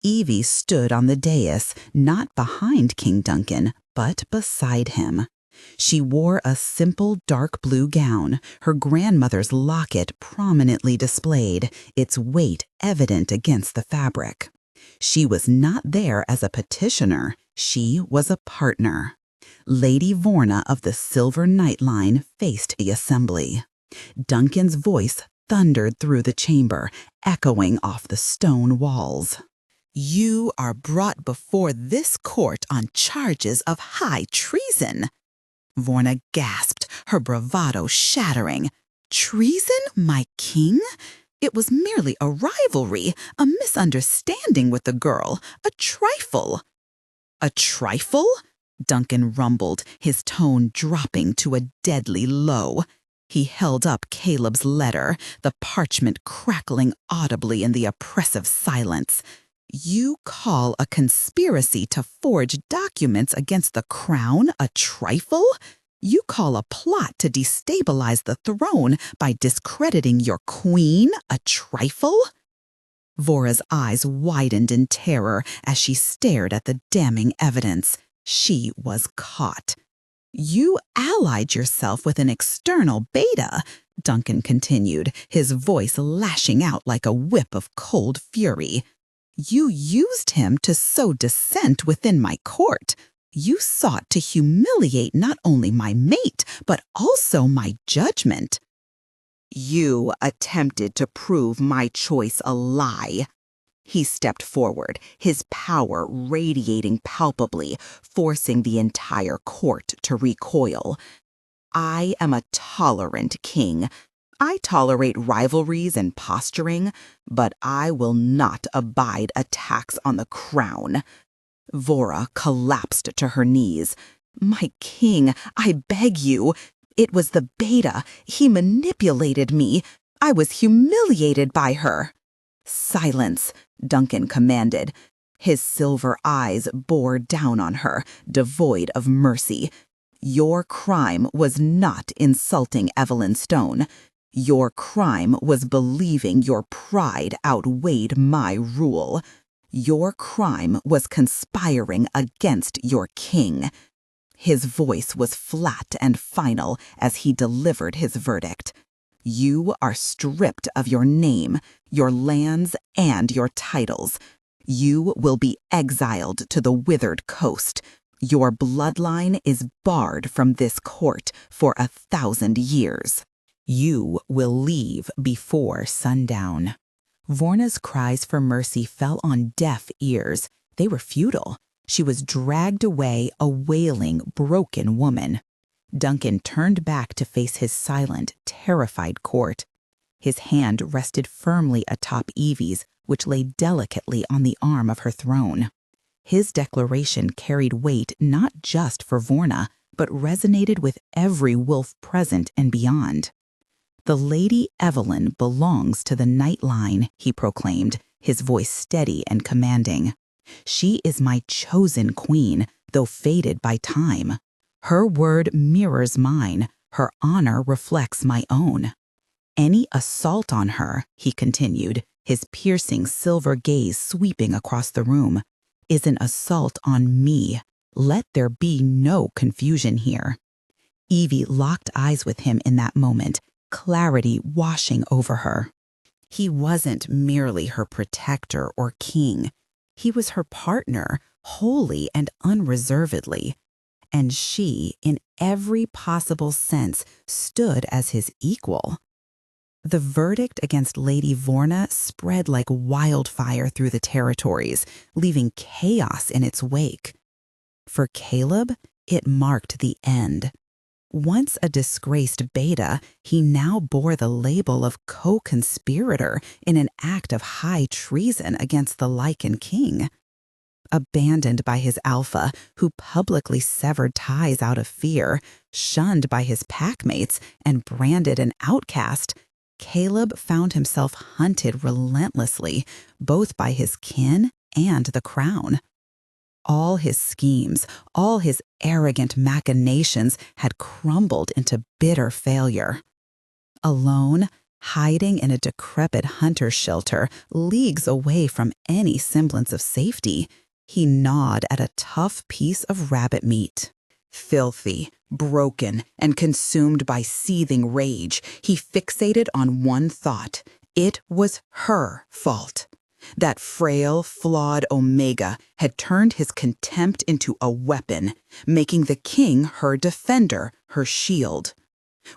Evie stood on the dais, not behind King Duncan, but beside him. She wore a simple dark blue gown, her grandmother's locket prominently displayed, its weight evident against the fabric. She was not there as a petitioner, she was a partner. Lady Vorna of the Silver Knight line faced the assembly. Duncan's voice thundered through the chamber, echoing off the stone walls. "You are brought before this court on charges of high treason." Vorna gasped, her bravado shattering. "Treason, my king? It was merely a rivalry, a misunderstanding with the girl, a trifle." "A trifle?" Duncan rumbled, his tone dropping to a deadly low. He held up Caleb's letter, the parchment crackling audibly in the oppressive silence. "You call a conspiracy to forge documents against the crown a trifle? You call a plot to destabilize the throne by discrediting your queen a trifle? Vora's eyes widened in terror as she stared at the damning evidence. She was caught. You allied yourself with an external beta, Duncan continued, his voice lashing out like a whip of cold fury. You used him to sow dissent within my court. You sought to humiliate not only my mate, but also my judgment. You attempted to prove my choice a lie. He stepped forward, his power radiating palpably, forcing the entire court to recoil. I am a tolerant king. I tolerate rivalries and posturing, but I will not abide attacks on the crown. Vora collapsed to her knees. My king, I beg you. It was the beta. He manipulated me. I was humiliated by her. Silence, Duncan commanded. His silver eyes bore down on her, devoid of mercy. Your crime was not insulting Evelyn Stone. Your crime was believing your pride outweighed my rule. Your crime was conspiring against your king. His voice was flat and final as he delivered his verdict. You are stripped of your name, your lands, and your titles. You will be exiled to the withered coast. Your bloodline is barred from this court for 1,000 years. You will leave before sundown. Vorna's cries for mercy fell on deaf ears. They were futile. She was dragged away, a wailing, broken woman. Duncan turned back to face his silent, terrified court. His hand rested firmly atop Evie's, which lay delicately on the arm of her throne. His declaration carried weight not just for Vorna, but resonated with every wolf present and beyond. The Lady Evelyn belongs to the Night Line, he proclaimed, his voice steady and commanding. She is my chosen queen, though fated by time. Her word mirrors mine, her honor reflects my own. Any assault on her, he continued, his piercing silver gaze sweeping across the room, is an assault on me. Let there be no confusion here. Evie locked eyes with him in that moment, clarity washing over her. He wasn't merely her protector or king. He was her partner, wholly and unreservedly. And she, in every possible sense, stood as his equal. The verdict against Lady Vorna spread like wildfire through the territories, leaving chaos in its wake. For Caleb, it marked the end. Once a disgraced beta, he now bore the label of co-conspirator in an act of high treason against the Lycan King. Abandoned by his alpha, who publicly severed ties out of fear, shunned by his packmates, and branded an outcast, Caleb found himself hunted relentlessly, both by his kin and the crown. All his schemes, all his arrogant machinations had crumbled into bitter failure. Alone, hiding in a decrepit hunter's shelter, leagues away from any semblance of safety, he gnawed at a tough piece of rabbit meat. Filthy, broken, and consumed by seething rage, he fixated on one thought. It was her fault. That frail, flawed Omega had turned his contempt into a weapon, making the king her defender, her shield.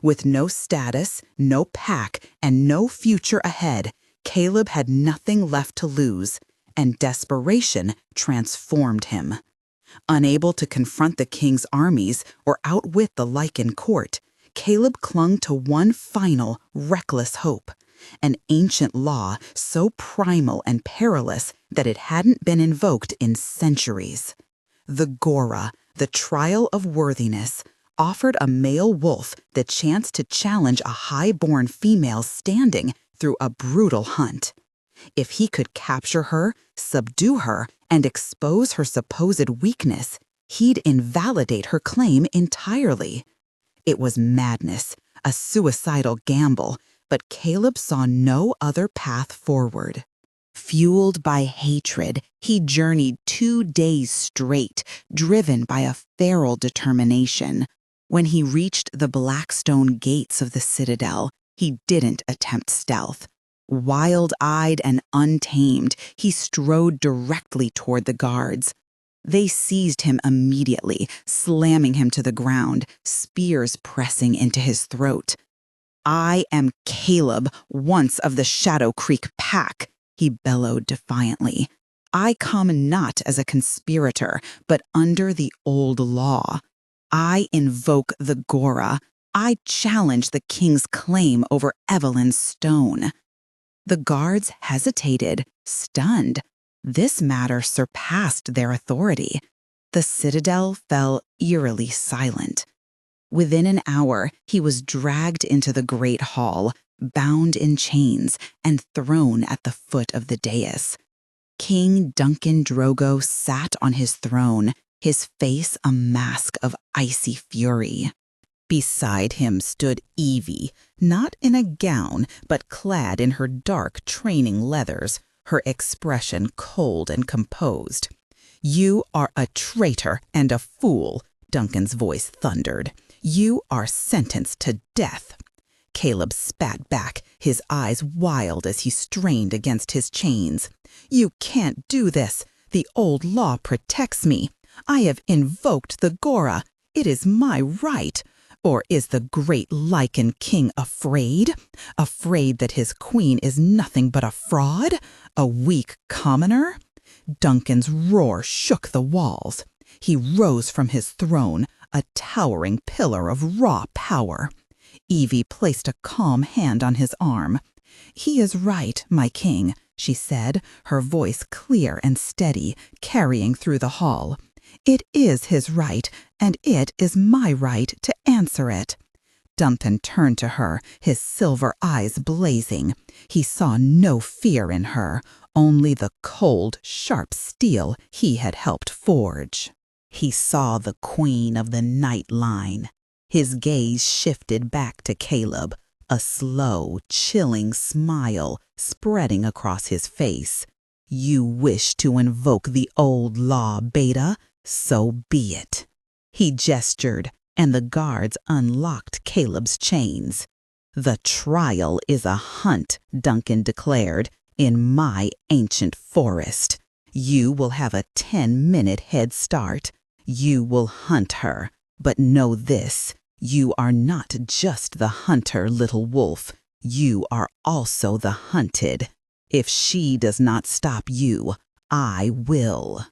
With no status, no pack, and no future ahead, Caleb had nothing left to lose, and desperation transformed him. Unable to confront the king's armies or outwit the Lycan court, Caleb clung to one final, reckless hope, an ancient law so primal and perilous that it hadn't been invoked in centuries. The Gora, the trial of worthiness, offered a male wolf the chance to challenge a high-born female standing through a brutal hunt. If he could capture her, subdue her, and expose her supposed weakness, he'd invalidate her claim entirely. It was madness, a suicidal gamble, but Caleb saw no other path forward. Fueled by hatred, he journeyed 2 days straight, driven by a feral determination. When he reached the black stone gates of the citadel, he didn't attempt stealth. Wild-eyed and untamed, he strode directly toward the guards. They seized him immediately, slamming him to the ground, spears pressing into his throat. "I am Caleb, once of the Shadow Creek Pack," he bellowed defiantly. "I come not as a conspirator, but under the old law. I invoke the Gora. I challenge the king's claim over Evelyn's stone." The guards hesitated, stunned. This matter surpassed their authority. The citadel fell eerily silent. Within an hour, he was dragged into the great hall, bound in chains, and thrown at the foot of the dais. King Duncan Drogo sat on his throne, his face a mask of icy fury. Beside him stood Evie, not in a gown, but clad in her dark training leathers, her expression cold and composed. "You are a traitor and a fool," Duncan's voice thundered. "You are sentenced to death." Caleb spat back, his eyes wild as he strained against his chains. "You can't do this. The old law protects me. I have invoked the Gora. It is my right. Or is the great Lycan King afraid? Afraid that his queen is nothing but a fraud? A weak commoner?" Duncan's roar shook the walls. He rose from his throne, a towering pillar of raw power. Evie placed a calm hand on his arm. "He is right, my king," she said, her voice clear and steady, carrying through the hall. "It is his right, and it is my right to answer it." Duncan turned to her, his silver eyes blazing. He saw no fear in her, only the cold, sharp steel he had helped forge. He saw the queen of the night line. His gaze shifted back to Caleb, a slow, chilling smile spreading across his face. "You wish to invoke the old law, Beta? So be it." He gestured, and the guards unlocked Caleb's chains. "The trial is a hunt," Duncan declared, "in my ancient forest. You will have a 10-minute head start. You will hunt her. But know this, you are not just the hunter, little wolf. You are also the hunted. If she does not stop you, I will."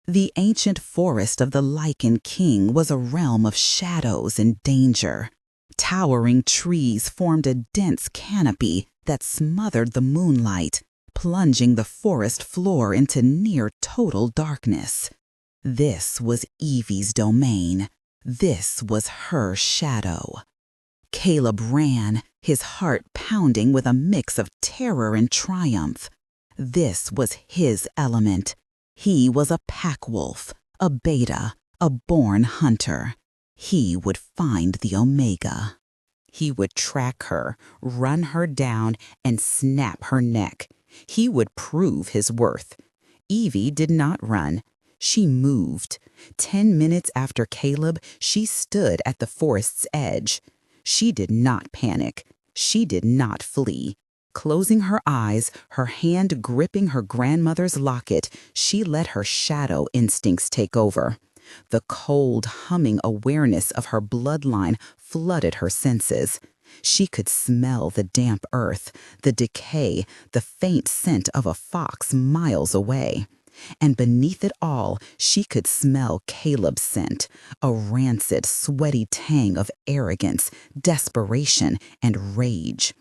The ancient forest of the Lycan King was a realm of shadows and danger. Towering trees formed a dense canopy that smothered the moonlight, plunging the forest floor into near-total darkness. This was Evie's domain. This was her shadow. Caleb ran, his heart pounding with a mix of terror and triumph. This was his element. He was a pack wolf, a beta, a born hunter. He would find the Omega. He would track her, run her down, and snap her neck. He would prove his worth. Evie did not run. She moved. 10 minutes after Caleb, she stood at the forest's edge. She did not panic. She did not flee. Closing her eyes, her hand gripping her grandmother's locket, she let her shadow instincts take over. The cold, humming awareness of her bloodline flooded her senses. She could smell the damp earth, the decay, the faint scent of a fox miles away. And beneath it all, she could smell Caleb's scent, a rancid, sweaty tang of arrogance, desperation, and rage.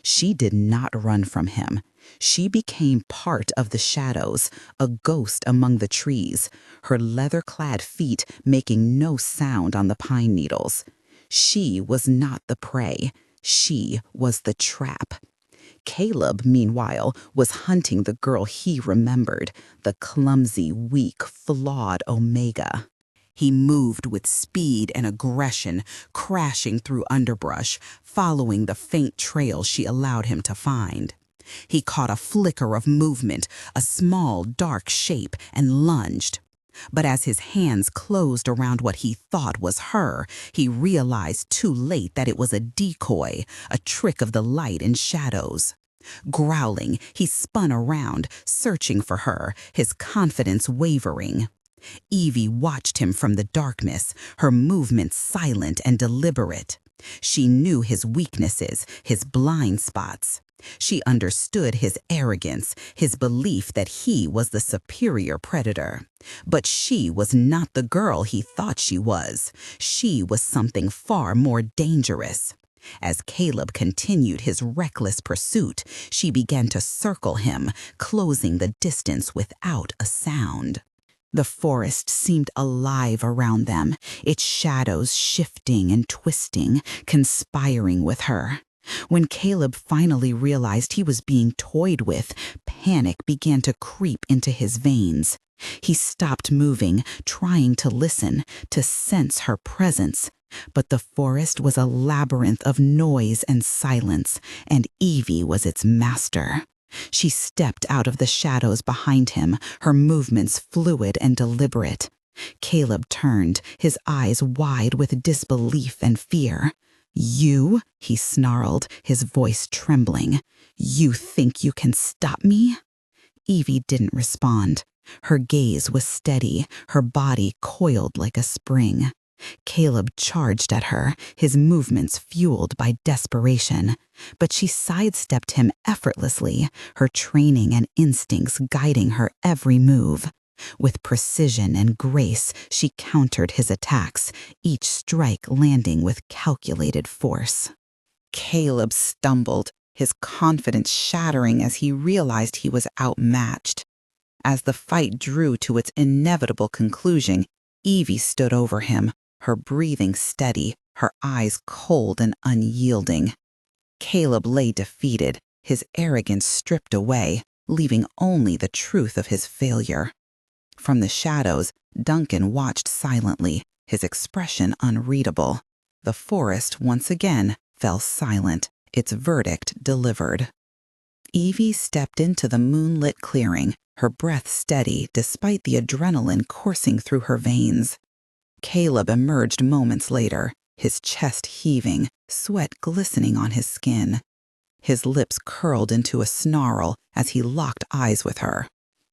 She did not run from him. She became part of the shadows, a ghost among the trees, her leather-clad feet making no sound on the pine needles. She was not the prey. She was the trap. Caleb, meanwhile, was hunting the girl he remembered, the clumsy, weak, flawed Omega. He moved with speed and aggression, crashing through underbrush, following the faint trail she allowed him to find. He caught a flicker of movement, a small, dark shape, and lunged. But as his hands closed around what he thought was her, he realized too late that it was a decoy, a trick of the light and shadows. Growling, he spun around, searching for her, his confidence wavering. Evie watched him from the darkness, her movements silent and deliberate. She knew his weaknesses, his blind spots. She understood his arrogance, his belief that he was the superior predator. But she was not the girl he thought she was. She was something far more dangerous. As Caleb continued his reckless pursuit, she began to circle him, closing the distance without a sound. The forest seemed alive around them, its shadows shifting and twisting, conspiring with her. When Caleb finally realized he was being toyed with, panic began to creep into his veins. He stopped moving, trying to listen, to sense her presence. But the forest was a labyrinth of noise and silence, and Evie was its master. She stepped out of the shadows behind him, her movements fluid and deliberate. Caleb turned, his eyes wide with disbelief and fear. "You?" he snarled, his voice trembling. "You think you can stop me?" Evie didn't respond. Her gaze was steady, her body coiled like a spring. Caleb charged at her, his movements fueled by desperation. But she sidestepped him effortlessly, her training and instincts guiding her every move. With precision and grace, she countered his attacks, each strike landing with calculated force. Caleb stumbled, his confidence shattering as he realized he was outmatched. As the fight drew to its inevitable conclusion, Evie stood over him, her breathing steady, her eyes cold and unyielding. Caleb lay defeated, his arrogance stripped away, leaving only the truth of his failure. From the shadows, Duncan watched silently, his expression unreadable. The forest once again fell silent, its verdict delivered. Evie stepped into the moonlit clearing, her breath steady despite the adrenaline coursing through her veins. Caleb emerged moments later, his chest heaving, sweat glistening on his skin. His lips curled into a snarl as he locked eyes with her.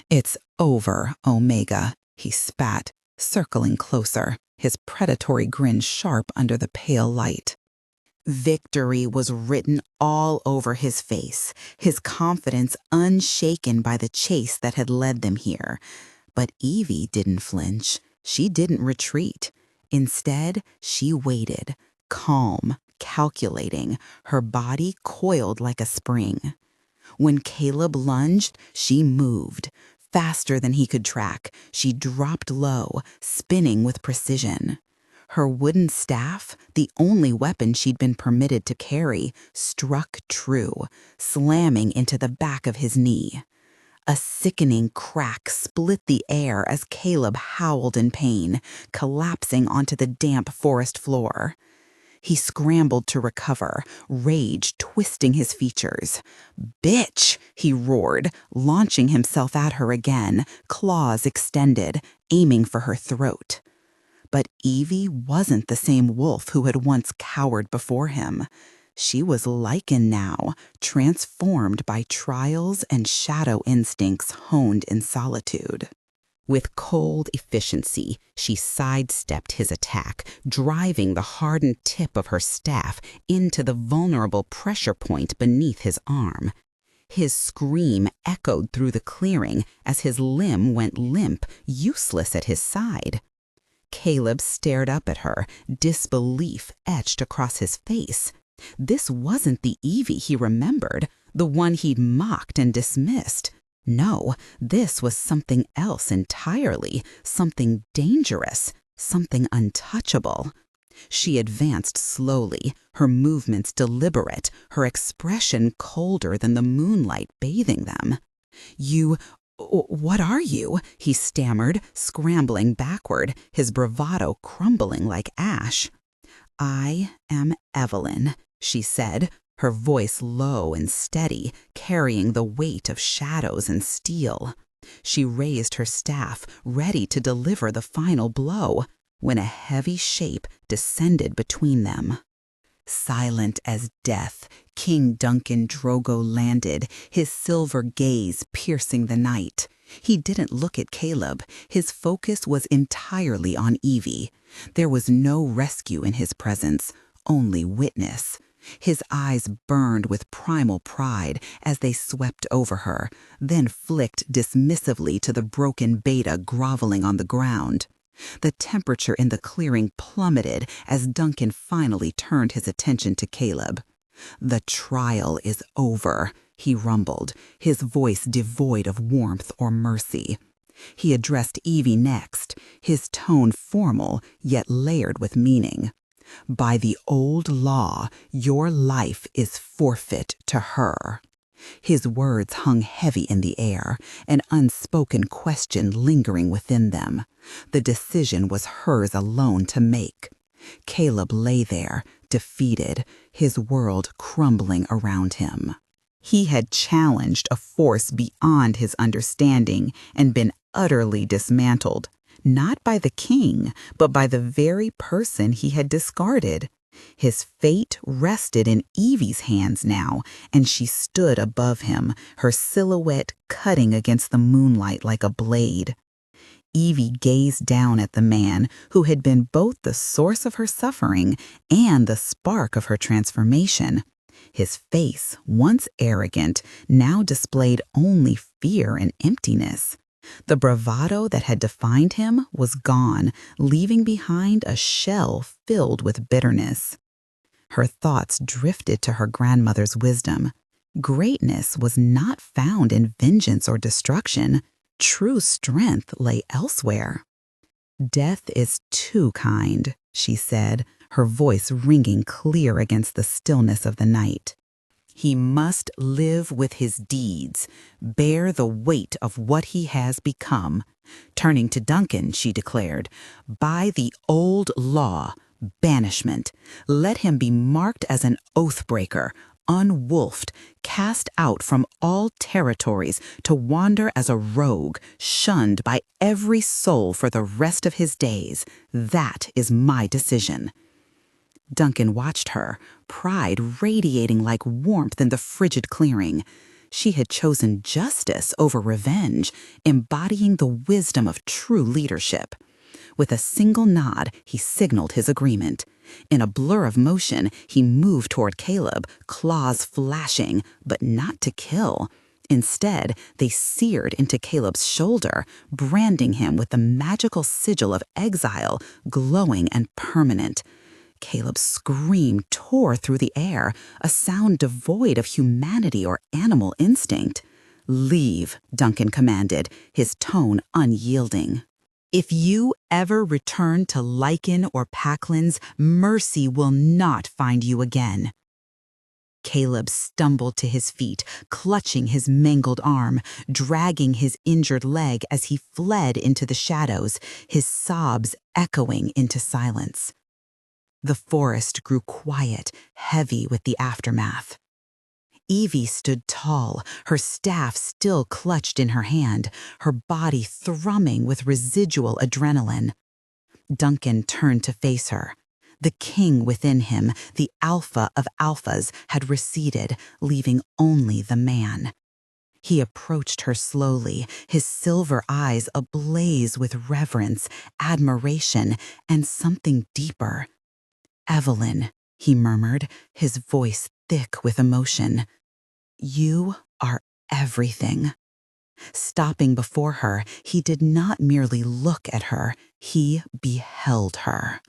"It's over, Omega," he spat, circling closer, his predatory grin sharp under the pale light. Victory was written all over his face, his confidence unshaken by the chase that had led them here. But Evie didn't flinch. She didn't retreat. Instead, she waited, calm, calculating, her body coiled like a spring. When Caleb lunged, she moved. Faster than he could track, she dropped low, spinning with precision. Her wooden staff, the only weapon she'd been permitted to carry, struck true, slamming into the back of his knee. A sickening crack split the air as Caleb howled in pain, collapsing onto the damp forest floor. He scrambled to recover, rage twisting his features. "Bitch!" he roared, launching himself at her again, claws extended, aiming for her throat. But Evie wasn't the same wolf who had once cowered before him. She was Lycan now, transformed by trials and shadow instincts honed in solitude. With cold efficiency, she sidestepped his attack, driving the hardened tip of her staff into the vulnerable pressure point beneath his arm. His scream echoed through the clearing as his limb went limp, useless at his side. Caleb stared up at her, disbelief etched across his face. This wasn't the Evie he remembered, the one he'd mocked and dismissed. No, this was something else entirely, something dangerous, something untouchable. She advanced slowly, her movements deliberate, her expression colder than the moonlight bathing them. What are you?" he stammered, scrambling backward, his bravado crumbling like ash. "I am Evelyn," she said, her voice low and steady, carrying the weight of shadows and steel. She raised her staff, ready to deliver the final blow, when a heavy shape descended between them. Silent as death, King Duncan Drogo landed, his silver gaze piercing the night. He didn't look at Caleb. His focus was entirely on Evie. There was no rescue in his presence, only witness. His eyes burned with primal pride as they swept over her, then flicked dismissively to the broken beta groveling on the ground. The temperature in the clearing plummeted as Duncan finally turned his attention to Caleb. "The trial is over," he rumbled, his voice devoid of warmth or mercy. He addressed Evie next, his tone formal yet layered with meaning. "By the old law, your life is forfeit to her." His words hung heavy in the air, an unspoken question lingering within them. The decision was hers alone to make. Caleb lay there, defeated, his world crumbling around him. He had challenged a force beyond his understanding and been utterly dismantled, not by the king, but by the very person he had discarded. His fate rested in Evie's hands now, and she stood above him, her silhouette cutting against the moonlight like a blade. Evie gazed down at the man who had been both the source of her suffering and the spark of her transformation. His face, once arrogant, now displayed only fear and emptiness. The bravado that had defined him was gone, leaving behind a shell filled with bitterness. Her thoughts drifted to her grandmother's wisdom. Greatness was not found in vengeance or destruction. True strength lay elsewhere. "Death is too kind," she said, her voice ringing clear against the stillness of the night. "He must live with his deeds, bear the weight of what he has become." Turning to Duncan, she declared, "By the old law, banishment. Let him be marked as an oath-breaker, unwolfed, cast out from all territories to wander as a rogue, shunned by every soul for the rest of his days. That is my decision." Duncan watched her, pride radiating like warmth in the frigid clearing. She had chosen justice over revenge, embodying the wisdom of true leadership. With a single nod, he signaled his agreement. In a blur of motion, he moved toward Caleb, claws flashing, but not to kill. Instead, they seared into Caleb's shoulder, branding him with the magical sigil of exile, glowing and permanent. Caleb's scream tore through the air, a sound devoid of humanity or animal instinct. "Leave," Duncan commanded, his tone unyielding. "If you ever return to Lycan or Packlands, mercy will not find you again." Caleb stumbled to his feet, clutching his mangled arm, dragging his injured leg as he fled into the shadows, his sobs echoing into silence. The forest grew quiet, heavy with the aftermath. Evie stood tall, her staff still clutched in her hand, her body thrumming with residual adrenaline. Duncan turned to face her. The king within him, the alpha of alphas, had receded, leaving only the man. He approached her slowly, his silver eyes ablaze with reverence, admiration, and something deeper. "Evelyn," he murmured, his voice thick with emotion. "You are everything." Stopping before her, he did not merely look at her, he beheld her.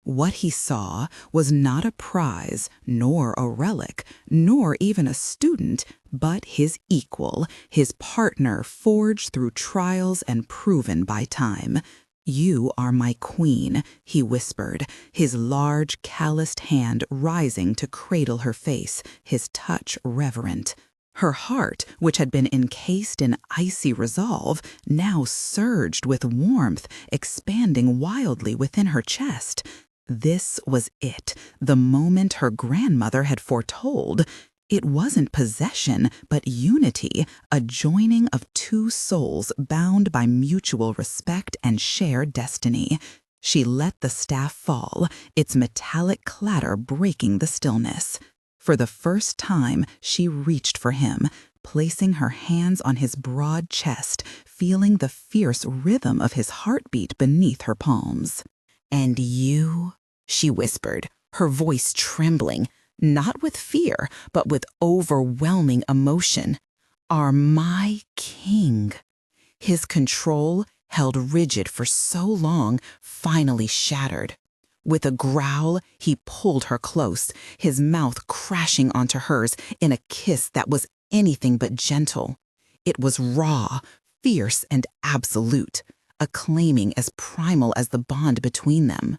What he saw was not a prize, nor a relic, nor even a student, but his equal, his partner forged through trials and proven by time. "You are my queen," he whispered, his large, calloused hand rising to cradle her face, his touch reverent. Her heart, which had been encased in icy resolve, now surged with warmth, expanding wildly within her chest. This was it, the moment her grandmother had foretold. It wasn't possession, but unity, a joining of two souls bound by mutual respect and shared destiny. She let the staff fall, its metallic clatter breaking the stillness. For the first time, she reached for him, placing her hands on his broad chest, feeling the fierce rhythm of his heartbeat beneath her palms. "And you," she whispered, her voice trembling, not with fear, but with overwhelming emotion, "are my king." His control, held rigid for so long, finally shattered. With a growl, he pulled her close, his mouth crashing onto hers in a kiss that was anything but gentle. It was raw, fierce, and absolute, acclaiming as primal as the bond between them.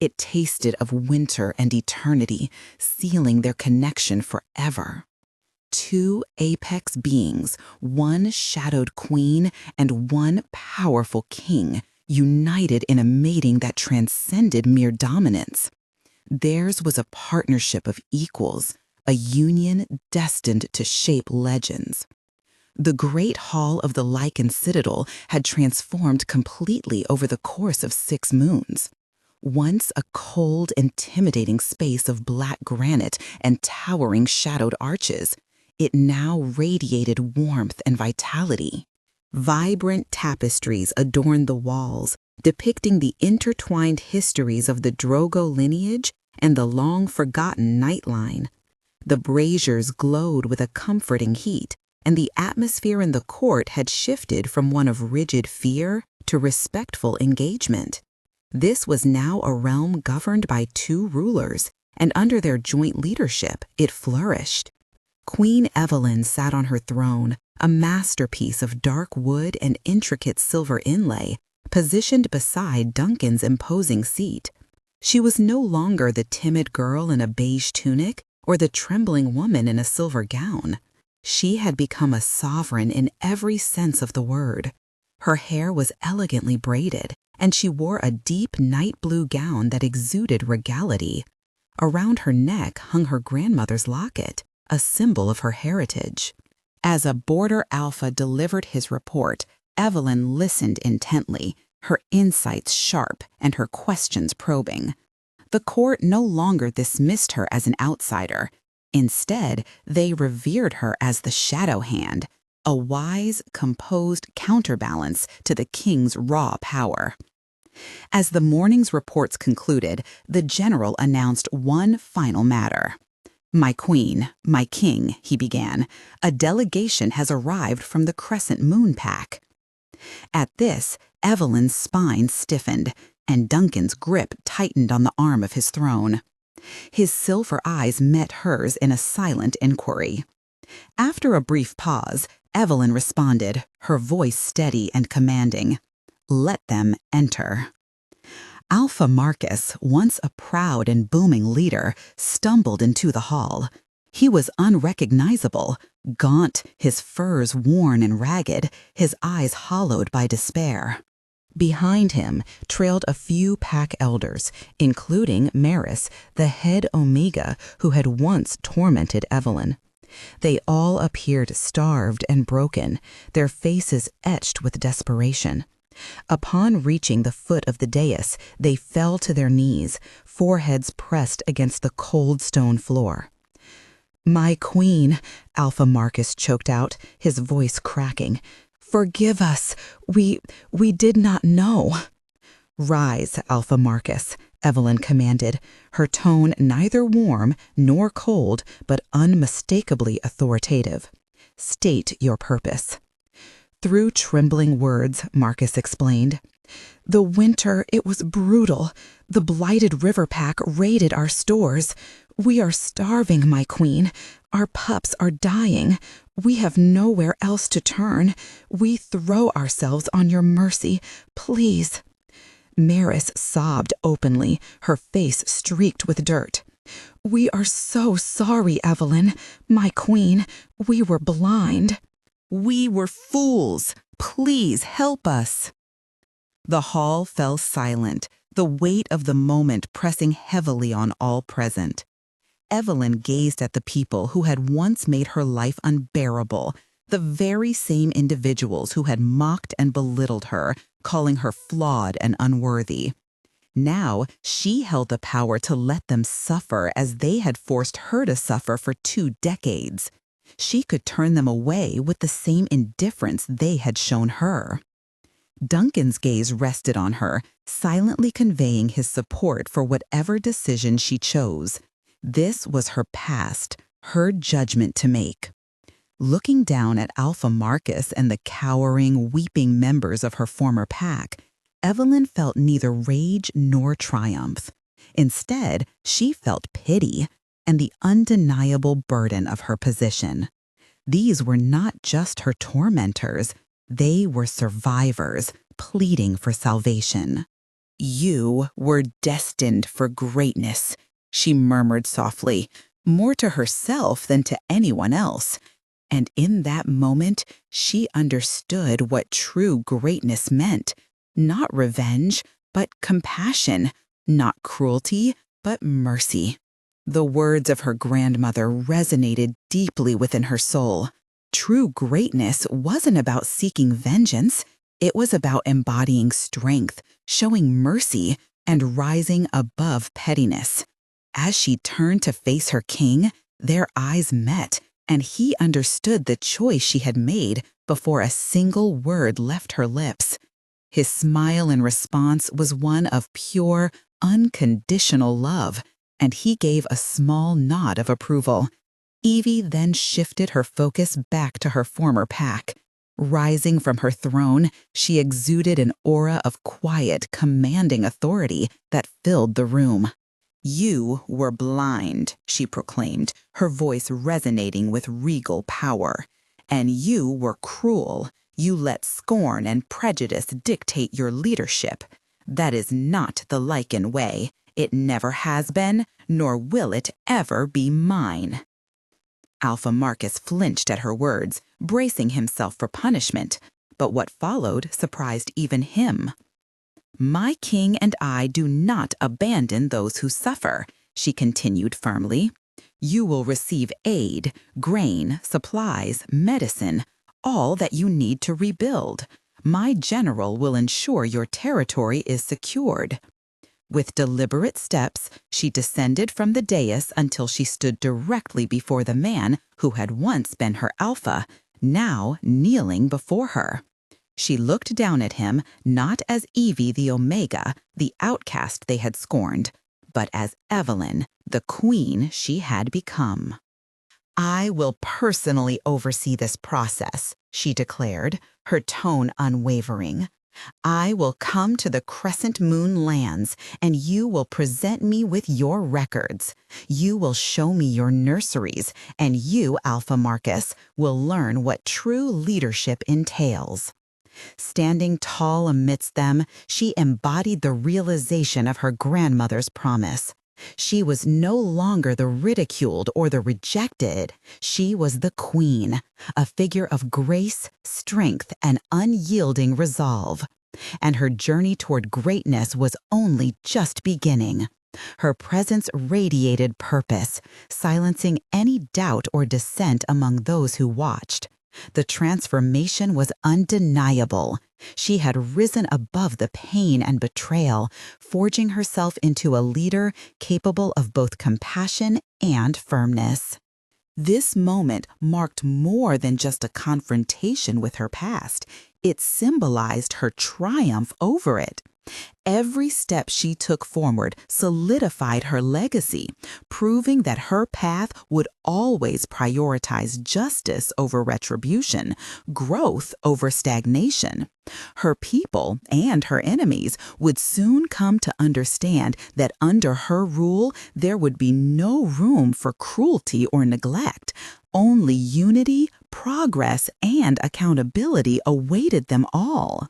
It tasted of winter and eternity, sealing their connection forever. Two apex beings, one shadowed queen and one powerful king, united in a mating that transcended mere dominance. Theirs was a partnership of equals, a union destined to shape legends. The great hall of the Lycan Citadel had transformed completely over the course of 6 moons. Once a cold, intimidating space of black granite and towering shadowed arches, it now radiated warmth and vitality. Vibrant tapestries adorned the walls, depicting the intertwined histories of the Drogo lineage and the long-forgotten nightline. The braziers glowed with a comforting heat, and the atmosphere in the court had shifted from one of rigid fear to respectful engagement. This was now a realm governed by 2 rulers, and under their joint leadership, it flourished. Queen Evelyn sat on her throne, a masterpiece of dark wood and intricate silver inlay, positioned beside Duncan's imposing seat. She was no longer the timid girl in a beige tunic or the trembling woman in a silver gown. She had become a sovereign in every sense of the word. Her hair was elegantly braided, and she wore a deep night blue gown that exuded regality. Around her neck hung her grandmother's locket, a symbol of her heritage. As a border alpha delivered his report, Evelyn listened intently, her insights sharp and her questions probing. The court no longer dismissed her as an outsider. Instead, they revered her as the shadow hand, a wise, composed counterbalance to the king's raw power. As the morning's reports concluded, the general announced one final matter. "My queen, my king," he began, "a delegation has arrived from the Crescent Moon Pack." At this, Evelyn's spine stiffened, and Duncan's grip tightened on the arm of his throne. His silver eyes met hers in a silent inquiry. After a brief pause, Evelyn responded, her voice steady and commanding, "Let them enter." Alpha Marcus, once a proud and booming leader, stumbled into the hall. He was unrecognizable, gaunt, his furs worn and ragged, his eyes hollowed by despair. Behind him trailed a few pack elders, including Maris, the head Omega who had once tormented Evelyn. They all appeared starved and broken, their faces etched with desperation. Upon reaching the foot of the dais, they fell to their knees, foreheads pressed against the cold stone floor. "My queen," Alpha Marcus choked out, his voice cracking. "Forgive us. We did not know." "Rise, Alpha Marcus," Evelyn commanded, her tone neither warm nor cold, but unmistakably authoritative. "State your purpose." Through trembling words, Marcus explained, "The winter, it was brutal. The blighted river pack raided our stores. We are starving, my queen. Our pups are dying. We have nowhere else to turn. We throw ourselves on your mercy. Please." Maris sobbed openly, her face streaked with dirt. "We are so sorry, Evelyn. My queen, we were blind." "We were fools. Please help us." The hall fell silent, the weight of the moment pressing heavily on all present. Evelyn gazed at the people who had once made her life unbearable, the very same individuals who had mocked and belittled her, calling her flawed and unworthy. Now she held the power to let them suffer as they had forced her to suffer for 2 decades. She could turn them away with the same indifference they had shown her. Duncan's gaze rested on her, silently conveying his support for whatever decision she chose. This was her past, her judgment to make. Looking down at Alpha Marcus and the cowering, weeping members of her former pack, Evelyn felt neither rage nor triumph. Instead, she felt pity and the undeniable burden of her position. These were not just her tormentors, they were survivors pleading for salvation. "You were destined for greatness," she murmured softly, more to herself than to anyone else. And in that moment, she understood what true greatness meant. Not revenge, but compassion. Not cruelty, but mercy. The words of her grandmother resonated deeply within her soul. True greatness wasn't about seeking vengeance. It was about embodying strength, showing mercy, and rising above pettiness. As she turned to face her king, their eyes met, and he understood the choice she had made before a single word left her lips. His smile in response was one of pure, unconditional love, and he gave a small nod of approval. Evie then shifted her focus back to her former pack. Rising from her throne, she exuded an aura of quiet, commanding authority that filled the room. "You were blind," she proclaimed, her voice resonating with regal power. "And you were cruel. You let scorn and prejudice dictate your leadership. That is not the Lycan way. It never has been, nor will it ever be mine." Alpha Marcus flinched at her words, bracing himself for punishment, but what followed surprised even him. "My king and I do not abandon those who suffer," she continued firmly. "You will receive aid, grain, supplies, medicine, all that you need to rebuild. My general will ensure your territory is secured." With deliberate steps, she descended from the dais until she stood directly before the man who had once been her alpha, now kneeling before her. She looked down at him not as Evie the Omega, the outcast they had scorned, but as Evelyn, the queen she had become. "I will personally oversee this process," she declared, her tone unwavering. "I will come to the Crescent Moon lands, and you will present me with your records. You will show me your nurseries, and you, Alpha Marcus, will learn what true leadership entails." Standing tall amidst them, she embodied the realization of her grandmother's promise. She was no longer the ridiculed or the rejected. She was the queen, a figure of grace, strength, and unyielding resolve. And her journey toward greatness was only just beginning. Her presence radiated purpose, silencing any doubt or dissent among those who watched. The transformation was undeniable. She had risen above the pain and betrayal, forging herself into a leader capable of both compassion and firmness. This moment marked more than just a confrontation with her past. It symbolized her triumph over it. Every step she took forward solidified her legacy, proving that her path would always prioritize justice over retribution, growth over stagnation. Her people and her enemies would soon come to understand that under her rule there would be no room for cruelty or neglect. Only unity, progress, and accountability awaited them all.